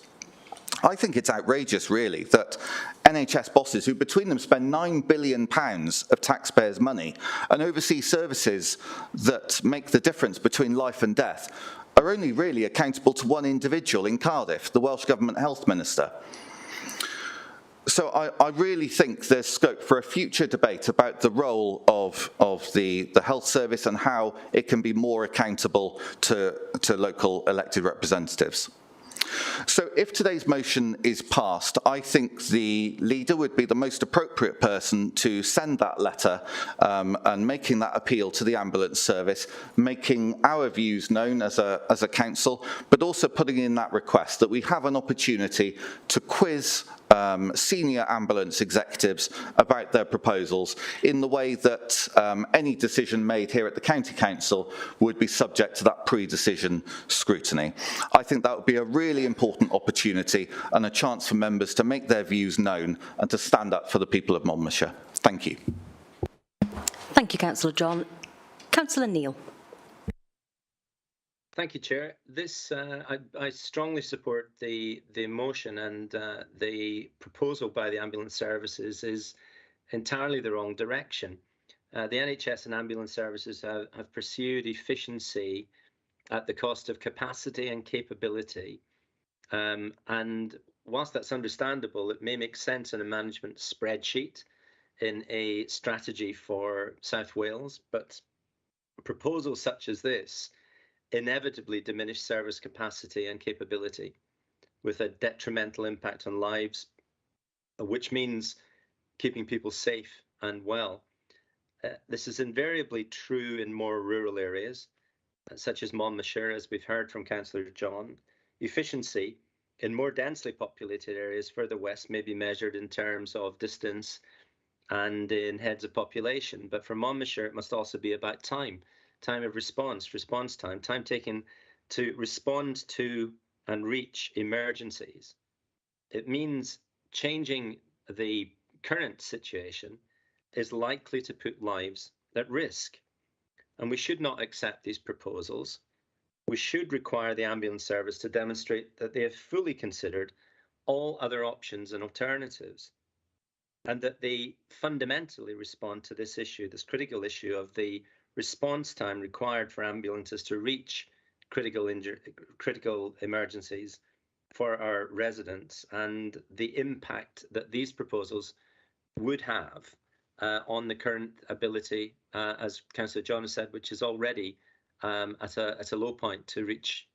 I think it's outrageous, really, that NHS bosses, who between them spend £9 billion of taxpayers' money and oversee services that make the difference between life and death, are only really accountable to one individual in Cardiff, the Welsh Government Health Minister. So I really think there's scope for a future debate about the role of the health service and how it can be more accountable to local elected representatives. So if today's motion is passed, I think the leader would be the most appropriate person to send that letter and making that appeal to the ambulance service, making our views known as a council, but also putting in that request that we have an opportunity to quiz senior ambulance executives about their proposals in the way that any decision made here at the County Council would be subject to that pre-decision scrutiny. I think that would be a really important opportunity and a chance for members to make their views known and to stand up for the people of Monmouthshire. Thank you. Thank you, Councillor John. Councillor Neil. Thank you, Chair. This I strongly support the motion, and the proposal by the ambulance services is entirely the wrong direction. The NHS and ambulance services have pursued efficiency at the cost of capacity and capability. And whilst that's understandable, it may make sense in a management spreadsheet in a strategy for South Wales, but proposals such as this inevitably diminish service capacity and capability with a detrimental impact on lives, which means keeping people safe and well. This is invariably true in more rural areas, such as Monmouthshire, as we've heard from Councillor John. Efficiency in more densely populated areas further west may be measured in terms of distance and in heads of population, but for Monmouthshire it must also be about time of response time taken to respond to and reach emergencies. It means changing the current situation is likely to put lives at risk. And we should not accept these proposals. We should require the ambulance service to demonstrate that they have fully considered all other options and alternatives, and that they fundamentally respond to this issue, this critical issue of the response time required for ambulances to reach critical emergencies for our residents, and the impact that these proposals would have on the current ability, as Councillor John has said, which is already at a low point to reach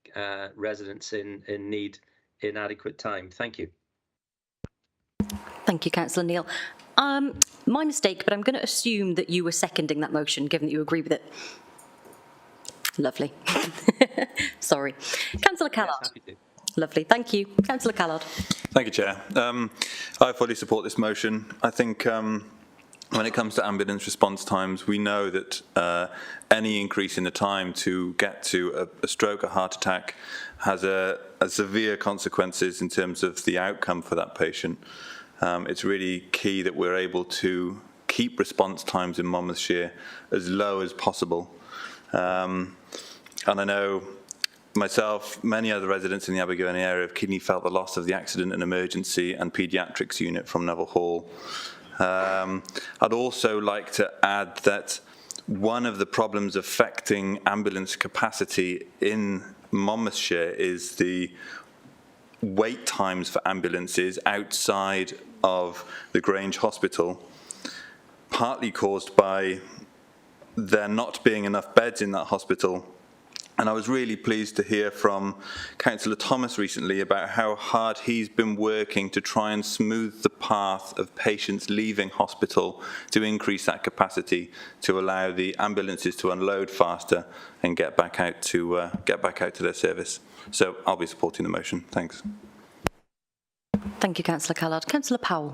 residents in need in adequate time. Thank you. Thank you, Councillor Neil. My mistake, but I'm going to assume that you were seconding that motion, given that you agree with it. Lovely. Sorry. Councillor Callard. Yes, happy to. Lovely, thank you. Councillor Callard. Thank you, Chair. I fully support this motion. I think when it comes to ambulance response times, we know that any increase in the time to get to a stroke, a heart attack, has a severe consequences in terms of the outcome for that patient. It's really key that we're able to keep response times in Monmouthshire as low as possible. And I know myself, many other residents in the Abergavenny area have keenly felt the loss of the accident and emergency and paediatrics unit from Neville Hall. I'd also like to add that one of the problems affecting ambulance capacity in Monmouthshire is the wait times for ambulances outside of the Grange Hospital, partly caused by there not being enough beds in that hospital. And I was really pleased to hear from Councillor Thomas recently about how hard he's been working to try and smooth the path of patients leaving hospital to increase that capacity to allow the ambulances to unload faster and get back out to their service. So I'll be supporting the motion. Thanks. Thank you, Councillor Callard. Councillor Powell.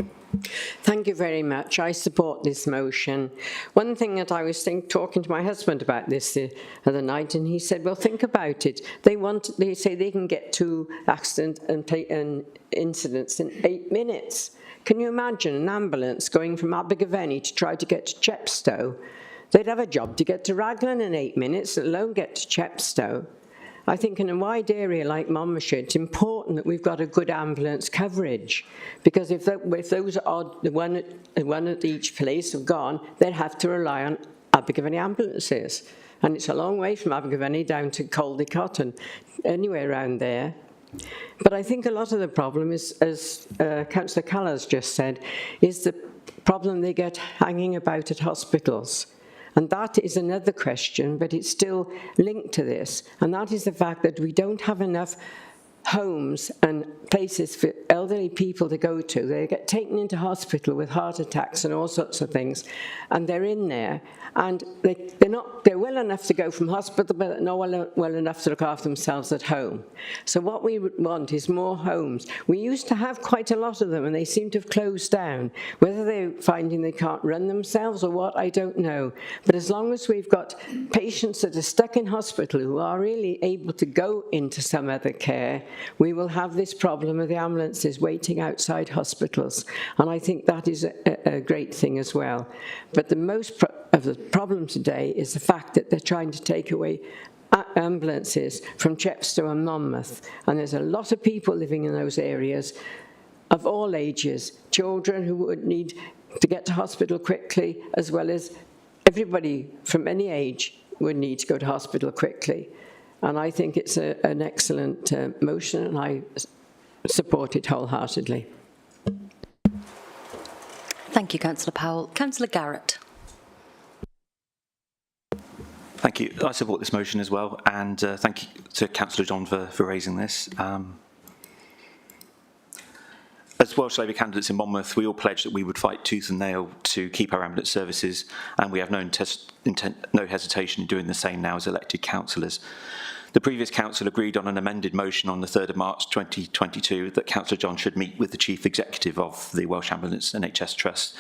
Thank you very much. I support this motion. One thing that I was talking to my husband about this the other night, and he said, well, think about it. They say they can get to accident and incidents in 8 minutes. Can you imagine an ambulance going from Abergavenny to try to get to Chepstow? They'd have a job to get to Raglan in 8 minutes, let alone get to Chepstow. I think in a wide area like Monmouthshire, it's important that we've got a good ambulance coverage, because if those are the one at each place have gone, they'd have to rely on Abergavenny ambulances. And it's a long way from Abergavenny down to Caldicot and anywhere around there. But I think a lot of the problem is, as Councillor Callas just said, is the problem they get hanging about at hospitals. And that is another question, but it's still linked to this. And that is the fact that we don't have enough homes and places for elderly people to go to. They get taken into hospital with heart attacks and all sorts of things, and they're in there, and they're well enough to go from hospital, but not well enough to look after themselves at home. So what we want is more homes. We used to have quite a lot of them, and they seem to have closed down. Whether they're finding they can't run themselves or what, I don't know. But as long as we've got patients that are stuck in hospital who are really able to go into some other care, we will have this problem of the ambulances waiting outside hospitals. And I think that is a great thing as well. But the most of the problem today is the fact that they're trying to take away ambulances from Chepstow and Monmouth. And there's a lot of people living in those areas of all ages, children who would need to get to hospital quickly, as well as everybody from any age would need to go to hospital quickly. And I think it's an excellent motion, and I support it wholeheartedly. Thank you, Councillor Powell. Councillor Garrett. Thank you. I support this motion as well, and thank you to Councillor John for raising this. As Welsh Labour candidates in Monmouth, we all pledged that we would fight tooth and nail to keep our ambulance services, and we have no hesitation in doing the same now as elected councillors. The previous council agreed on an amended motion on the 3rd of March 2022 that Councillor John should meet with the Chief Executive of the Welsh Ambulance NHS Trust.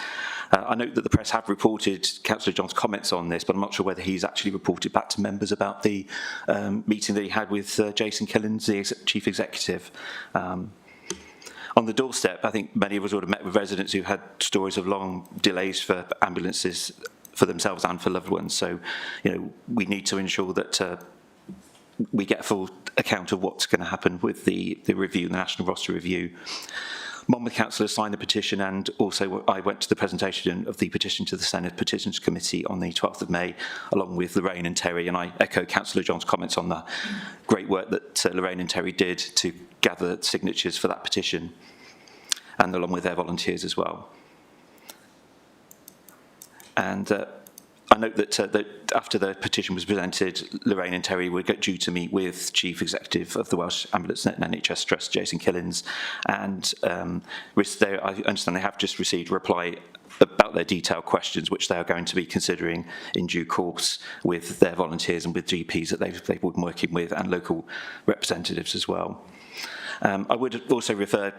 I note that the press have reported Councillor John's comments on this, but I'm not sure whether he's actually reported back to members about the meeting that he had with Jason Killins, the Chief Executive. On the doorstep, I think many of us would have met with residents who had stories of long delays for ambulances for themselves and for loved ones. So, we need to ensure that we get a full account of what's going to happen with the review, the National Roster Review. Monmouth councillors signed the petition, and also I went to the presentation of the petition to the Senate Petitions Committee on the 12th of May, along with Lorraine and Terry, and I echo Councillor John's comments on the great work that Lorraine and Terry did to gather signatures for that petition, and along with their volunteers as well. And I note that after the petition was presented, Lorraine and Terry were due to meet with Chief Executive of the Welsh Ambulance and NHS Trust, Jason Killins, and I understand they have just received a reply about their detailed questions, which they are going to be considering in due course with their volunteers and with GPs that they've been working with and local representatives as well. I would also refer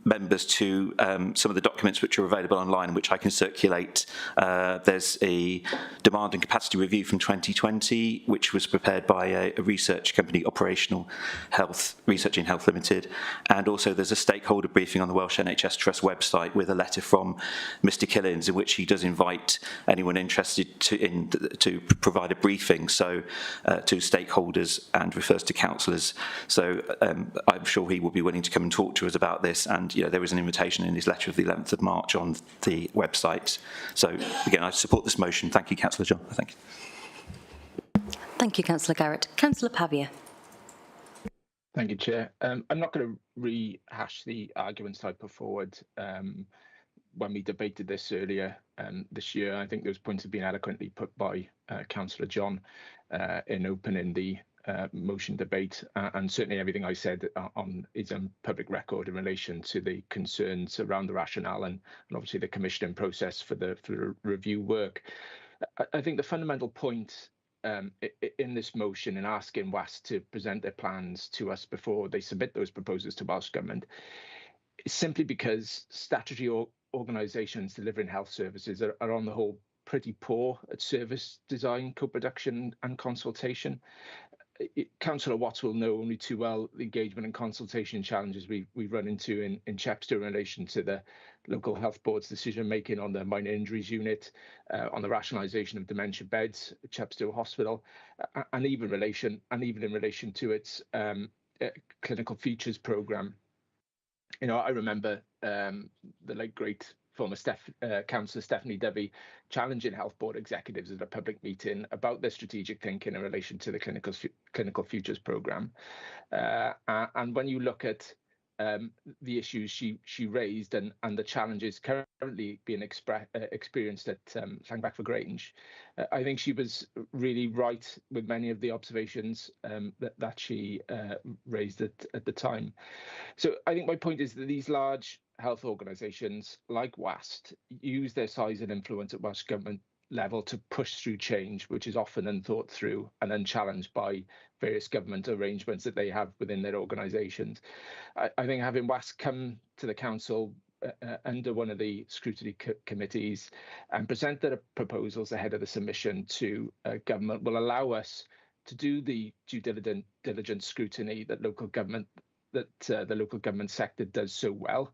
members to some of the documents which are available online, which I can circulate. There's a demand and capacity review from 2020, which was prepared by a research company, Operational Health Research in Health Limited, and also there's a stakeholder briefing on the Welsh NHS Trust website with a letter from Mr. Killins, in which he does invite anyone interested to provide a briefing to stakeholders and refers to councillors. So I'm sure he will be willing to come and talk to us about this. And there is an invitation in his letter of the 11th of March on the website. So again, I support this motion. Thank you, Councillor John. Thank you. Thank you, Councillor Garrett. Councillor Pavia. Thank you, Chair. I'm not going to rehash the arguments I put forward when we debated this earlier this year. I think those points have been eloquently put by Councillor John in opening the motion debate, and certainly everything I said is on public record in relation to the concerns around the rationale and obviously the commissioning process for the review work. I think the fundamental point in this motion in asking WAS to present their plans to us before they submit those proposals to Welsh Government is simply because statutory organisations delivering health services are on the whole pretty poor at service design, co-production and consultation. Councillor Watts will know only too well the engagement and consultation challenges we run into in Chepstow in relation to the local health board's decision making on the minor injuries unit, on the rationalisation of dementia beds at Chepstow Hospital, and even in relation to its clinical features programme. I remember the late great former Councillor Stephanie Dovey challenging health board executives at a public meeting about their strategic thinking in relation to the clinical futures programme. And when you look at the issues she raised and the challenges currently being experienced at Llangback-for-Grange, I think she was really right with many of the observations that she raised at the time. So I think my point is that these large health organisations like WAST use their size and influence at Welsh Government level to push through change, which is often unthought through and unchallenged by various government arrangements that they have within their organisations. I think having WAST come to the council under one of the scrutiny committees and present their proposals ahead of the submission to government will allow us to do the due diligence scrutiny that the local government sector does so well.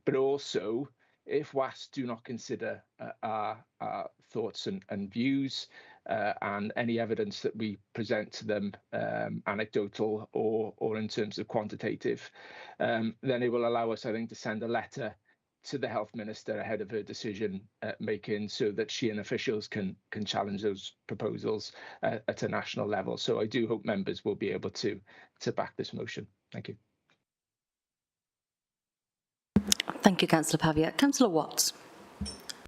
But also, if WAS do not consider our thoughts and views and any evidence that we present to them, anecdotal or in terms of quantitative, then it will allow us, I think, to send a letter to the Health Minister ahead of her decision making so that she and officials can challenge those proposals at a national level. So I do hope members will be able to back this motion. Thank you. Thank you, Councillor Pavia. Councillor Watts.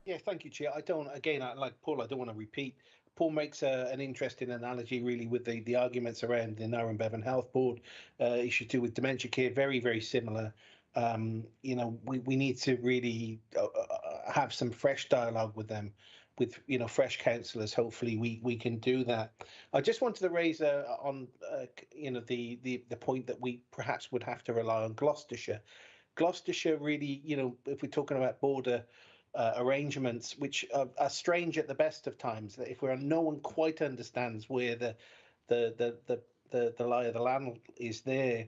Yeah, thank you, Chair. Like Paul, I don't want to repeat. Paul makes an interesting analogy, really, with the arguments around the Narren Bevan Health Board issue too with dementia care. Very, very similar. We need to really have some fresh dialogue with them, with fresh councillors. Hopefully, we can do that. I just wanted to raise on the point that we perhaps would have to rely on Gloucestershire. Gloucestershire really, if we're talking about border arrangements, which are strange at the best of times, that if no one quite understands where the lie of the land is there,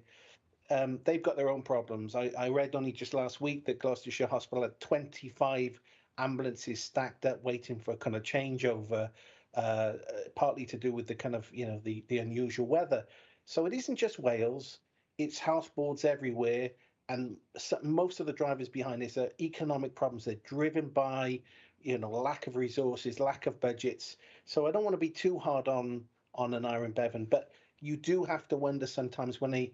they've got their own problems. I read only just last week that Gloucestershire Hospital had 25 ambulances stacked up waiting for a kind of changeover, partly to do with the kind of the unusual weather. So it isn't just Wales; it's health boards everywhere. And most of the drivers behind this are economic problems. They're driven by, lack of resources, lack of budgets. So I don't want to be too hard on an Narren Bevan, but you do have to wonder sometimes when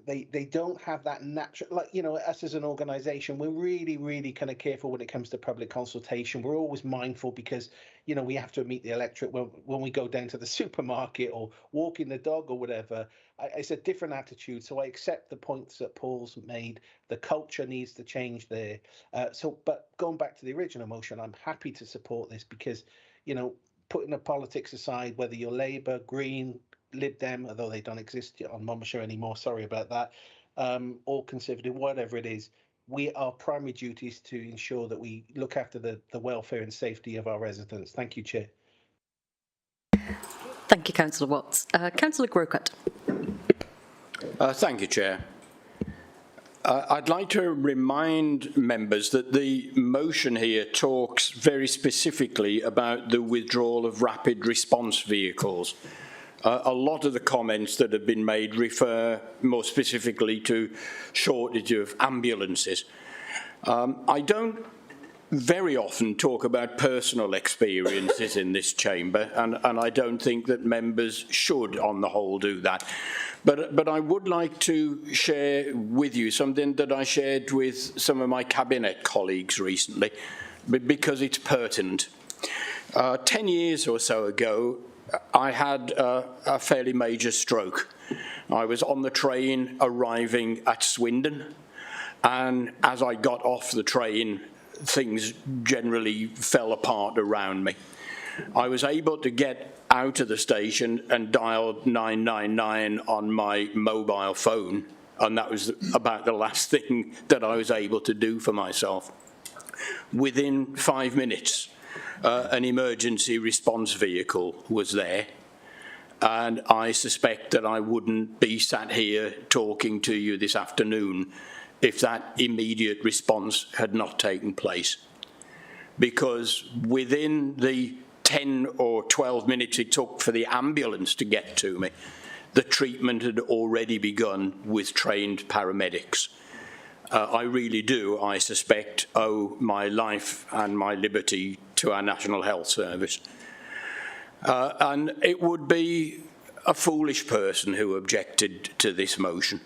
they don't have that natural, like, you know, us as an organisation, we're really kind of careful when it comes to public consultation. We're always mindful because, you know, we have to meet the electorate when we go down to the supermarket or walking the dog or whatever. It's a different attitude. So I accept the points that Paul's made. The culture needs to change there. But going back to the original motion, I'm happy to support this because, you know, putting the politics aside, whether you're Labour, Green, Lib Dem, although they don't exist on Monmouthshire anymore, sorry about that, or Conservative, whatever it is, our primary duty is to ensure that we look after the welfare and safety of our residents. Thank you, Chair. Thank you, Councillor Watts. Councillor Grocott. Thank you, Chair. I'd like to remind members that the motion here talks very specifically about the withdrawal of rapid response vehicles. A lot of the comments that have been made refer more specifically to shortage of ambulances. I don't very often talk about personal experiences in this chamber, and I don't think that members should, on the whole, do that. But I would like to share with you something that I shared with some of my cabinet colleagues recently, because it's pertinent. 10 years or so ago, I had a fairly major stroke. I was on the train arriving at Swindon, and as I got off the train, things generally fell apart around me. I was able to get out of the station and dialed 999 on my mobile phone, and that was about the last thing that I was able to do for myself. Within 5 minutes, an emergency response vehicle was there, and I suspect that I wouldn't be sat here talking to you this afternoon if that immediate response had not taken place. Because within the 10 or 12 minutes it took for the ambulance to get to me, the treatment had already begun with trained paramedics. I really do, I suspect, owe my life and my liberty to our National Health Service. And it would be a foolish person who objected to this motion.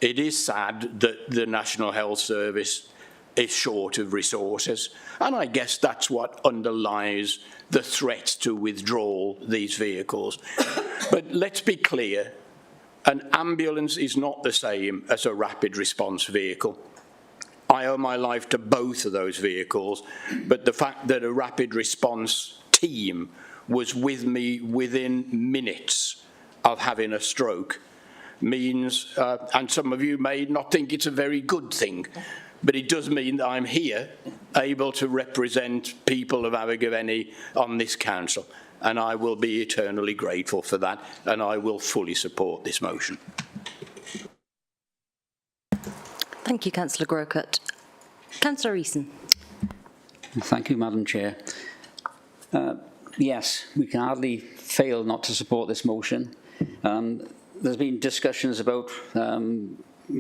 It is sad that the National Health Service is short of resources, and I guess that's what underlies the threat to withdraw these vehicles. But let's be clear, an ambulance is not the same as a rapid response vehicle. I owe my life to both of those vehicles, but the fact that a rapid response team was with me within minutes of having a stroke means, and some of you may not think it's a very good thing, but it does mean that I'm here able to represent people of Abergavenny on this council, and I will be eternally grateful for that, and I will fully support this motion. Thank you, Councillor Grocott. Councillor Eason. Thank you, Madam Chair. Yes, we can hardly fail not to support this motion. There's been discussions about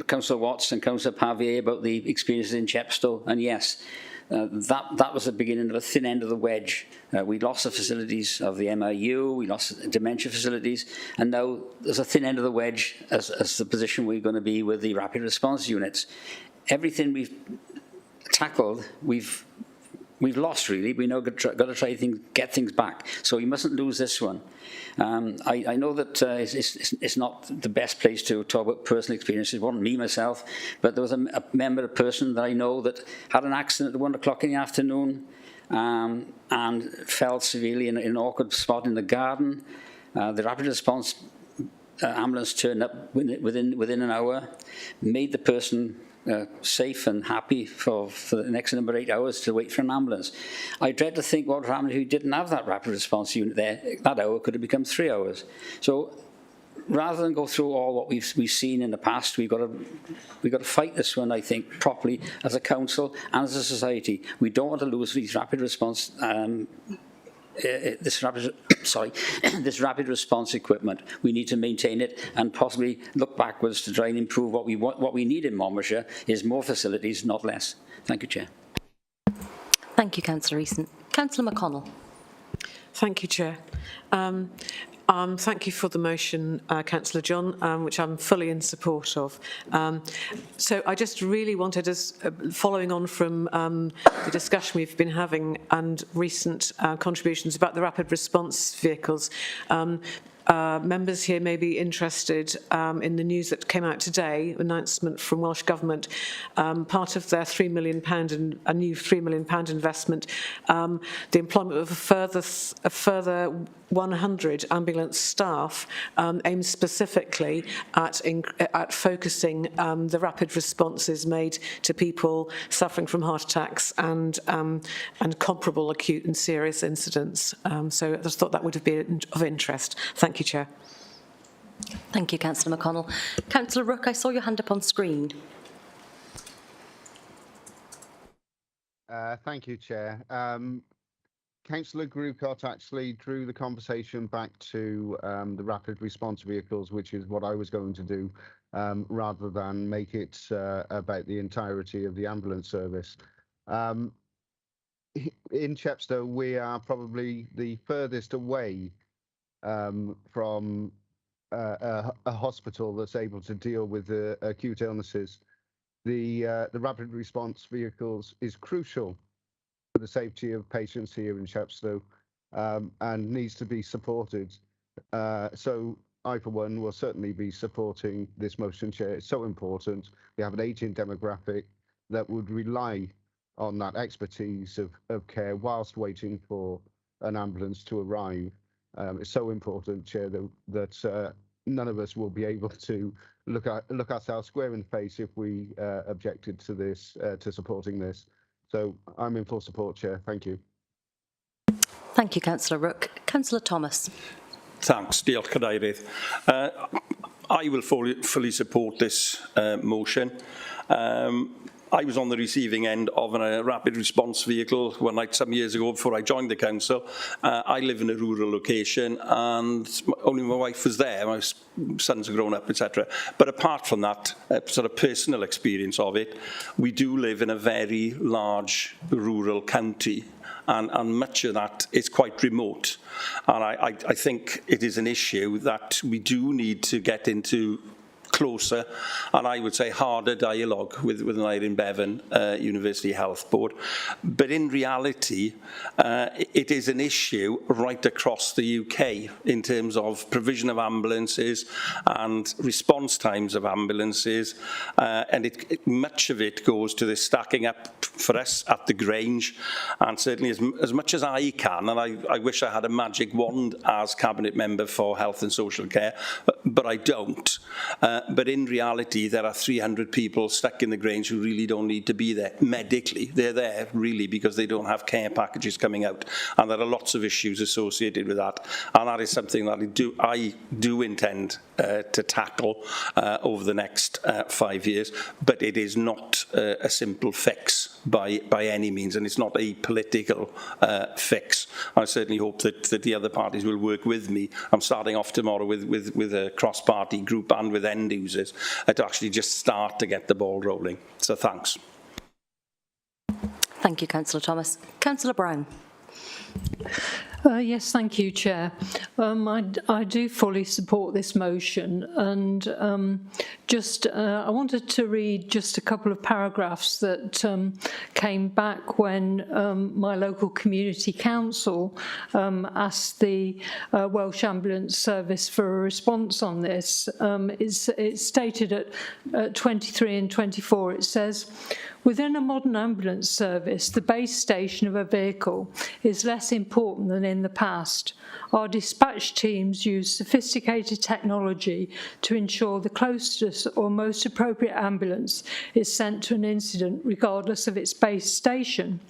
Councillor Watts and Councillor Pavier about the experiences in Chepstow, and yes, that was the beginning of a thin end of the wedge. We lost the facilities of the MIU, we lost dementia facilities, and now there's a thin end of the wedge as the position we're going to be with the rapid response units. Everything we've tackled, we've lost, really. We now got to try to get things back. So we mustn't lose this one. I know that it's not the best place to talk about personal experiences. It wasn't me, myself, but there was a member, a person that I know that had an accident at 1 o'clock in the afternoon and fell severely in an awkward spot in the garden. The rapid response ambulance turned up within an hour, made the person safe and happy for the next number of 8 hours to wait for an ambulance. I dread to think what would happen if you didn't have that rapid response unit there. That hour could have become 3 hours. So rather than go through all what we've seen in the past, we've got to fight this one, I think, properly as a council and as a society. We don't want to lose these rapid response this rapid response equipment. We need to maintain it and possibly look backwards to try and improve what we want. What we need in Monmouthshire is more facilities, not less. Thank you, Chair. Thank you, Councillor Eason. Councillor McConnell. Thank you, Chair. Thank you for the motion, Councillor John, which I'm fully in support of. So I just really wanted us, following on from the discussion we've been having and recent contributions about the rapid response vehicles, members here may be interested in the news that came out today, announcement from Welsh Government, part of their £3 million and a new £3 million investment, the employment of a further 100 ambulance staff aimed specifically at focusing the rapid responses made to people suffering from heart attacks and comparable acute and serious incidents. So I just thought that would have been of interest. Thank you, Chair. Thank you, Councillor McConnell. Councillor Rook, I saw your hand up on screen. Thank you, Chair. Councillor Grucott actually drew the conversation back to the rapid response vehicles, which is what I was going to do, rather than make it about the entirety of the ambulance service. In Chepstow, we are probably the furthest away from a hospital that's able to deal with acute illnesses. The rapid response vehicles is crucial for the safety of patients here in Chepstow and needs to be supported. So I, for one, will certainly be supporting this motion, Chair. It's so important. We have an ageing demographic that would rely on that expertise of care whilst waiting for an ambulance to arrive. It's so important, Chair, that none of us will be able to look ourselves square in the face if we objected to this, to supporting this. So I'm in full support, Chair. Thank you. Thank you, Councillor Rook. Councillor Thomas. Thanks, Diolch Cadeirydd. I will fully support this motion. I was on the receiving end of a rapid response vehicle one night some years ago before I joined the council. I live in a rural location and only my wife was there. My sons are grown up, etc. But apart from that sort of personal experience of it, we do live in a very large rural county. And much of that is quite remote. And I think it is an issue that we do need to get into closer and I would say harder dialogue with an Irene Bevan University Health Board. But in reality, it is an issue right across the UK in terms of provision of ambulances and response times of ambulances. And much of it goes to the stacking up for us at the Grange. And certainly as much as I can, and I wish I had a magic wand as Cabinet Member for Health and Social Care, but I don't. But in reality, there are 300 people stuck in the Grange who really don't need to be there medically. They're there really because they don't have care packages coming out. And there are lots of issues associated with that. And that is something that I do intend to tackle over the next 5 years. But it is not a simple fix by any means. And it's not a political fix. I certainly hope that the other parties will work with me. I'm starting off tomorrow with a cross-party group and with end users to actually just start to get the ball rolling. So thanks. Thank you, Councillor Thomas. Councillor Brown. Yes, thank you, Chair. I do fully support this motion, and I wanted to read just a couple of paragraphs that came back when my local community council asked the Welsh Ambulance Service for a response on this. It's stated at 23 and 24, it says, within a modern ambulance service, the base station of a vehicle is less important than in the past. Our dispatch teams use sophisticated technology to ensure the closest or most appropriate ambulance is sent to an incident regardless of its base station.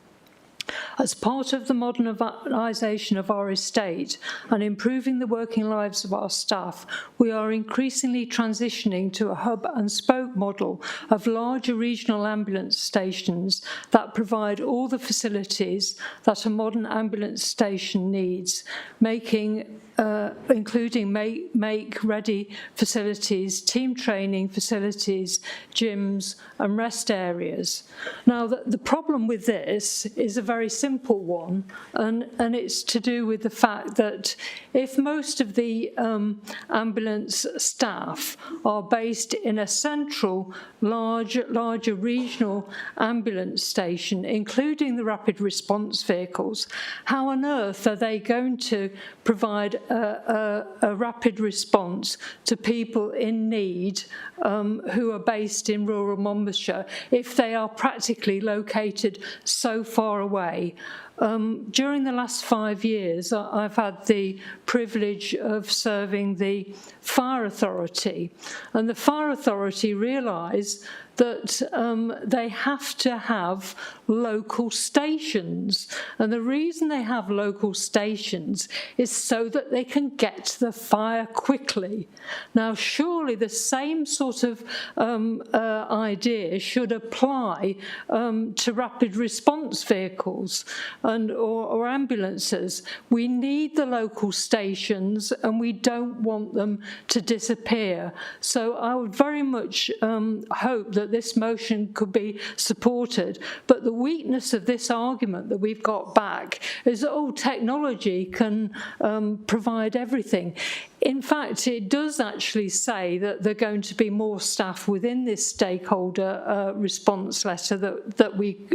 As part of the modernisation of our estate and improving the working lives of our staff, we are increasingly transitioning to a hub and spoke model of larger regional ambulance stations that provide all the facilities that a modern ambulance station needs, making including make ready facilities, team training facilities, gyms and rest areas. Now the problem with this is a very simple one, and it's to do with the fact that if most of the ambulance staff are based in a central larger regional ambulance station, including the rapid response vehicles, how on earth are they going to provide a rapid response to people in need who are based in rural Monmouthshire if they are practically located so far away? During the last 5 years, I've had the privilege of serving the fire authority, and the fire authority realise that they have to have local stations. And the reason they have local stations is so that they can get to the fire quickly. Now, surely the same sort of idea should apply to rapid response vehicles or ambulances. We need the local stations and we don't want them to disappear. So I would very much hope that this motion could be supported. But the weakness of this argument that we've got back is that, oh, technology can provide everything. In fact, it does actually say that there are going to be more staff within this stakeholder response letter that we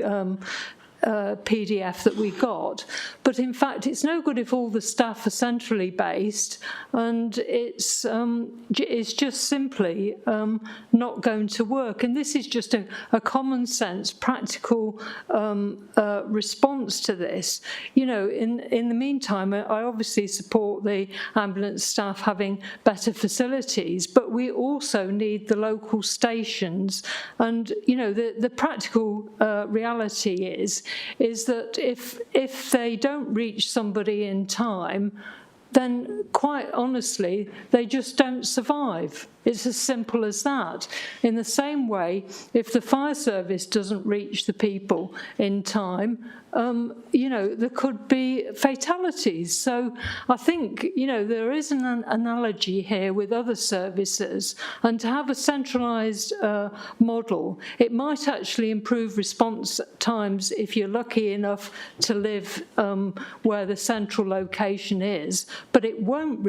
PDF that we got, but in fact it's no good if all the staff are centrally based, and it's just simply not going to work. And this is just a common sense, practical response to this. You know, in the meantime, I obviously support the ambulance staff having better facilities, but we also need the local stations. And you know, the practical reality is that if they don't reach somebody in time, then quite honestly, they just don't survive. It's as simple as that. In the same way, if the fire service doesn't reach the people in time, you know, there could be fatalities. So I think, you know, there is an analogy here with other services, and to have a centralised model, it might actually improve response times if you're lucky enough to live where the central location is, but it won't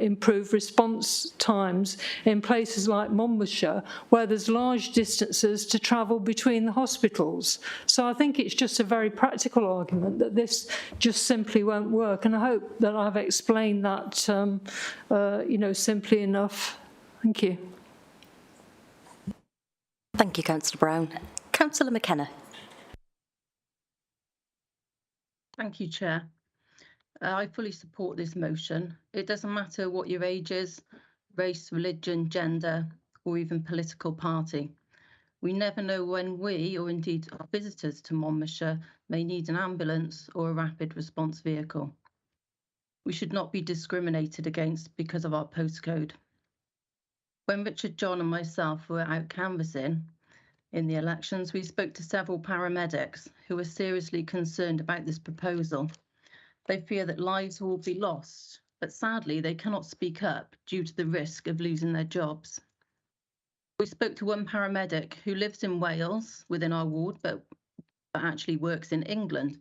improve response times in places like Monmouthshire, where there's large distances to travel between the hospitals. So I think it's just a very practical argument that this just simply won't work, and I hope that I've explained that you know, simply enough. Thank you. Thank you, Councillor Brown. Councillor McKenna. Thank you, Chair. I fully support this motion. It doesn't matter what your age is, race, religion, gender, or even political party. We never know when we, or indeed our visitors to Monmouthshire, may need an ambulance or a rapid response vehicle. We should not be discriminated against because of our postcode. When Richard, John and myself were out canvassing in the elections, we spoke to several paramedics who were seriously concerned about this proposal. They fear that lives will be lost, but sadly they cannot speak up due to the risk of losing their jobs. We spoke to one paramedic who lives in Wales within our ward, but actually works in England,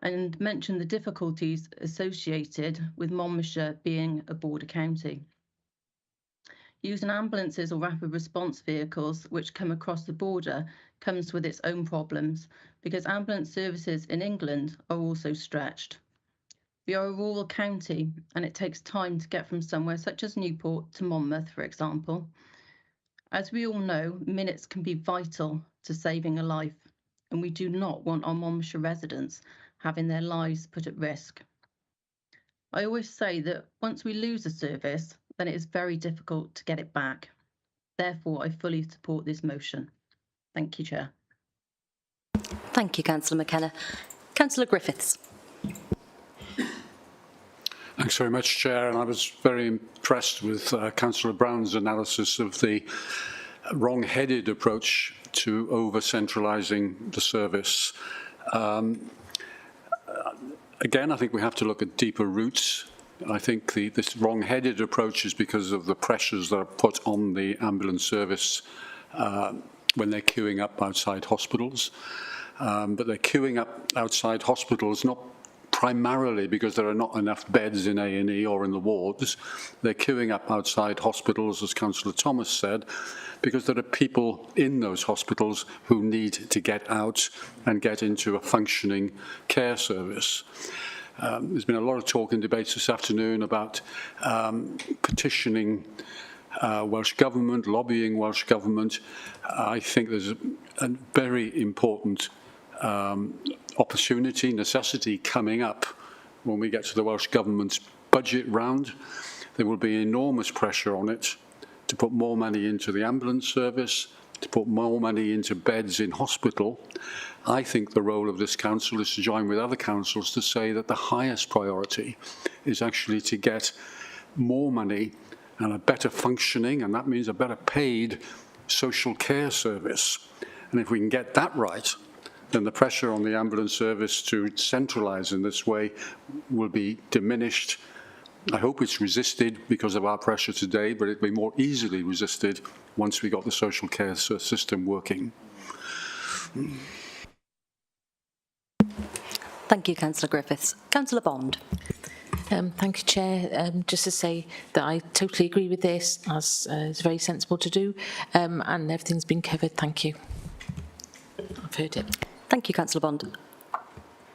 and mentioned the difficulties associated with Monmouthshire being a border county. Using ambulances or rapid response vehicles which come across the border comes with its own problems, because ambulance services in England are also stretched. We are a rural county, and it takes time to get from somewhere such as Newport to Monmouth, for example. As we all know, minutes can be vital to saving a life, and we do not want our Monmouthshire residents having their lives put at risk. I always say that once we lose a service, then it is very difficult to get it back. Therefore, I fully support this motion. Thank you, Chair. Thank you, Councillor McKenna. Councillor Griffiths. Thanks very much, Chair, and I was very impressed with Councillor Brown's analysis of the wrong-headed approach to over-centralising the service. Again, I think we have to look at deeper roots I think this wrong-headed approach is because of the pressures that are put on the ambulance service when they're queuing up outside hospitals. But they're queuing up outside hospitals not primarily because there are not enough beds in A&E or in the wards. They're queuing up outside hospitals, as Councillor Thomas said, because there are people in those hospitals who need to get out and get into a functioning care service. There's been a lot of talk and debates this afternoon about petitioning Welsh Government, lobbying Welsh Government. I think there's a very important opportunity, necessity coming up when we get to the Welsh Government's budget round. There will be enormous pressure on it to put more money into the ambulance service, to put more money into beds in hospital. I think the role of this council is to join with other councils to say that the highest priority is actually to get more money and a better functioning, and that means a better paid social care service. And if we can get that right, then the pressure on the ambulance service to centralise in this way will be diminished. I hope it's resisted because of our pressure today, but it'll be more easily resisted once we got the social care system working. Thank you, Councillor Griffiths. Councillor Bond. Thank you, Chair. Just to say that I totally agree with this, as it's very sensible to do, and everything's been covered. Thank you. I've heard it. Thank you, Councillor Bond.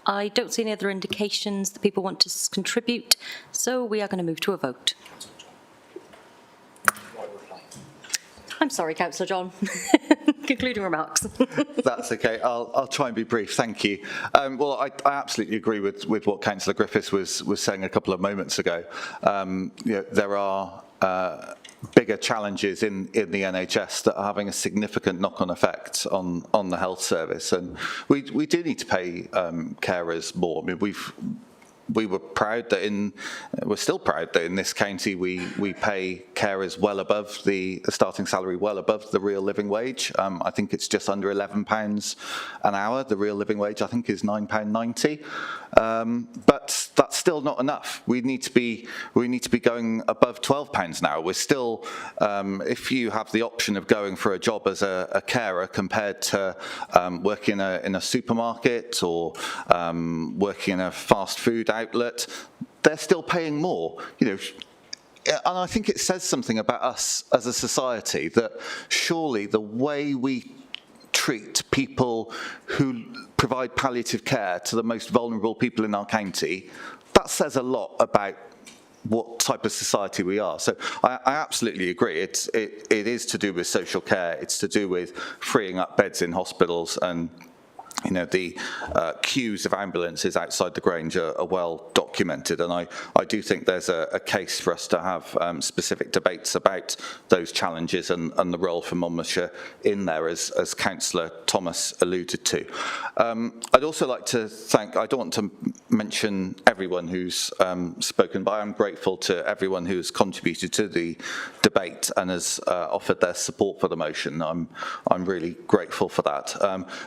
I don't see any other indications that people want to contribute, so we are going to move to a vote. I'm sorry, Councillor John. Concluding remarks. That's okay. I'll try and be brief. Thank you. Well, I absolutely agree with what Councillor Griffiths was saying a couple of moments ago. You know, there are bigger challenges in the NHS that are having a significant knock-on effect on the health service, and we do need to pay carers more. I mean, we were proud that we're still proud that in this county we pay carers well above the starting salary, well above the real living wage. I think it's just under £11 an hour. The real living wage, I think, is £9.90. But that's still not enough. We need to be going above £12 an hour. We're still, if you have the option of going for a job as a carer compared to working in a supermarket or working in a fast food outlet, they're still paying more. You know, and I think it says something about us as a society that surely the way we treat people who provide palliative care to the most vulnerable people in our county, that says a lot about what type of society we are. So I absolutely agree. It is to do with social care. It's to do with freeing up beds in hospitals, and you know, the queues of ambulances outside the Grange are well documented, and I do think there's a case for us to have specific debates about those challenges and the role for Monmouthshire in there, as Councillor Thomas alluded to. I'd also like to thank, I don't want to mention everyone who's spoken, but I'm grateful to everyone who's contributed to the debate and has offered their support for the motion. I'm really grateful for that.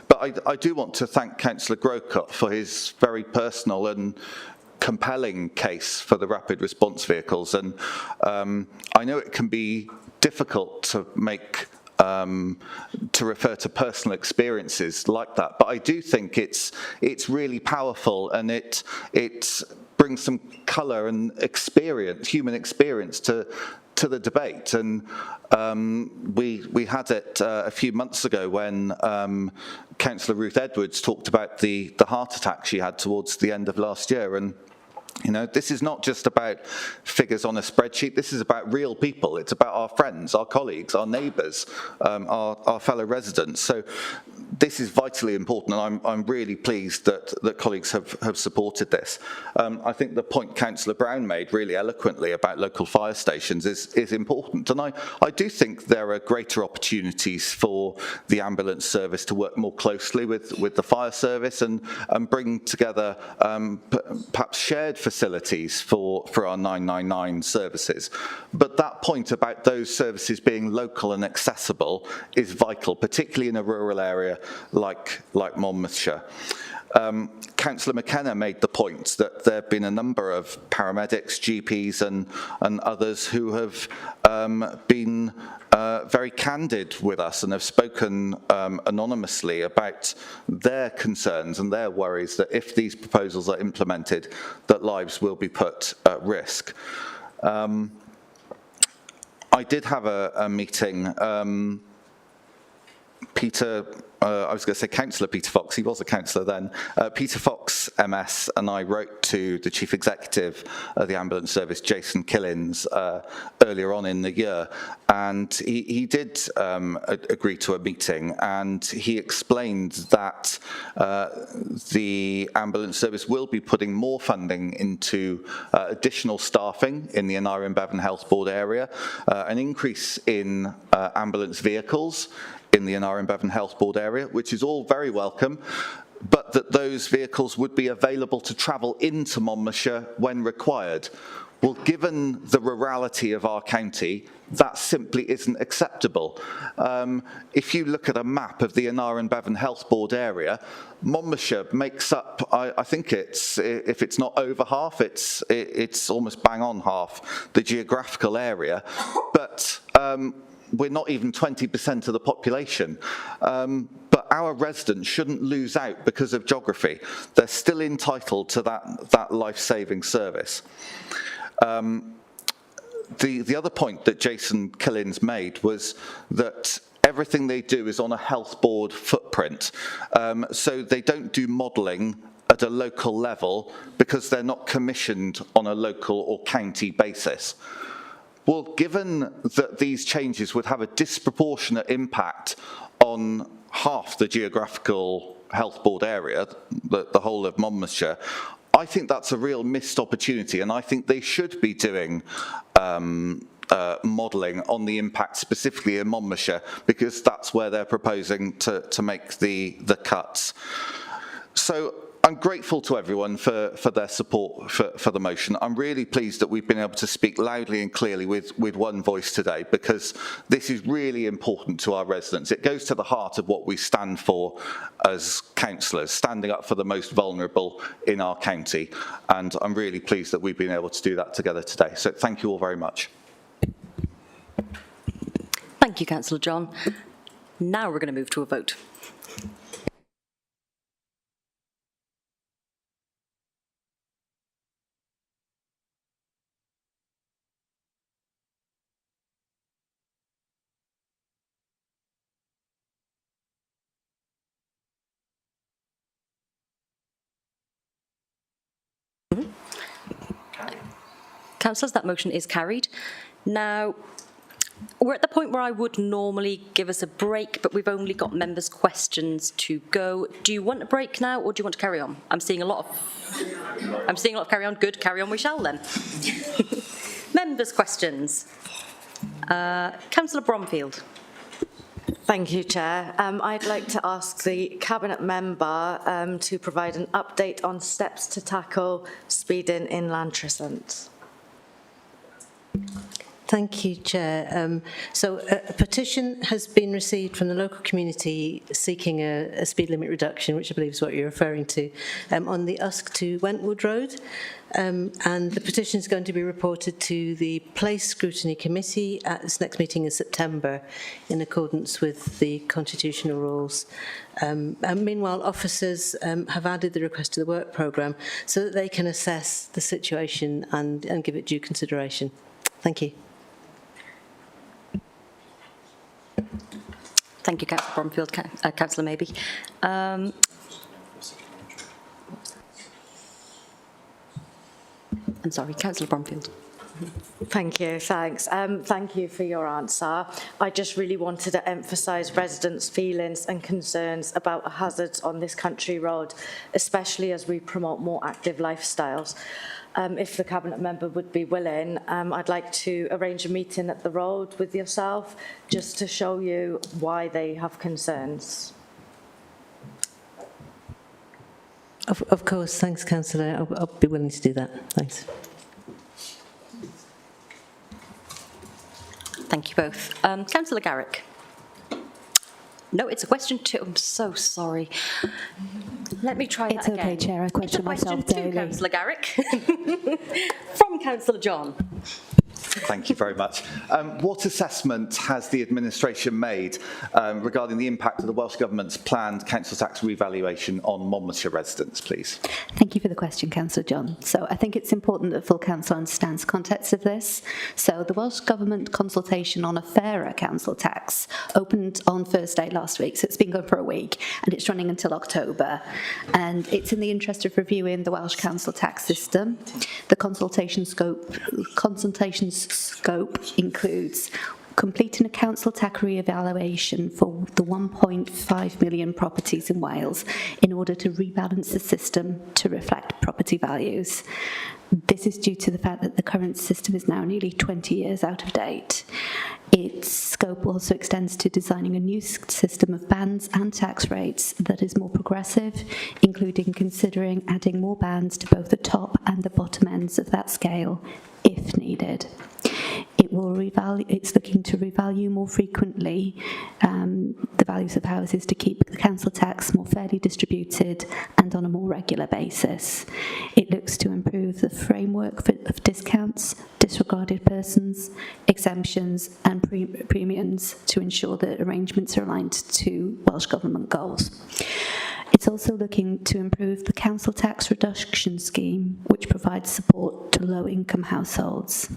But I do want to thank Councillor Grocott for his very personal and compelling case for the rapid response vehicles, and I know it can be difficult to make to refer to personal experiences like that, but I do think it's really powerful, and it brings some colour and experience, human experience to the debate. And we had it a few months ago when Councillor Ruth Edwards talked about the heart attack she had towards the end of last year. And you know, this is not just about figures on a spreadsheet. This is about real people. It's about our friends, our colleagues, our neighbours, our fellow residents. So this is vitally important, and I'm really pleased that colleagues have supported this. I think the point Councillor Brown made really eloquently about local fire stations is important, and I do think there are greater opportunities for the ambulance service to work more closely with the fire service and bring together perhaps shared facilities for our 999 services. But that point about those services being local and accessible is vital, particularly in a rural area like Monmouthshire. Councillor McKenna made the point that there have been a number of paramedics, GPs and others who have been very candid with us and have spoken anonymously about their concerns and their worries that if these proposals are implemented, that lives will be put at risk. I did have a meeting. I was going to say Councillor Peter Fox, he was a councillor then. Peter Fox, MS, and I wrote to the Chief Executive of the Ambulance Service, Jason Killins, earlier on in the year, and he did agree to a meeting, and he explained that the Ambulance Service will be putting more funding into additional staffing in the Aneurin Bevan Health Board area, an increase in ambulance vehicles in the Aneurin Bevan Health Board area, which is all very welcome, but that those vehicles would be available to travel into Monmouthshire when required. Well, given the rurality of our county, that simply isn't acceptable. If you look at a map of the Aneurin Bevan Health Board area, Monmouthshire makes up, I think it's, if it's not over half, it's almost bang on half the geographical area, but we're not even 20% of the population. But our residents shouldn't lose out because of geography. They're still entitled to that life-saving service. The other point that Jason Killins made was that everything they do is on a health board footprint. So they don't do modelling at a local level because they're not commissioned on a local or county basis. Well, given that these changes would have a disproportionate impact on half the geographical health board area, the whole of Monmouthshire, I think that's a real missed opportunity, and I think they should be doing modelling on the impact specifically in Monmouthshire, because that's where they're proposing to make the cuts. So I'm grateful to everyone for their support for the motion. I'm really pleased that we've been able to speak loudly and clearly with one voice today, because this is really important to our residents. It goes to the heart of what we stand for as councillors, standing up for the most vulnerable in our county. And I'm really pleased that we've been able to do that together today. So thank you all very much. Thank you, Councillor John. Now we're going to move to a vote. Councillors, that motion is carried. Now, we're at the point where I would normally give us a break, but we've only got members' questions to go. Do you want a break now, or do you want to carry on? I'm seeing a lot of carry on. Good, carry on we shall then. Members' questions. Councillor Bromfield. Thank you, Chair. I'd like to ask the Cabinet Member to provide an update on steps to tackle speeding in Lantricent. Thank you, Chair. So a petition has been received from the local community seeking a speed limit reduction, which I believe is what you're referring to, on the Usk to Wentwood Road. And the petition is going to be reported to the Place Scrutiny Committee at its next meeting in September, in accordance with the constitutional rules. And meanwhile, officers have added the request to the work programme so that they can assess the situation and give it due consideration. Thank you. Thank you, Councillor Bromfield. Councillor Maybe. I'm sorry, Councillor Bromfield. Thank you, thanks. Thank you for your answer. I just really wanted to emphasise residents' feelings and concerns about hazards on this country road, especially as we promote more active lifestyles. If the Cabinet Member would be willing, I'd like to arrange a meeting at the road with yourself just to show you why they have concerns. Of course, thanks, Councillor. I'll be willing to do that. Thanks. Thank you both. Councillor Garrick. No, it's a question too. I'm so sorry. Let me try It's that again. okay, Chair. I question myself to daily. Councillor Garrick. From Councillor John. Thank you very much. What assessment has the administration made regarding the impact of the Welsh Government's planned council tax revaluation on Monmouthshire residents, please? Thank you for the question, Councillor John. So I think it's important that full council understands the context of this. So the Welsh Government consultation on a fairer council tax opened on Thursday last week, so it's been going for a week, and it's running until October. And it's in the interest of reviewing the Welsh council tax system. The consultation scope includes completing a council tax re-evaluation for the 1.5 million properties in Wales in order to rebalance the system to reflect property values. This is due to the fact that the current system is now nearly 20 years out of date. Its scope also extends to designing a new system of bands and tax rates that is more progressive, including considering adding more bands to both the top and the bottom ends of that scale, if needed. It's looking to revalue more frequently the values of houses to keep the council tax more fairly distributed and on a more regular basis. It looks to improve the framework of discounts, disregarded persons, exemptions and premiums to ensure that arrangements are aligned to Welsh Government goals. It's also looking to improve the council tax reduction scheme, which provides support to low-income households.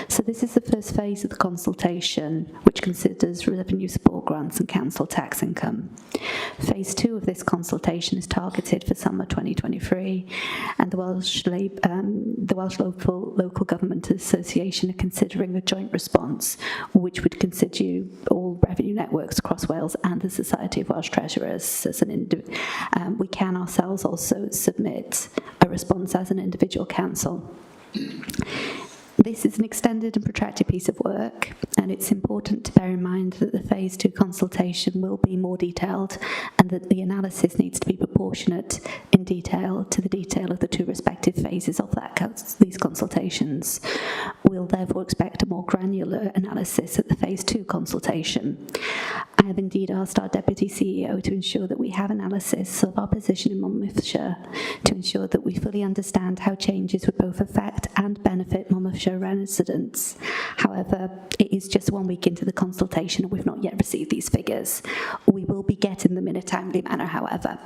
So this is the first phase of the consultation, which considers revenue support grants and council tax income. Phase 2 of this consultation is targeted for summer 2023, and the Welsh Local Government Association are considering a joint response, which would consider all revenue networks across Wales and the Society of Welsh Treasurers as we can ourselves also submit a response as an individual council. This is an extended and protracted piece of work, and it's important to bear in mind that the Phase 2 consultation will be more detailed and that the analysis needs to be proportionate in detail to the detail of the two respective phases of these consultations. We'll therefore expect a more granular analysis at the Phase 2 consultation. I have indeed asked our Deputy CEO to ensure that we have analysis of our position in Monmouthshire to ensure that we fully understand how changes would both affect and benefit Monmouthshire residents. However, it is just 1 week into the consultation and we've not yet received these figures. We will be getting them in a timely manner, however.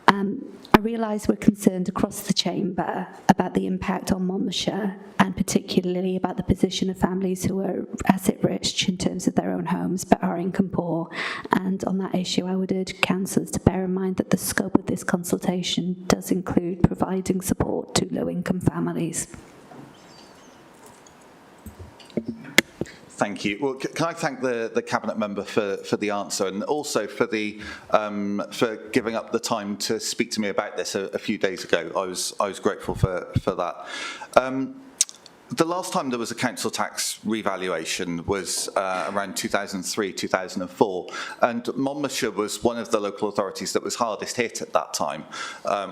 I realise we're concerned across the chamber about the impact on Monmouthshire and particularly about the position of families who are asset rich in terms of their own homes but are income poor. And on that issue, I would urge councillors to bear in mind that the scope of this consultation does include providing support to low-income families. Thank you. Well, can I thank the Cabinet member for the answer and also for the for giving up the time to speak to me about this a few days ago. I was grateful for that. The last time there was a council tax revaluation was around 2003, 2004, and Monmouthshire was one of the local authorities that was hardest hit at that time.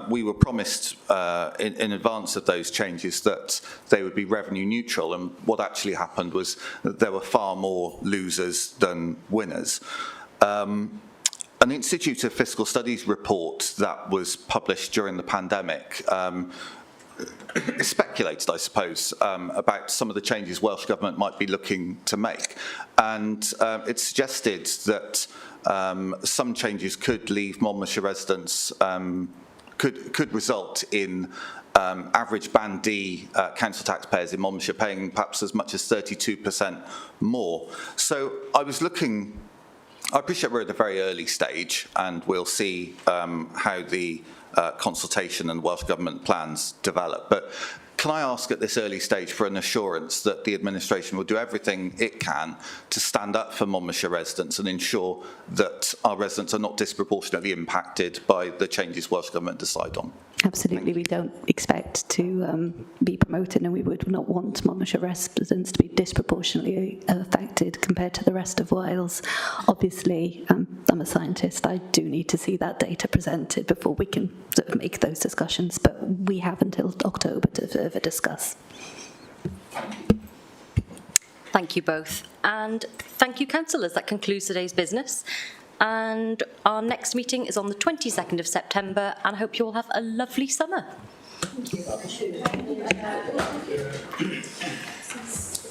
We were promised in advance of those changes that they would be revenue neutral, and what actually happened was that there were far more losers than winners. An Institute of Fiscal Studies report that was published during the pandemic speculated, I suppose, about some of the changes Welsh Government might be looking to make. And it suggested that some changes could leave Monmouthshire residents, could result in average Band D council taxpayers in Monmouthshire paying perhaps as much as 32% more. So I was looking, I appreciate we're at a very early stage and we'll see how the consultation and Welsh Government plans develop. But can I ask at this early stage for an assurance that the administration will do everything it can to stand up for Monmouthshire residents and ensure that our residents are not disproportionately impacted by the changes Welsh Government decide on? Absolutely, we don't expect to be promoted, and we would not want Monmouthshire residents to be disproportionately affected compared to the rest of Wales. Obviously, I'm a scientist, I do need to see that data presented before we can sort of make those discussions, but we have until October to further discuss. Thank you both, and thank you, councillors. That concludes today's business. And our next meeting is on the 22nd of September, and I hope you all have a lovely summer.